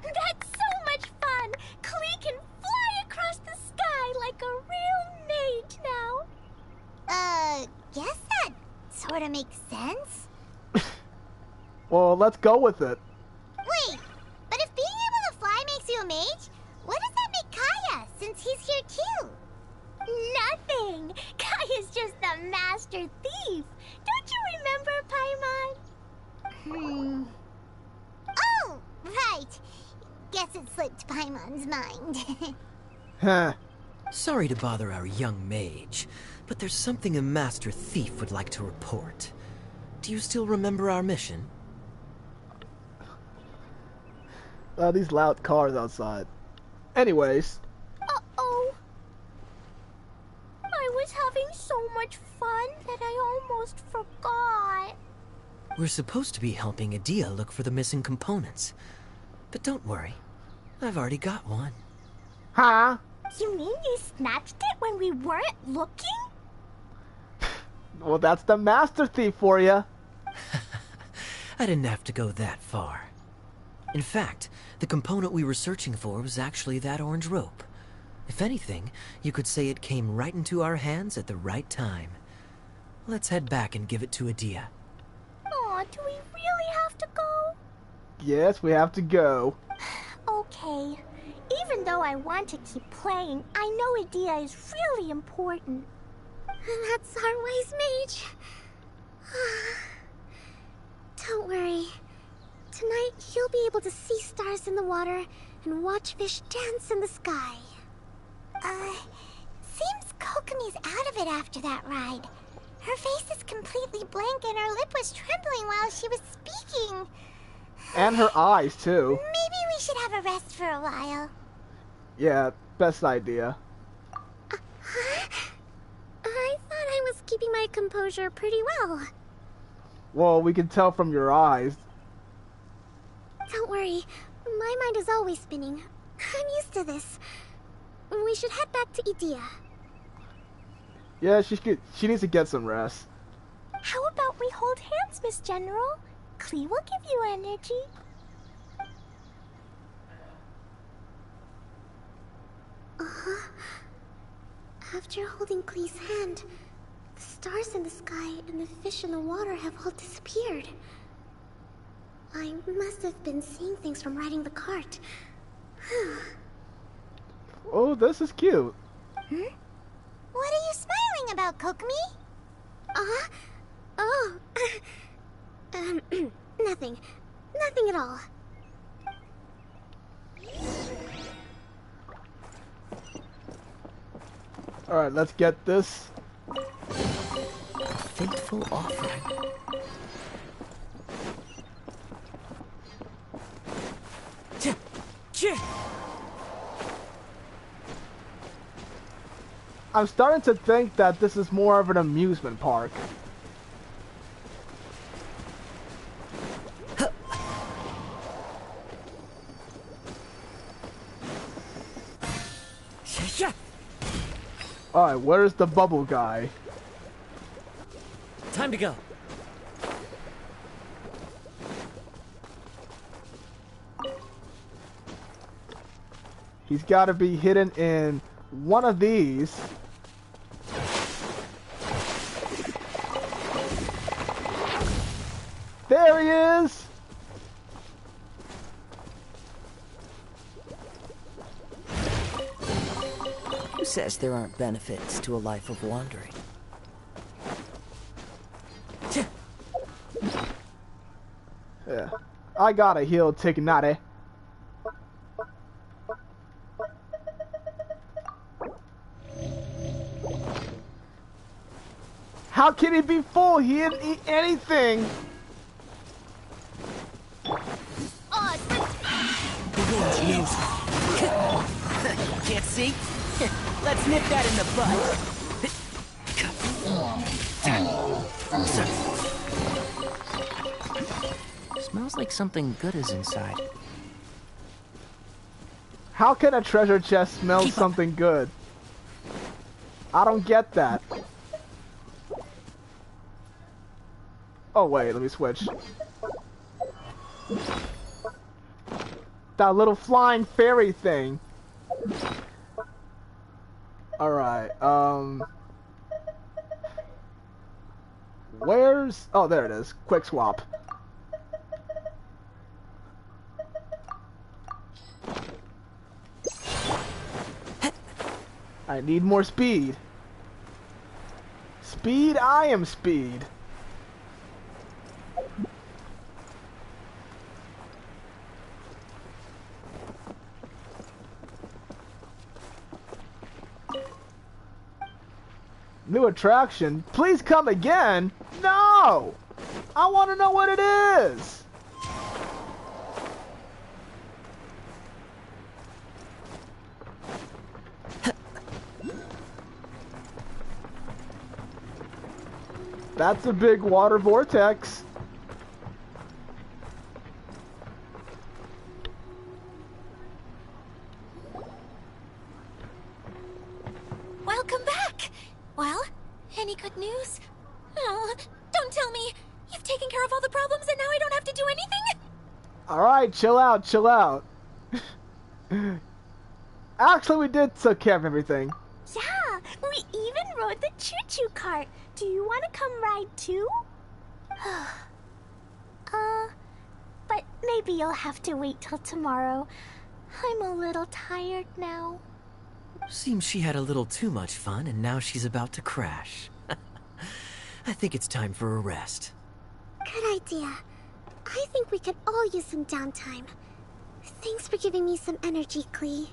That's so much fun! Klee can fly across the sky like a real mage now. Guess that sort of makes sense. Well, let's go with it. Wait, but if being able to fly makes you a mage, what does that make Kaya, since he's here too? Nothing! Kaya's just the master thief. Don't you remember, Paimon? Oh, right. Guess it slipped Paimon's mind. Huh. Sorry to bother our young mage, but there's something a master thief would like to report. Do you still remember our mission? These loud cars outside. Anyways. Uh-oh. I was having so much fun that I almost forgot. We're supposed to be helping Adia look for the missing components. But don't worry, I've already got one. Huh? You mean you snatched it when we weren't looking? Well, that's the master thief for you. I didn't have to go that far. In fact, the component we were searching for was actually that orange rope. If anything, you could say it came right into our hands at the right time. Let's head back and give it to Adia. Aw, do we really have to go? Yes, we have to go. Okay. Even though I want to keep playing, I know Adia is really important. That's our wise mage. Don't worry. Tonight, you'll be able to see stars in the water and watch fish dance in the sky. Seems Kokomi's out of it after that ride. Her face is completely blank and her lip was trembling while she was speaking. And her eyes, too. Maybe we should have a rest for a while. Yeah, best idea. I thought I was keeping my composure pretty well. Well, we can tell from your eyes. Don't worry, my mind is always spinning. I'm used to this. We should head back to Idia. Yeah, she needs to get some rest. How about we hold hands, Miss General? Klee will give you energy. Uh-huh. After holding Klee's hand, the stars in the sky and the fish in the water have all disappeared. I must have been seeing things from riding the cart. Oh, this is cute. Hmm? What are you smiling about, Kokomi? Oh. Nothing. Nothing at all. Alright, let's get this. Fateful offering. I'm starting to think that this is more of an amusement park. Alright, where's the bubble guy? Time to go. He's got to be hidden in one of these. There he is! Who says there aren't benefits to a life of wandering? Yeah. I got a heal Tignati. How can he be full? He didn't eat anything! Can't see? Let's nip that in the bud. Smells like something good is inside. How can a treasure chest smell something good? I don't get that. Oh wait, let me switch. That little flying fairy thing. Alright, where's... Oh, there it is. Quick swap. I need more speed. Speed, I am speed. New attraction? Please come again? No! I want to know what it is! That's a big water vortex. Welcome back! Well, any good news? Oh, don't tell me! You've taken care of all the problems and now I don't have to do anything? Alright, chill out, chill out. Actually, we did take care of everything. Yeah, we even rode the choo-choo cart. Do you want to come ride too? But maybe you'll have to wait till tomorrow. I'm a little tired now. Seems she had a little too much fun and now she's about to crash. I think it's time for a rest. Good idea. I think we could all use some downtime. Thanks for giving me some energy, Klee.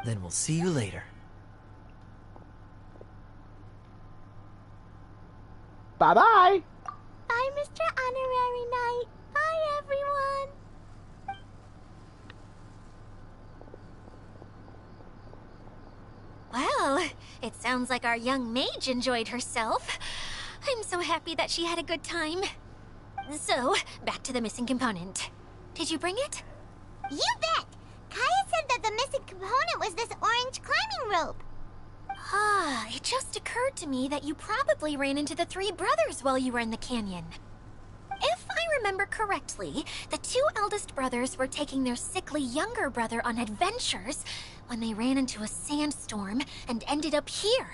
Then we'll see you later. Bye-bye! Bye, Mr. Honorary Knight. Bye, everyone. Well, it sounds like our young mage enjoyed herself. I'm so happy that she had a good time. So, back to the missing component. Did you bring it? You bet! Kaya said that the missing component was this orange climbing rope. Ah, it just occurred to me that you probably ran into the three brothers while you were in the canyon. If I remember correctly, the two eldest brothers were taking their sickly younger brother on adventures when they ran into a sandstorm and ended up here.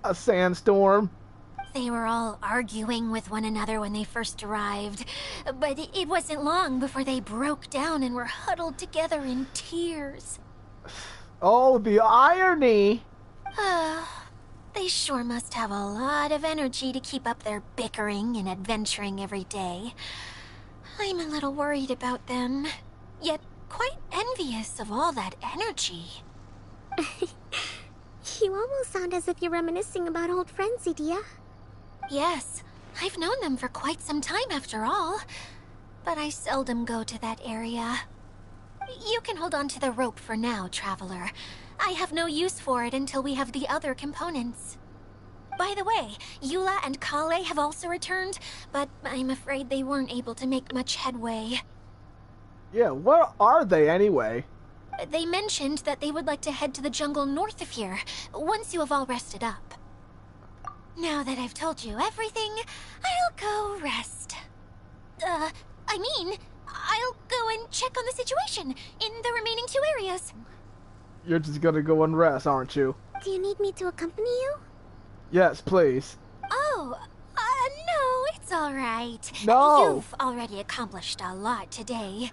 A sandstorm? They were all arguing with one another when they first arrived, but it wasn't long before they broke down and were huddled together in tears. Oh, the irony! They sure must have a lot of energy to keep up their bickering and adventuring every day. I'm a little worried about them, yet quite envious of all that energy. You almost sound as if you're reminiscing about old friends, Edea. Yes, I've known them for quite some time after all, but I seldom go to that area. You can hold on to the rope for now, Traveler. I have no use for it until we have the other components. By the way, Eula and Kale have also returned, but I'm afraid they weren't able to make much headway. Yeah, where are they anyway? They mentioned that they would like to head to the jungle north of here, once you have all rested up. Now that I've told you everything, I'll go rest. I'll go and check on the situation in the remaining two areas. You're just gonna go and rest, aren't you? Do you need me to accompany you? Yes, please. Oh, no, it's all right. No! You've already accomplished a lot today.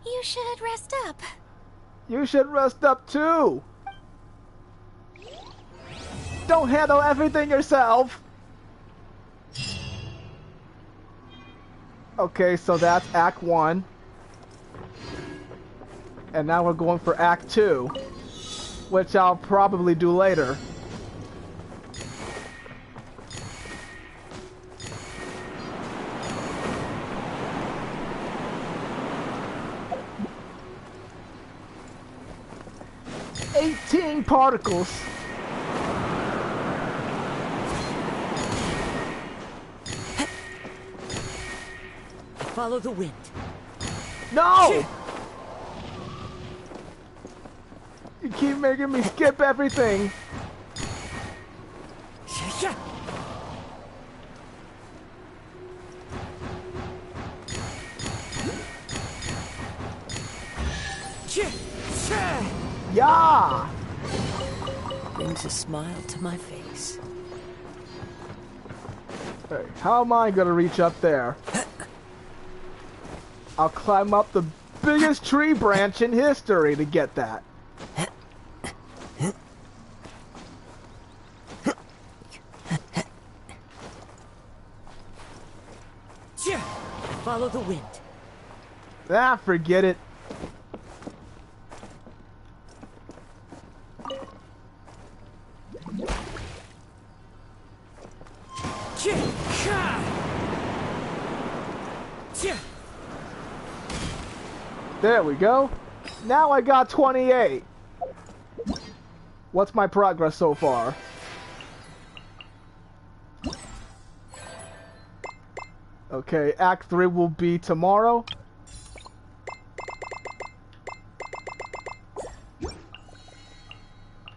You should rest up. You should rest up too! Don't handle everything yourself! Okay, so that's Act 1. And now we're going for Act 2, which I'll probably do later. "18 particles." Follow the wind. No! You keep making me skip everything. Yeah! Brings a smile to my face. Hey, how am I gonna reach up there? I'll climb up the biggest tree branch in history to get that. Follow the wind. Ah, forget it. There we go. Now I got 28. What's my progress so far? Okay, Act 3 will be tomorrow.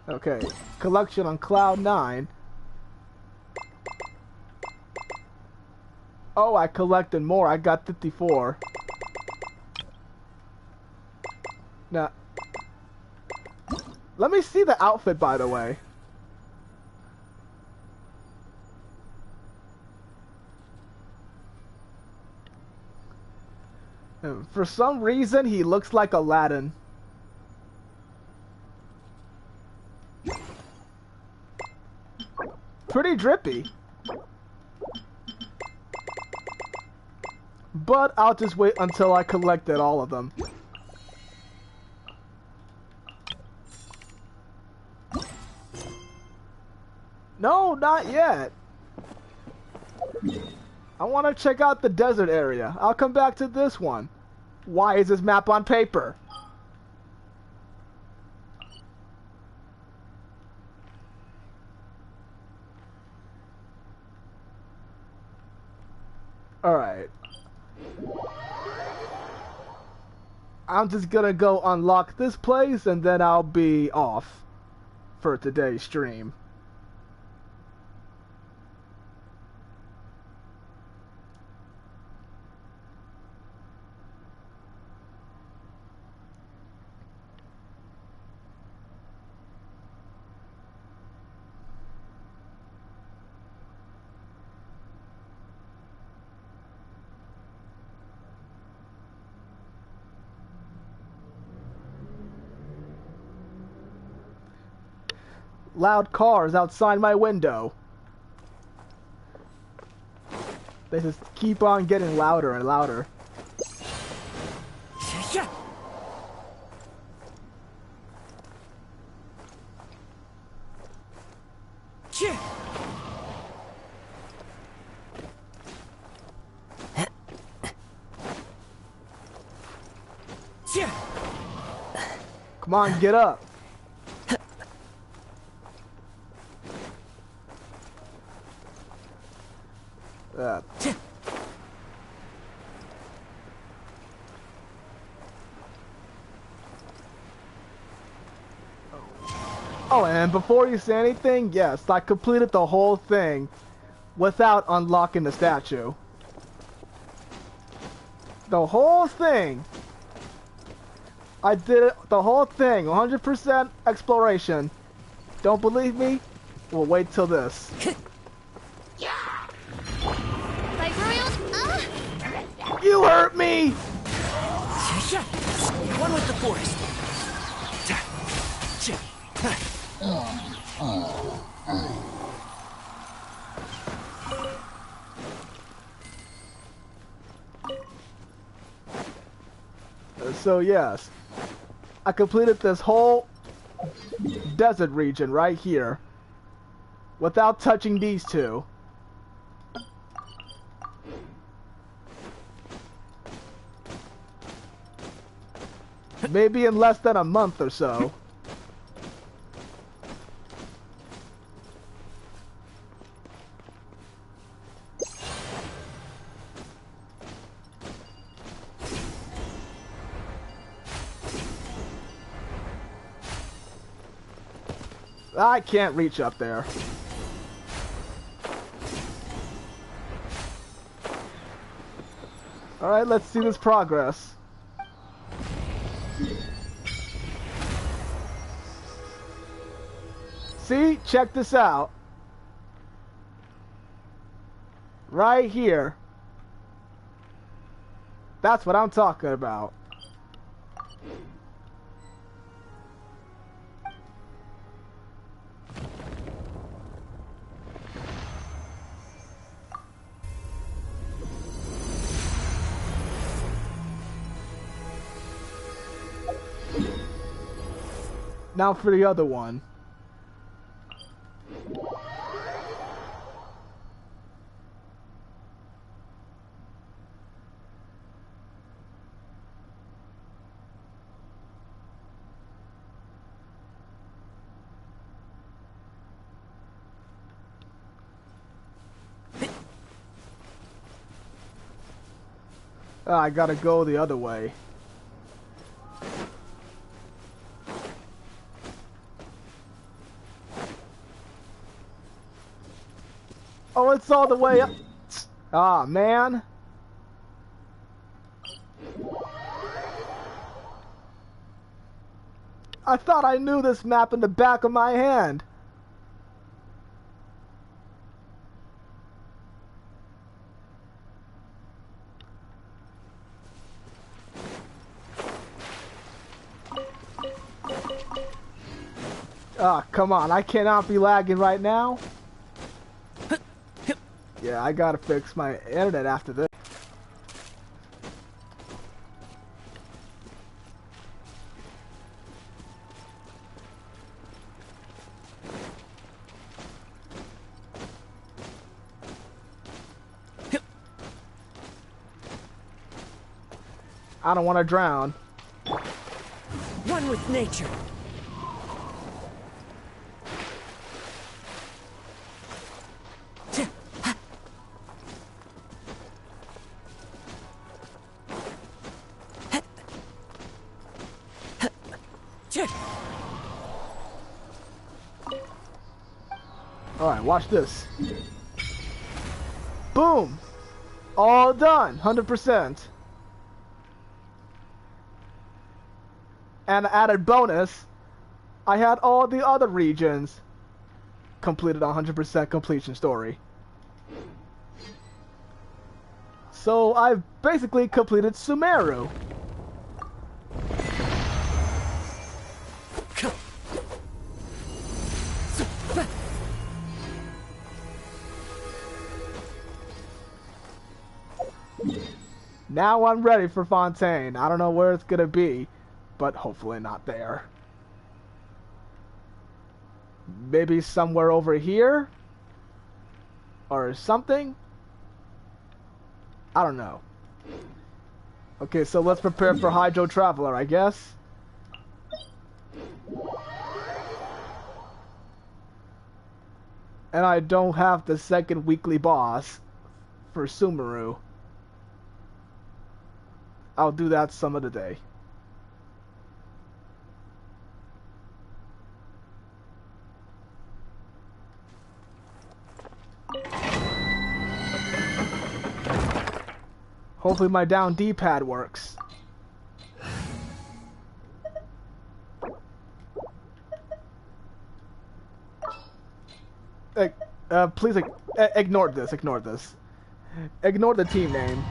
Okay, collection on Cloud 9. Oh, I collected more. I got 54. Now, let me see the outfit, by the way. For some reason, he looks like Aladdin. Pretty drippy. But I'll just wait until I collected all of them. No, not yet. I want to check out the desert area. I'll come back to this one. Why is this map on paper? Alright. I'm just gonna go unlock this place and then I'll be off for today's stream. Loud cars outside my window. They just keep on getting louder and louder. Come on, get up. Oh, and before you say anything, yes, I completed the whole thing without unlocking the statue. The whole thing. I did it, the whole thing, 100% exploration. Don't believe me? Well, wait till this. You hurt me! One with the forest. So yes, I completed this whole desert region right here without touching these two. Maybe in less than a month or so. I can't reach up there. Alright, let's see this progress. See? Check this out. Right here. That's what I'm talking about. Now for the other one. I gotta go the other way. Oh, it's all the way up. Ah, man. I thought I knew this map in the back of my hand. Ah, come on. I cannot be lagging right now. Yeah, I gotta fix my internet after this. I don't want to drown. One with nature. Alright, watch this. Boom! All done, 100%. And added bonus, I had all the other regions completed 100% completion story. So I've basically completed Sumeru. Now I'm ready for Fontaine. I don't know where it's gonna be, but hopefully not there. Maybe somewhere over here? Or something? I don't know. Okay, so let's prepare for Hydro Traveler, I guess. And I don't have the second weekly boss for Sumeru. I'll do that some other day. Hopefully my down D-pad works. Please ignore this, ignore this. Ignore the team name.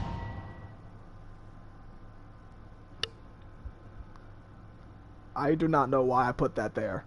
I do not know why I put that there.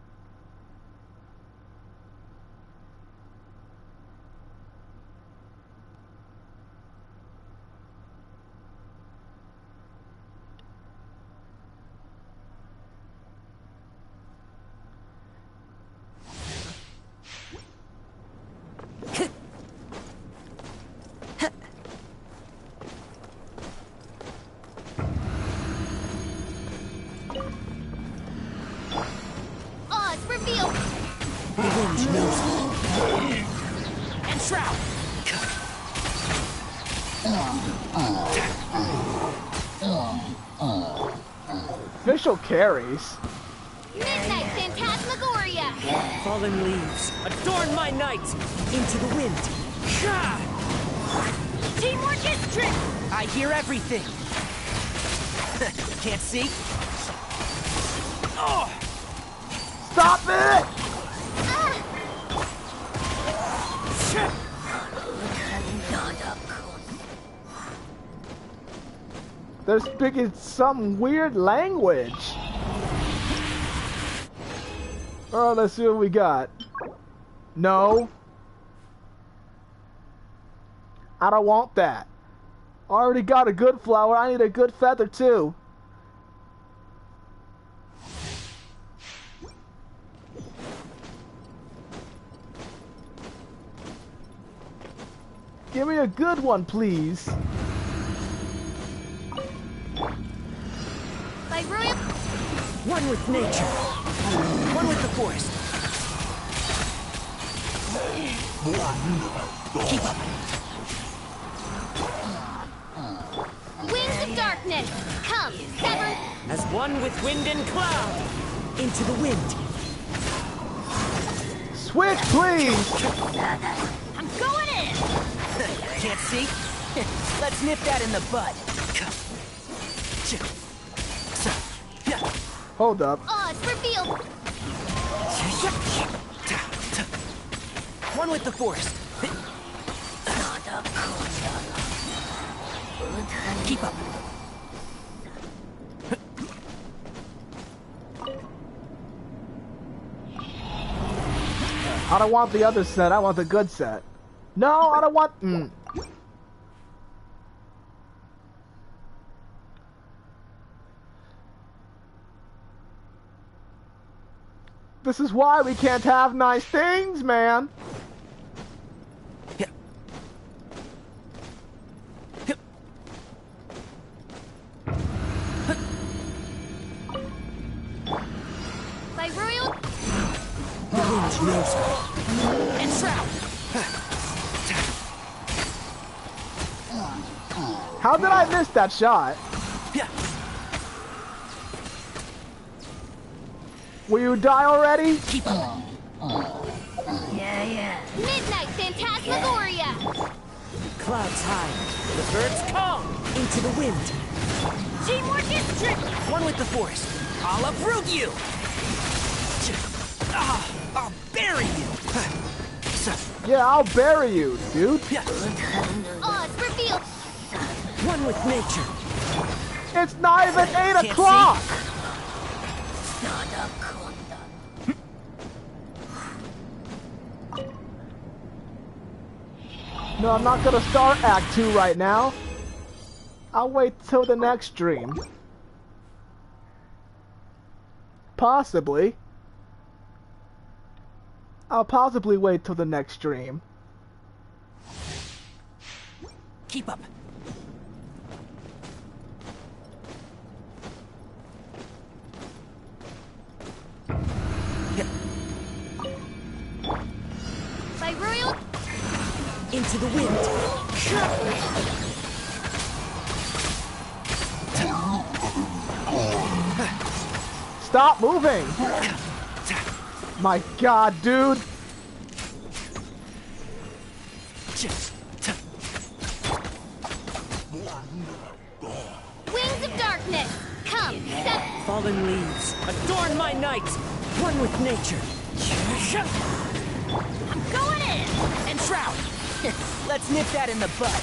Official carries. Midnight Phantasmagoria! Fallen leaves, adorn my night! Into the wind! Teamwork is trick! I hear everything! Can't see? Oh. Stop it! They're speaking some weird language. Alright, let's see what we got. No. I don't want that. I already got a good flower. I need a good feather too. Give me a good one, please. By Royal... One with nature. One with the forest. Keep up. Wings of darkness! Come, sever! As one with wind and cloud. Into the wind. Switch, please! I'm going in! Can't see? Let's nip that in the bud. Hold up. Odds revealed! One with the forest. Keep up. I don't want the other set. I want the good set. No, I don't want... This is why we can't have nice things, man. By Royal... The wind knows me. And shroud. How did I miss that shot? Will you die already? Keep up. Midnight Phantasmagoria! Clouds high, the birds call, into the wind. Teamwork is tricky! One with the force. I'll uproot you! I'll bury you! Yeah, I'll bury you, dude. Odds revealed! One with nature. It's not even 8 o'clock! No, I'm not gonna start Act 2 right now. I'll wait till the next stream. Possibly. I'll possibly wait till the next stream. Keep up. By royal... Into the wind. Stop moving! My god, dude! Wings of darkness! Come, set... Fallen leaves, adorn my night! One with nature. I'm going in! And shroud! Let's nip that in the bud.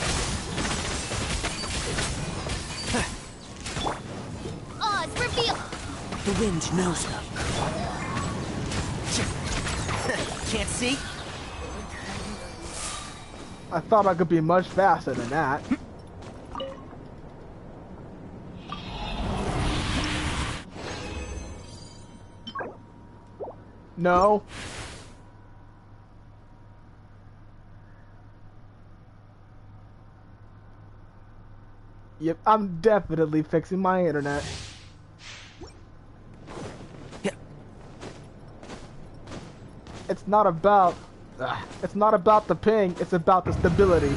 Odds revealed! The wind knows me. Can't see? I thought I could be much faster than that. No. Yep, I'm definitely fixing my internet. It's not about the ping, it's about the stability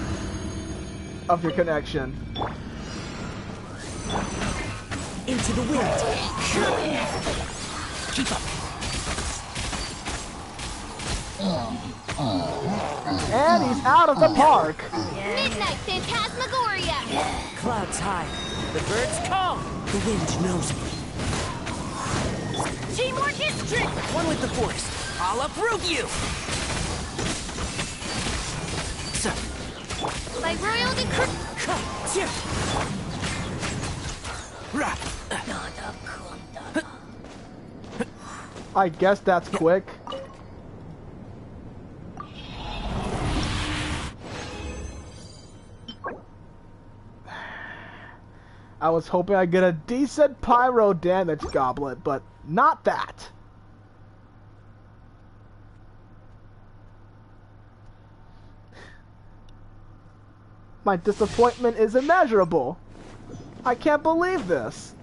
of your connection. Into the wind. Keep up. And he's out of the park. Midnight Phantasmagoria! Clouds high. The birds call. The wind knows me. Teamwork is tricky! One with the force. I'll uproot you. By royal decree... I guess that's quick. I was hoping I'd get a decent pyro damage goblet, but not that. My disappointment is immeasurable. I can't believe this.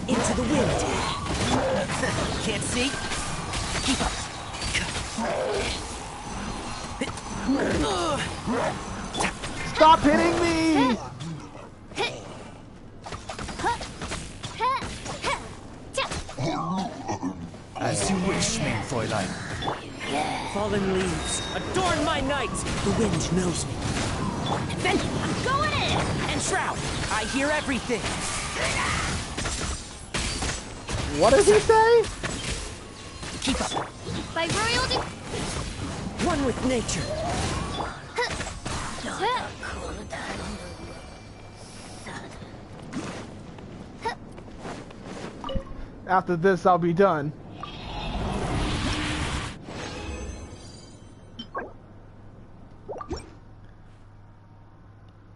Into the wind. Can't see? Keep up. Stop hitting me! As you wish, mein Fräulein. Fallen leaves, adorn my night. The wind knows me. Then I'm going in! And shroud, I hear everything. What does he say? Keep up. By royal One with nature. After this, I'll be done.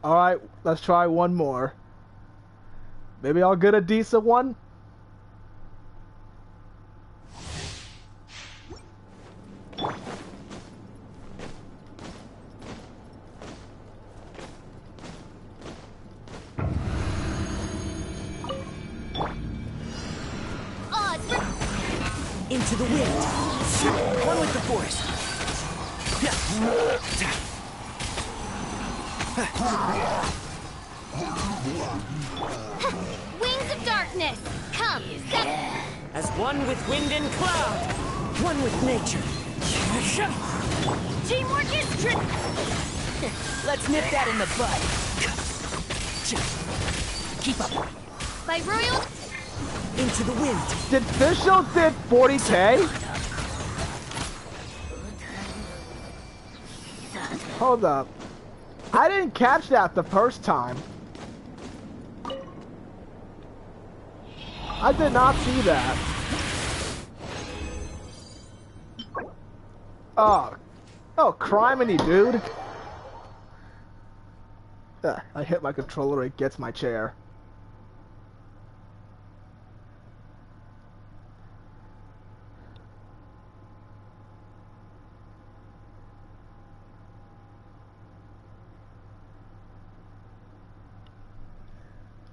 Alright, let's try one more. Maybe I'll get a decent one. Into the wind. One with the force. Wings of darkness, come, set. As one with wind and cloud, one with nature. Teamwork is Let's nip that in the bud. Keep up. by royal. Into the wind. Did Fischl did 40k? Hold up. I didn't catch that the first time. I did not see that. Oh, criminy, dude. I hit my controller, it gets my chair.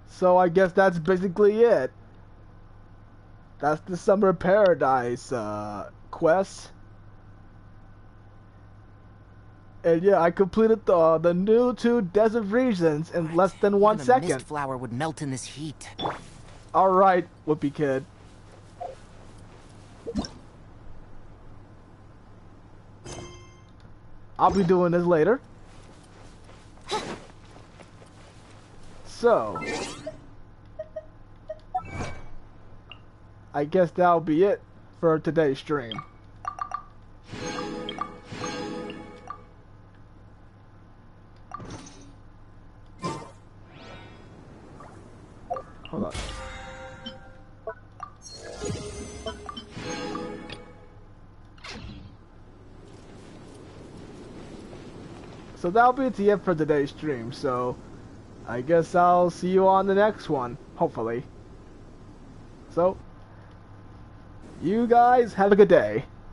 So I guess that's basically it. That's the Summer Paradise quest. And yeah, I completed the new 2 desert regions in less than 1 second. A mist flower would melt in this heat. Alright, Whoopee Kid. I'll be doing this later. So, I guess that'll be it for today's stream. Hold on. So that'll be the end for today's stream, so I guess I'll see you on the next one, hopefully. So, you guys have a good day.